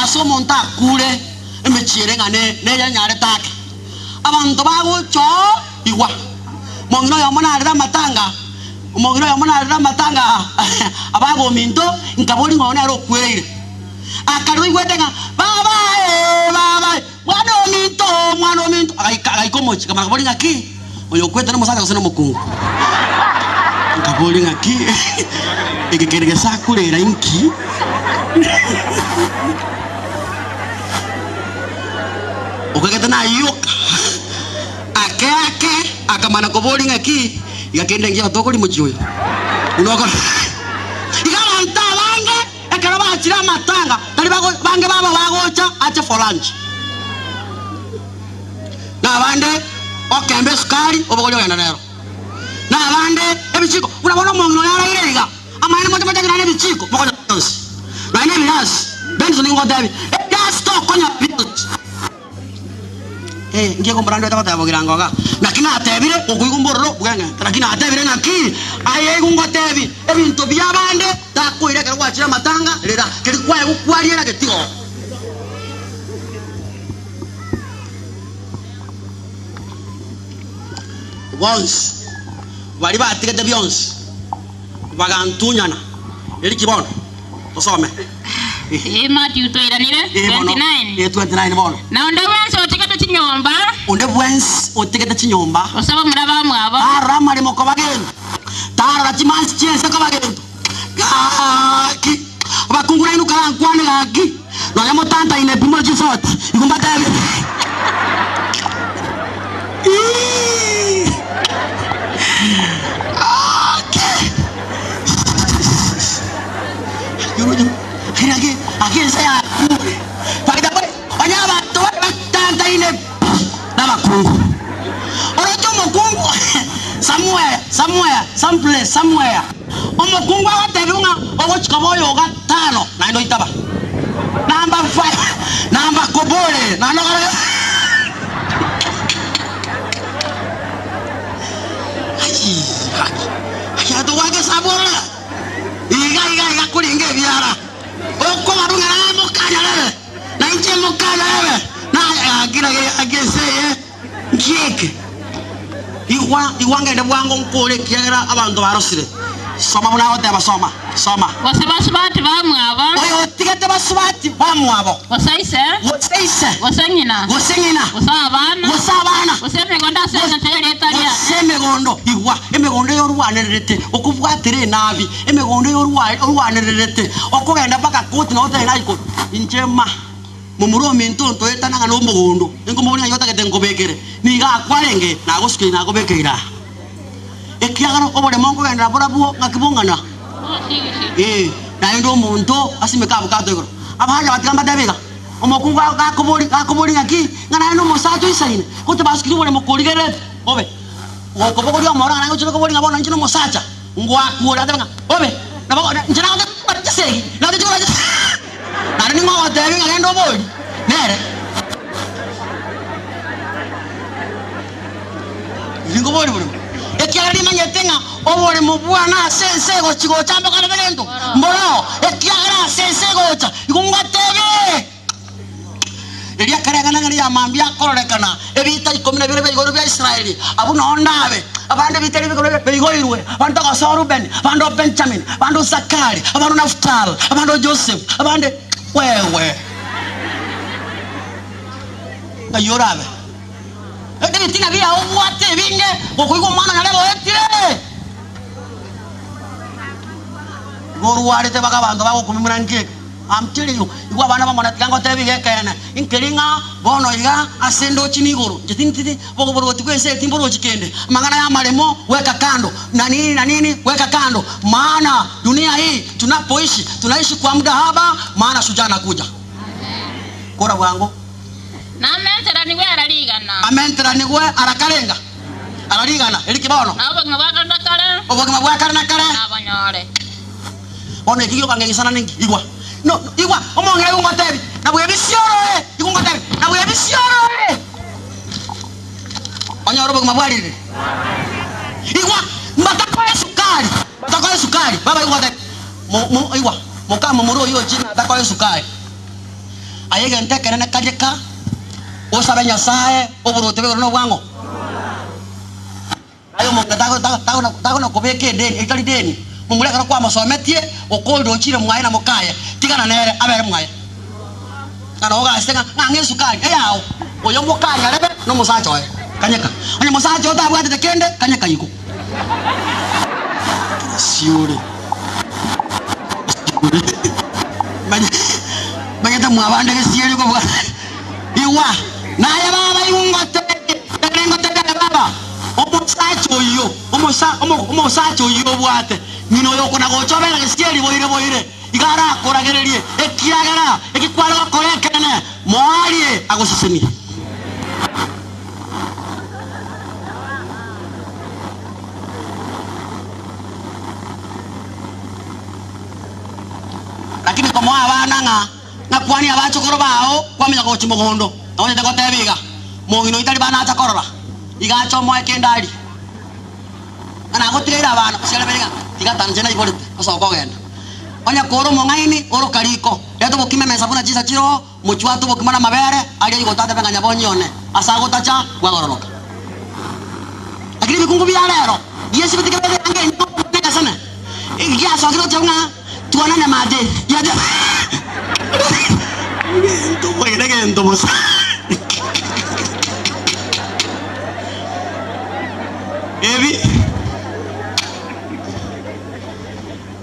aso monta kure emechire ngane neya nyare take abantu bago cho iwa mongino yomona alira matanga abago minto nkaboli ngone aro kweire akaro igwetenga baba mwana minto akaikomochi kama kaboli ngaki oyo kwete no musaka kuseno mukungu kabuli ngaki ikikirige sakurira inki ukageta na yuka ake akamana kabuli ngaki igakenda ngia tokoli mujiyo unoka igala ntalange ekara bachira matanga tali bange baba bagocha ache for lunch na bande okembe sukari obogojo yenda nero na bande ebichiko unabona omuntu yara irega amana moja gana ebichiko bogojo yose na ine bilas benzo ningo dabi gas to konya bills ngiye kombrando eta batabo girangoga nakina atebire okuyigumbororo bwenga nakina atebire ngaki aye gungotebi ebintu byabande takuire kero kwachira matanga lera keri kwaye gukwariera getigo once bali batigete byonse bagantunyana eri kibono tosome Matthew 29 29 bono na onde wense otigete chinyomba osaba muraba mwabo arama limo kobagendo tara chimansi chense kobagendo gaki bakungura inu kala nkwane gaki no yamo tanta ine bimo chisoti ikumbata Again saya pada dapat banyak batu tanta ini nama kungu orang tu mau kungu somewhere omo kungu awak terunga awak kaboyo kan tano na ndo itaba number 5 number kobole na ndo kare aja tu wage sabora iga kulinge biara oko marunga na mokanya lele na inje mokanya lele na agira agese ngeke igwa ngende bwango nkole kiera abantu barosire soma muna wote abasoma soma wasabasubati bamwabo oyo tigete basubati bamwabo wasaise wasanyina wasabana wasemegonda sesa tayari etalia semegondo igwa emegondo yorwanerete okubwatire nabi emegondo yorwanerete okugenda paka koti na hotel iko injema mumuromi ntonto etana no mugondo ingomubona yota kete ngobekere niga akwarenge nagosuke nagobekeira ekiagano obole mongo genda borabuo ngakibongana na ndo muntu asimeka bukato abahanya batigamba dabega omokunga gakobori ngaki ngana no mosato isaine kote basikiri bole mokoligere obe okobogori amora ngana ngochiro kobori ngabona njino mosacha ngwa kuola dabanga obe nabako njana ngote batisegi na de jora na ni ngo dabi ngendo boli nere ningo boli boli ekiagari manyetenga obole mubwana sense go chigo chamba kana belento mboro ekiagara sense gocha ikungotebe elia karagana ngari ya mambia kororekana ebita 12 bigoro bya Israeli abuno ndabe abande biteri bigoro irwe abando gasoru ben abando Benjamin abando Sakari abando Naftali abando Joseph abande wewe ayorabe ede bitina bia obwate binge okuigo mwana nalebo etire goruware te bagabantu bako kumimura nkeke I'm telling you igwa bana bamona tikango tebi gekene inkelinga bono iga asendo chinigoro jetintiti boko boro tikwese timboro chikende mangana ya maremo weka kando na nini weka kando maana dunia hii tunapoishi tunaishi kwa muda haba maana sujana kuja kora bwango na mentera niwe araligana amentera niwe arakalenga araligana elikibono obogima bwakara nakare abanyore ono ikiyo kangegisana ningi igwa no igwa omongere ngotebi nabwe bisioro ikungotebi nabwe bisioro onyoro bogima bwalire igwa matakoe sukari baba ikungotebi igwa mukama muro yo china atakoe sukari ayege ntekere na kajeka osabe nyasaye oburotebe no bwango ayo monga na kobeke deni itali deni mumuleka kwa masometie okoldo ochire mwaye na mukaya tigana nere abere mwaye kana oga asenga ngange sukari eyao oyo mukaya lebe no musacho kanyeka anya musacho tabwate tekende kanyeka yiko siuri banyata mwabande kesieri ko iwa naye baba iwungote baba omusacho yo bwate nino yo kona gochobera kesieri boire igara koragererie ekiagara ekikwalo korekene moarie agosisemi lakini kwa mwa abana nga kwani abachokoro bao kwamenya ko chimogondo awonye ko tebiga mogino itali bana achakorora igacho mo ekendali ana gotirira abana kusele bega tigatana jena igore osoko genda onya koro mongaini oro kariko eto bokime mesa buna jisa chiro muchwato bokimana mabere ali igotate benga nyabonyone asago tacha gwagororoka lakini bikungu bya lero yesu bitikabele ange ndo sana igia sokiro chunga tuanane made yade ndo boire que ndo mosa ebi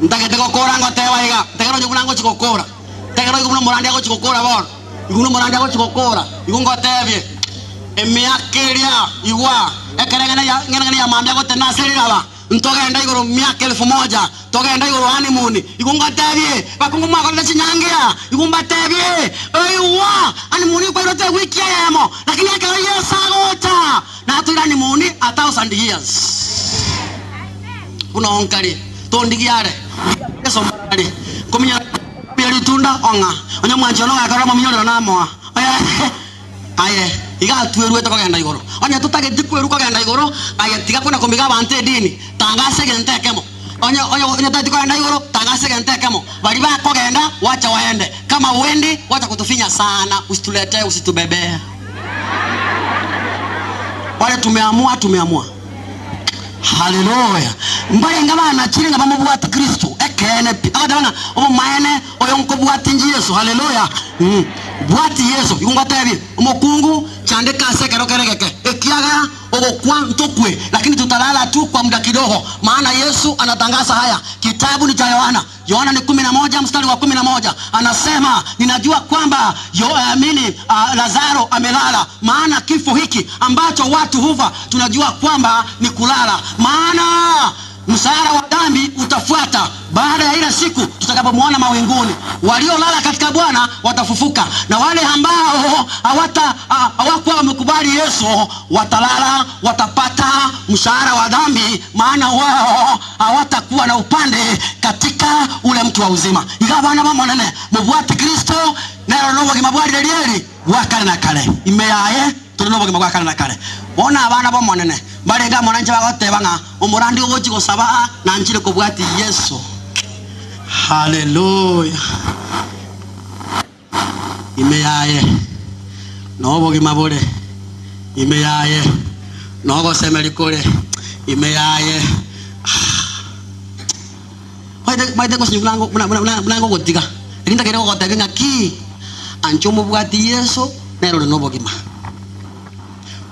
ndagete kokora ngotewa iga tegero nyuguna ngo chikokora tegero nyuguna morandi ngo chikokora bon nyuguna morandi ngo chikokora igungo tebye emiakeria igwa ekerengana ya mambe ngo tenaserira ba ntogenda igoro miaka 1000 togenda igoro honeymoon igunga tebye bakungu mwako ndachinyangia igumba tebye oywa honeymoon kwa rote wiki yamo lakini akaye sagota na tu honeymoon 1000 years kuna onkari tondigiare eso mari kominya peli tunda onga onya mwanjo no akara maminyo na moa aye iga tueru to kagenda igoro onya tutage dikweru kagenda igoro aye tiga kuna komiga bante dini tangase gente kemo onya tati kagenda igoro tangase gente kemo bali ba kagenda wacha waende kama uende wacha kutufinya sana usitulete usitubebe wale tumeamua haleluya mbale ngaba na chiringa bamubwata Kristo ekene abadanga omumayene oyonko bwati Yesu haleluya bwati Yesu ikungatebi umukungu chande kase kerokeregeke ekiaga ogokwa ntokwe lakini tutalala tu kwa muda kidogo maana Yesu anatangaza haya kitabu ni cha Yohana ni 11 mstari wa 11 anasema ninajua kwamba Lazaro amelala maana kifo hiki ambacho watu hufa tunajua kwamba ni kulala maana msara wa dhambi utafuata baada ya ile siku tutakapomwona mawinguni waliolala katika Bwana watafufuka na wale ambao hawakuwa wamekubali Yesu watalala watapata mshahara wa dhambi maana wao hawatakuwa na upande katika ule mtu wa uzima igabana bamonene mubwate Kristo na roho kimabwari lelieli wakale na kale imeyaye tunobo kimagwakale na kale bona abana bamonene barenga monanje bagotebanga umurandi ugochi gosaba na njire kubwati Yesu haleluya imeyaye nobo kimabore imeyaye nogo semelikole imeyaye baide ko sinyulango mlango gotiga linda kero gotaga ki anchomo bwati Yesu nero nobo kima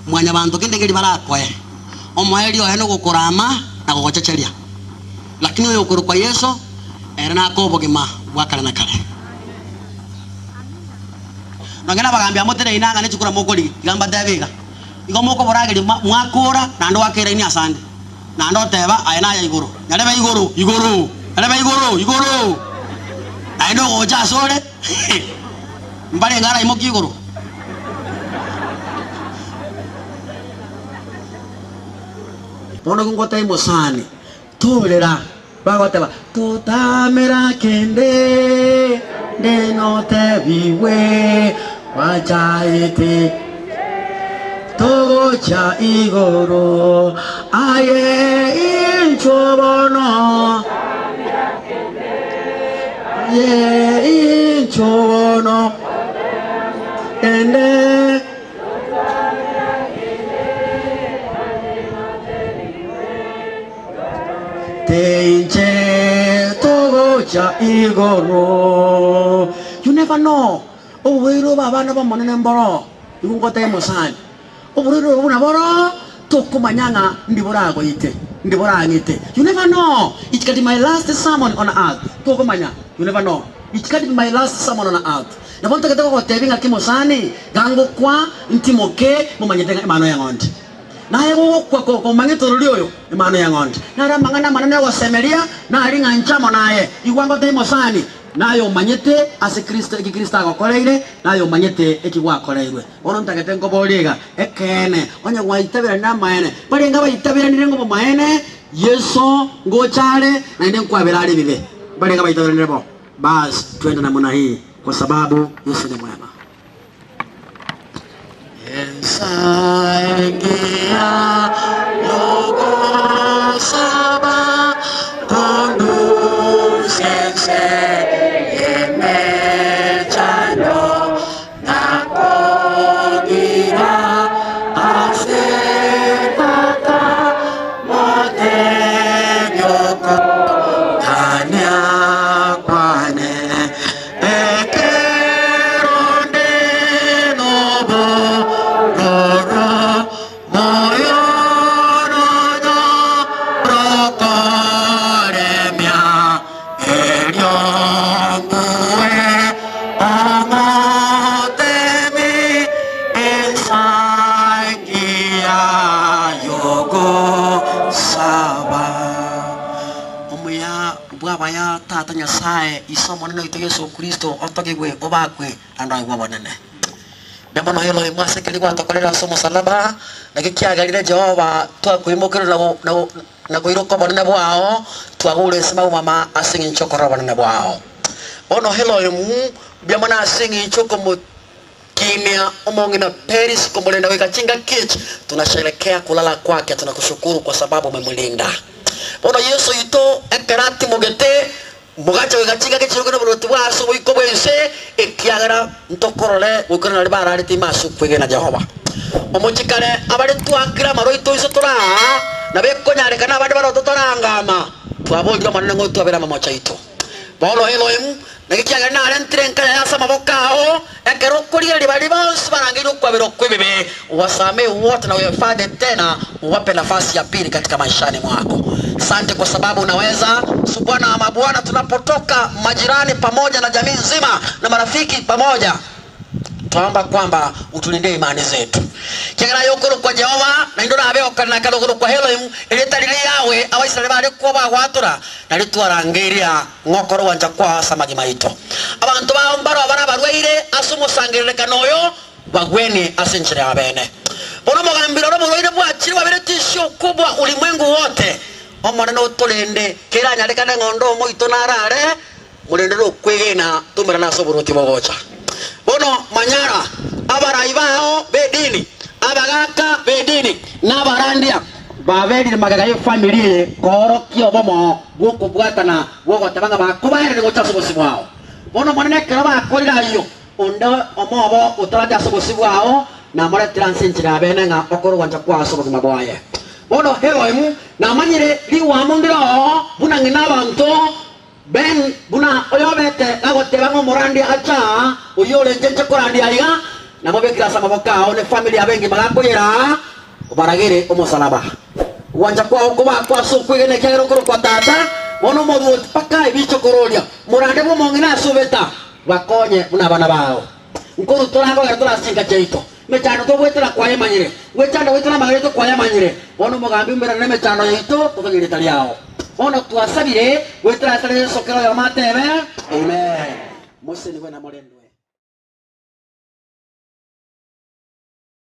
mwanya bantu kende kili barakwe omweli oyeno gukurama na gugochecheria lakini oyo ukuru kwa Yesu era nakobo kima bwakala na kale nagena bagambya motere inanga ne chukura mokoli igamba daviga igo moko borageli mwakura na ndo wakera ini asande na ndo teba ayina ya iguru naleba iguru naleba iguru aindo goja sore mbale ngara imoki iguru Pono kungotai mosani tubirera bagoteba tutamera kende de no te viwe wajaite togocha igoro aye inchobono ye inchobono kende Teje togocha igoro. You never know. Obwiro babana bamonene mboro. Ikungote mosani. Obwiro una boro tokumanyanga ndibora goite. Ndibora ngite. You never know. can be my last sermon on earth. Toko manya, you never know. It can be my last sermon on earth. Na bonto kataka ko tebinga kimosani, gango kwa intimoke mo manyetenga imano yangondi. Na yego kwa mangeto rulioyo imano yangondi. Na ramangana manana wa semeria na alinga nchamo naye. Iwango temosani. Nayo manyete ase Kristo eki Kristo akokoreire nayo manyete eki gwakoreirwe ono ntagete ngoboliga ekene onya gwaitabira na maene bali ngaba itabira nire ngobo maene Yesu ngochale na ende nkwabira ali bibe bali ngaba itabira nire bo bas twende na mwana hii kwa sababu Yesu ni mwema. Ensaingia logo saba kondu sense tata nyasaye isomo neno ito Yesu Kristo otogegwe obakwe andai wabonene bembo no helo imase kili kwa tokolera somo salaba nakikiagalire Jehova twakwimukira na kuiruka bonene bwao twagure sima mama asingi nchokora bonene bwao ono helo imu bembo na asingi nchoko mu kimya omongi na Paris kombolenda weka chinga kich tunasherekea kulala kwake tunakushukuru kwa sababu umemlinda ono Yesu ito ekerati mugete mugacha wegachinga kichiruko na buruti bwaso wiko bwese ekiagara ntokorole wiko na libara ali timasu kwege na Jehova omuchikale abali twakira maro ito iso tora na bekonyare kana abali baro totorangama twabonjo manene ngo twabera mamocha ito bolo Elohim nakikiagara na alentrenka ya sama bokao ekero kulia libali bose barangiro kwabero kwebebe wasame wote na wefade tena uwape nafasi ya pili katika maishani mwako. Asante kwa sababu unaweza. Bwana wa mabwana, tunapotoka majirani pamoja na jamii nzima na marafiki pamoja, tuomba kwamba utulinde imani zetu. Kigera yokoro kwa Jehova na ndona abeo kana kalogoro kwa Elohim eletalile yawe abaisiraeli bali kuba gwatura na litwarangiria ngokoro wanja kwa samagi maito abantu baombaro abana barweire asumo sangirire kanoyo bagweni asinchire abene bono mogambiro no muroire bwachiri waberetisho kubwa ulimwengu wote omwana no tolende kiranya lekana ngondo moito narare mulende ro kwegena tumira naso buruti bogocha bono manyara abaraibao bedini abagaka bedini nabarandia babedi magaga yo family koro kio bomo boko bwatana boko tabanga bakubaire ngo chaso bosibwao bono mwana kera bakorira yo onda omobo utaraja so bosibwao na mara transenchira abene nga okoro wanja kwa so bosibwaye bono Elohim na manyire liwa mundiro buna ngina bantu ben buna oyobete agote bango morandi acha oyole njenche korandi aiga na mobekira sama bokao ne family abengi bagakoyera obaragere omosalaba wanja kwa kwa so kwegene kero koro kwa tata bono modu paka ibicho korolia morande bo mongina subeta bakonye buna bana bao nkoro torango gatora singa cheito mechano to wetera kwa yamanyire wechanda wetera magareto kwa yamanyire bono mogambi mbera ne mechano yito to kagire taliao bono tuasabire wetera tale sokero ya matebe amen mose ni bwana molendo.